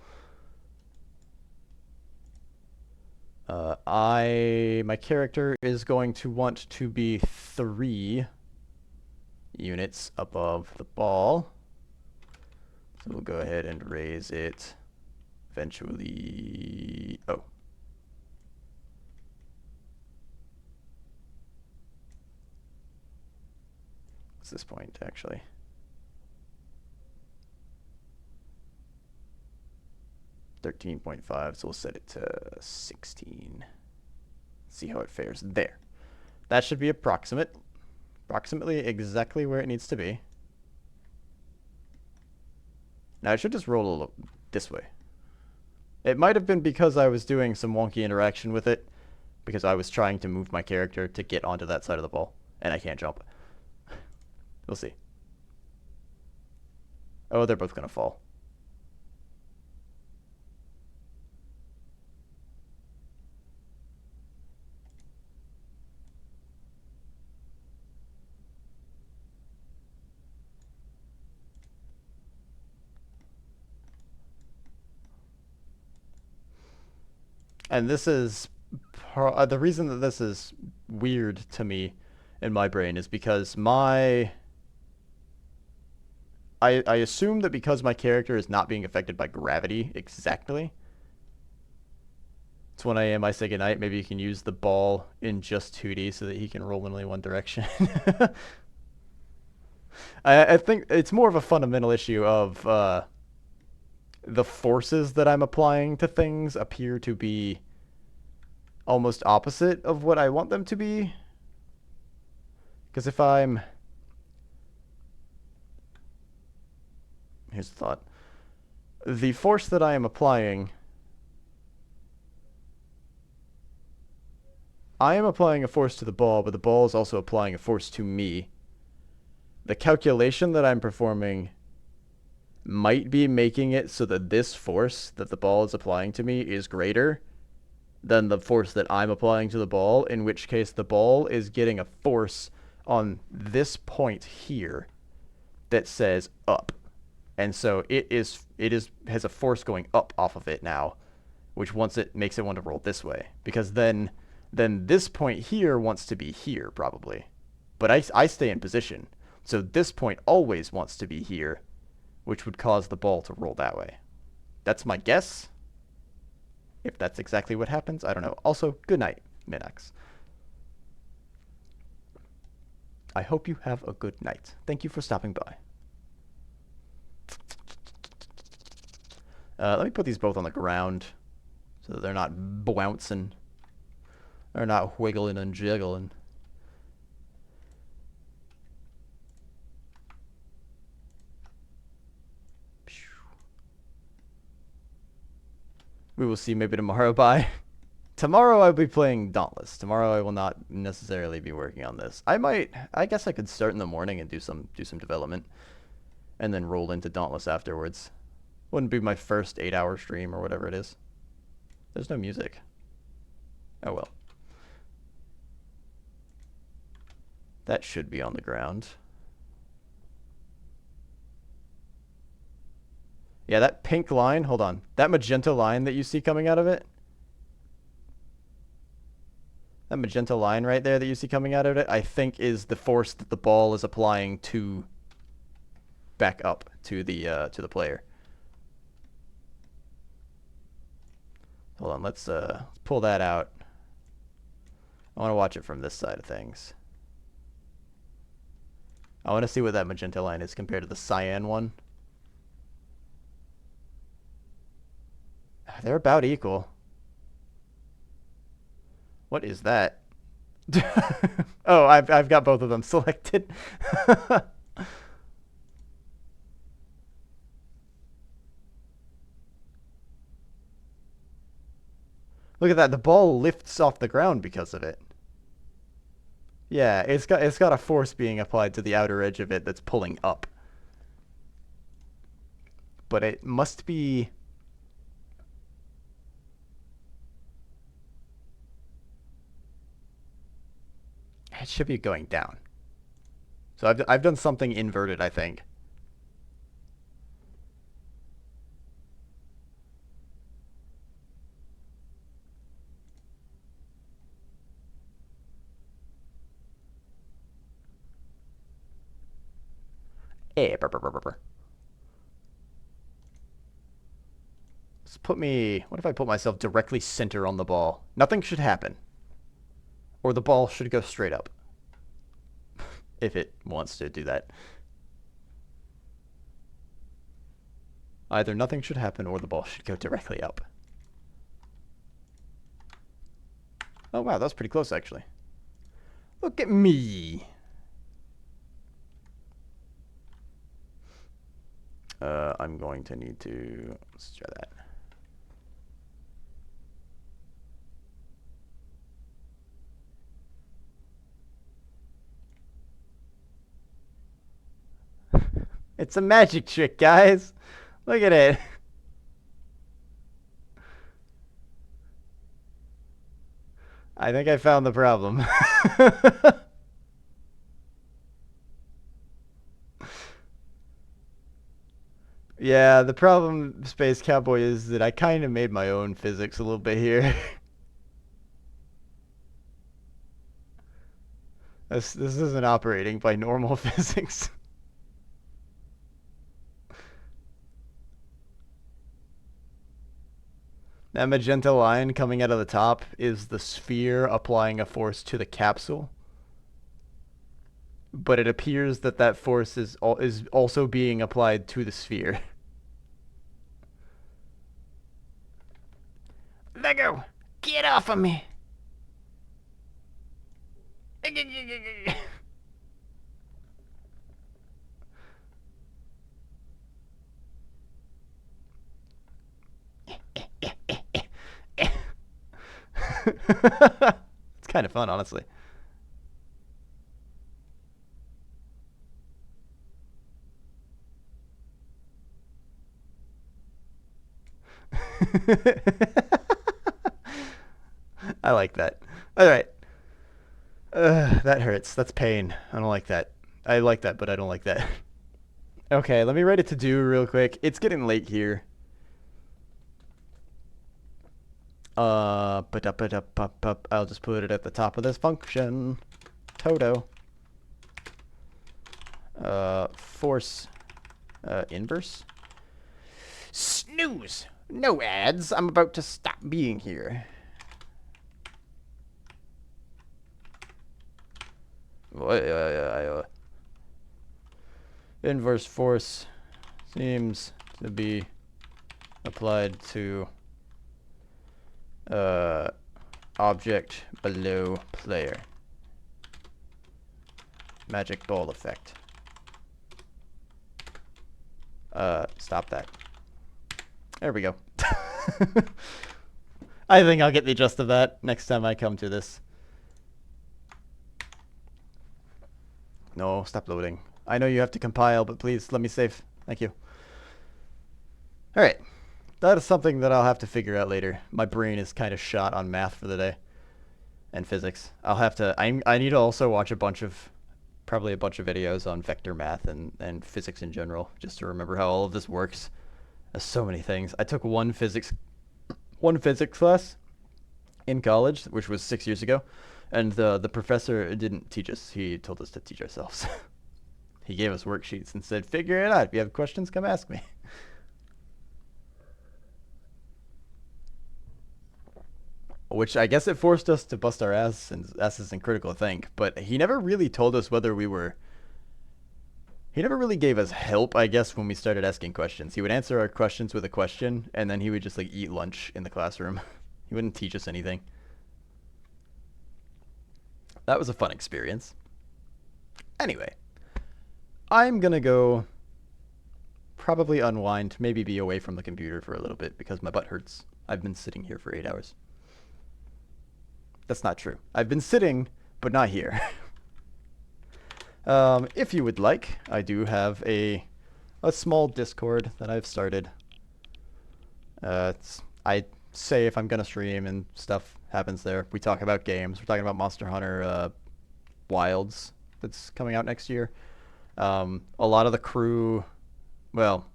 Speaker 2: My character is going to want to be 3 units above the ball. So we'll go ahead and raise it eventually. Oh. What's this point, actually? $13.5, so we'll set it to 16. See how it fares there. That should be approximately exactly where it needs to be. Now it should just roll a little this way. It might have been because I was doing some wonky interaction with it, because I was trying to move my character to get onto that side of the ball, and I can't jump. We'll see. Oh, they're both gonna fall. And this is the reason that this is weird to me in my brain is because I assume that because my character is not being affected by gravity exactly. It's 1 a.m. I say goodnight. Maybe you can use the ball in just 2D so that he can roll in only one direction. I think it's more of a fundamental issue of the forces that I'm applying to things appear to be almost opposite of what I want them to be. Because if I'm... Here's the thought. The force that I am applying... I am applying a force to the ball, but the ball is also applying a force to me. The calculation that I'm performing might be making it so that this force that the ball is applying to me is greater than the force that I'm applying to the ball, in which case the ball is getting a force on this point here that says up. And so it has a force going up off of it now, which makes it want to roll this way, because then this point here wants to be here probably. But I stay in position. So this point always wants to be here, which would cause the ball to roll that way. That's my guess. If that's exactly what happens, I don't know. Also, good night, Minax. I hope you have a good night. Thank you for stopping by. Let me put these both on the ground so that they're not bouncing. They're not wiggling and jiggling. We will see maybe tomorrow. Bye. Tomorrow I'll be playing Dauntless. Tomorrow I will not necessarily be working on this. I guess I could start in the morning and do some development and then roll into Dauntless afterwards. Wouldn't be my first 8-hour stream or whatever it is. There's no music. Oh well. That should be on the ground. Yeah, that pink line, hold on. That magenta line that you see coming out of it. That magenta line right there that you see coming out of it, I think is the force that the ball is applying to back up to the player. Hold on, let's pull that out. I want to watch it from this side of things. I want to see what that magenta line is compared to the cyan one. They're about equal. What is that? Oh, I've got both of them selected. Look at that. The ball lifts off the ground because of it. Yeah, it's got a force being applied to the outer edge of it that's pulling up. But it must be... It should be going down. So I've done something inverted, I think. Let's put me... What if I put myself directly center on the ball? Nothing should happen. Or the ball should go straight up. If it wants to do that. Either nothing should happen or the ball should go directly up. Oh wow, that was pretty close actually. Look at me. I'm going to need to... Let's try that. It's a magic trick, guys. Look at it. I think I found the problem. Yeah, the problem, Space Cowboy, is that I kind of made my own physics a little bit here. This isn't operating by normal physics. That magenta line coming out of the top is the sphere applying a force to the capsule. But it appears that that force is also being applied to the sphere.
Speaker 5: Lego, get off of me.
Speaker 2: It's kind of fun, honestly. I like that. All right. That hurts. That's pain. I don't like that. I like that, but I don't like that. Okay, let me write it to do real quick. It's getting late here. I'll just put it at the top of this function. Toto. Force inverse. Snooze. No ads. I'm about to stop being here. Inverse force seems to be applied to object below player. Magic ball effect. Stop that. There we go. I think I'll get the gist of that next time I come to this. No, stop loading. I know you have to compile, but please let me save. Thank you. Alright. That is something that I'll have to figure out later. My brain is kind of shot on math for the day. And physics. I'll have to... I need to also watch probably a bunch of videos on vector math and physics in general, just to remember how all of this works. There's so many things. I took one physics class in college, which was 6 years ago, and the professor didn't teach us. He told us to teach ourselves. He gave us worksheets and said, figure it out. If you have questions, come ask me. Which I guess it forced us to bust our asses in critical think, but he never really told us whether we were... He never really gave us help, I guess, when we started asking questions. He would answer our questions with a question, and then he would just, like, eat lunch in the classroom. He wouldn't teach us anything. That was a fun experience. Anyway, I'm gonna go probably unwind, maybe be away from the computer for a little bit because my butt hurts. I've been sitting here for 8 hours. That's not true. I've been sitting, but not here. If you would like, I do have a small Discord that I've started. I say if I'm gonna stream and stuff happens there. We talk about games. We're talking about Monster Hunter Wilds that's coming out next year. A lot of the crew, well,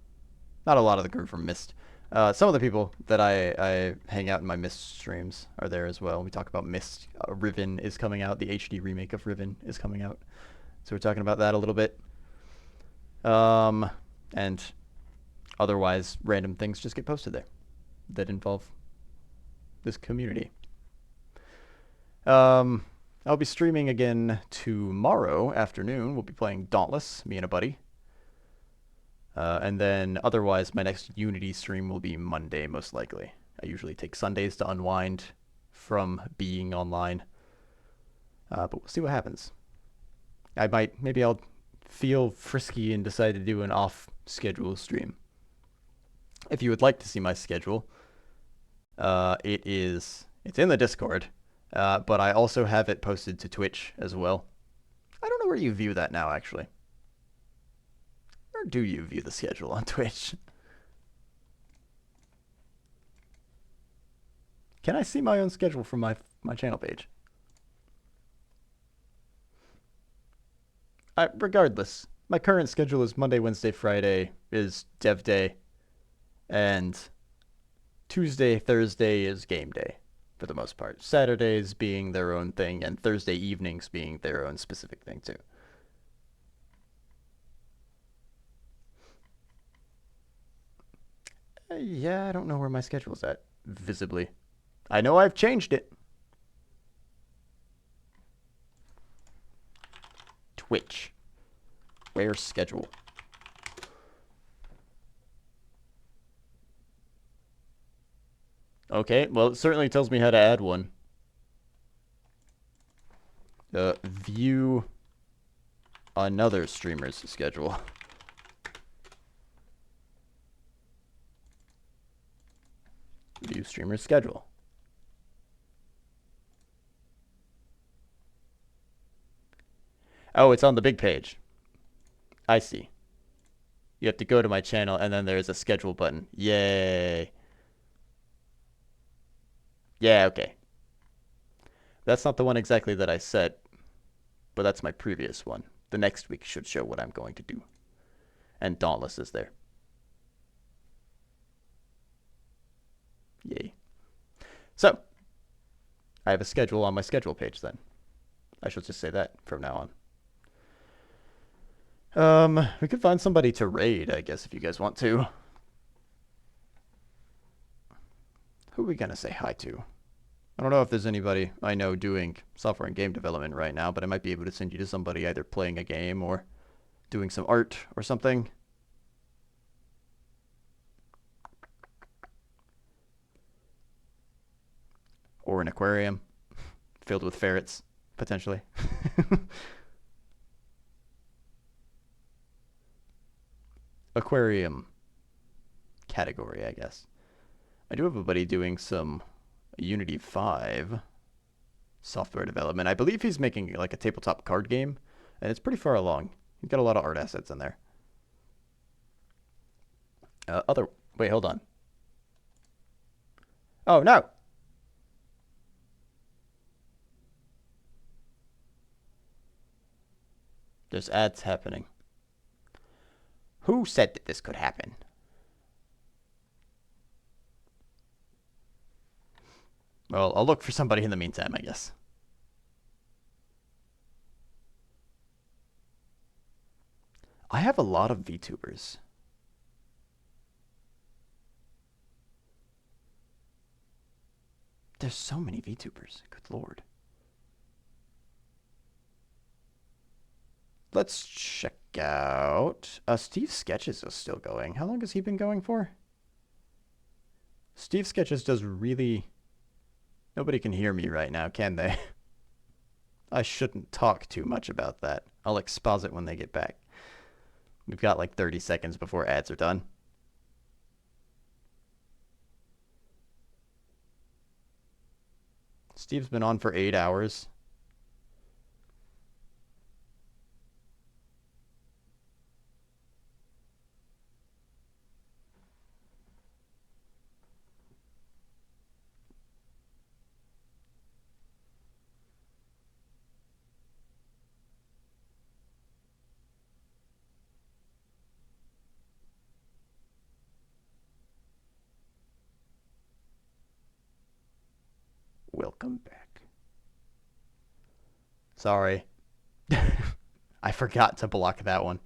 Speaker 2: not a lot of the crew from Myst. Some of the people that I hang out in my Myst streams are there as well. We talk about Myst. Riven is coming out. The HD remake of Riven is coming out. So we're talking about that a little bit. And otherwise, random things just get posted there that involve this community. I'll be streaming again tomorrow afternoon. We'll be playing Dauntless, me and a buddy. And then otherwise, my next Unity stream will be Monday, most likely. I usually take Sundays to unwind from being online. But we'll see what happens. Maybe I'll feel frisky and decide to do an off-schedule stream. If you would like to see my schedule, it's in the Discord, but I also have it posted to Twitch as well. I don't know where you view that now, actually. Or do you view the schedule on Twitch? Can I see my own schedule from my channel page? Regardless, my current schedule is Monday, Wednesday, Friday is Dev Day, and Tuesday, Thursday is game day, for the most part. Saturdays being their own thing, and Thursday evenings being their own specific thing, too. Yeah, I don't know where my schedule's at, visibly. I know I've changed it. Twitch. Where's schedule? Okay, well, it certainly tells me how to add one. View another streamer's schedule. View streamer's schedule. Oh, it's on the big page. I see. You have to go to my channel, and then there's a schedule button. Yay. Yeah, okay. That's not the one exactly that I set, but that's my previous one. The next week should show what I'm going to do. And Dauntless is there. Yay. So, I have a schedule on my schedule page then. I shall just say that from now on. We could find somebody to raid, I guess, if you guys want to. Who are we gonna say hi to? I don't know if there's anybody I know doing software and game development right now, but I might be able to send you to somebody either playing a game or doing some art or something. Or an aquarium filled with ferrets, potentially. Aquarium category, I guess. I do have a buddy doing some Unity 5 software development. I believe he's making like a tabletop card game, and it's pretty far along. He's got a lot of art assets in there. Wait, hold on. Oh, no! There's ads happening. Who said that this could happen? Well, I'll look for somebody in the meantime, I guess. I have a lot of VTubers. There's so many VTubers. Good lord. Let's check out... Steve Sketches is still going. How long has he been going for? Steve Sketches does really... Nobody can hear me right now, can they? I shouldn't talk too much about that. I'll exposit when they get back. We've got like 30 seconds before ads are done. Steve's been on for 8 hours. Welcome back. Sorry. I forgot to block that one.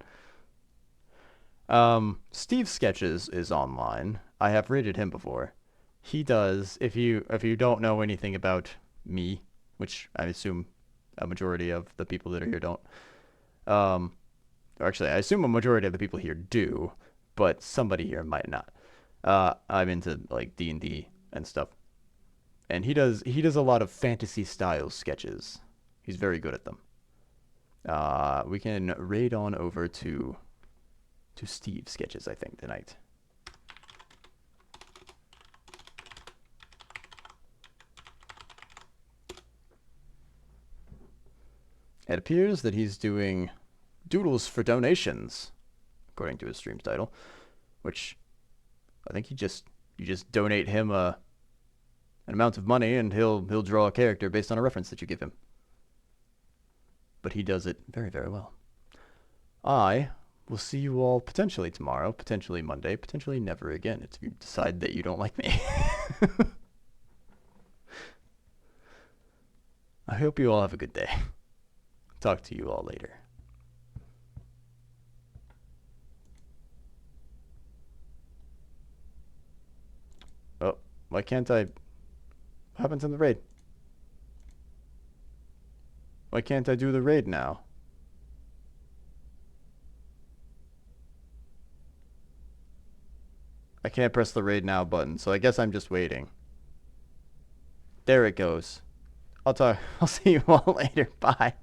Speaker 2: Steve Sketches is online. I have rated him before. He does, if you don't know anything about me, which I assume a majority of the people that are here don't. Or actually, I assume a majority of the people here do, but somebody here might not. I'm into like D&D and stuff. And he does a lot of fantasy style sketches. He's very good at them. We can raid on over to Steve Sketches, I think, tonight. It appears that he's doing doodles for donations, according to his stream title, which I think you just donate him an amount of money and he'll draw a character based on a reference that you give him. But he does it very, very well. I will see you all potentially tomorrow, potentially Monday, potentially never again if you decide that you don't like me. I hope you all have a good day. Talk to you all later. Oh, why can't I? What happened to the raid? Why can't I do the raid now? I can't press the raid now button, so I guess I'm just waiting. There it goes. I'll see you all later. Bye.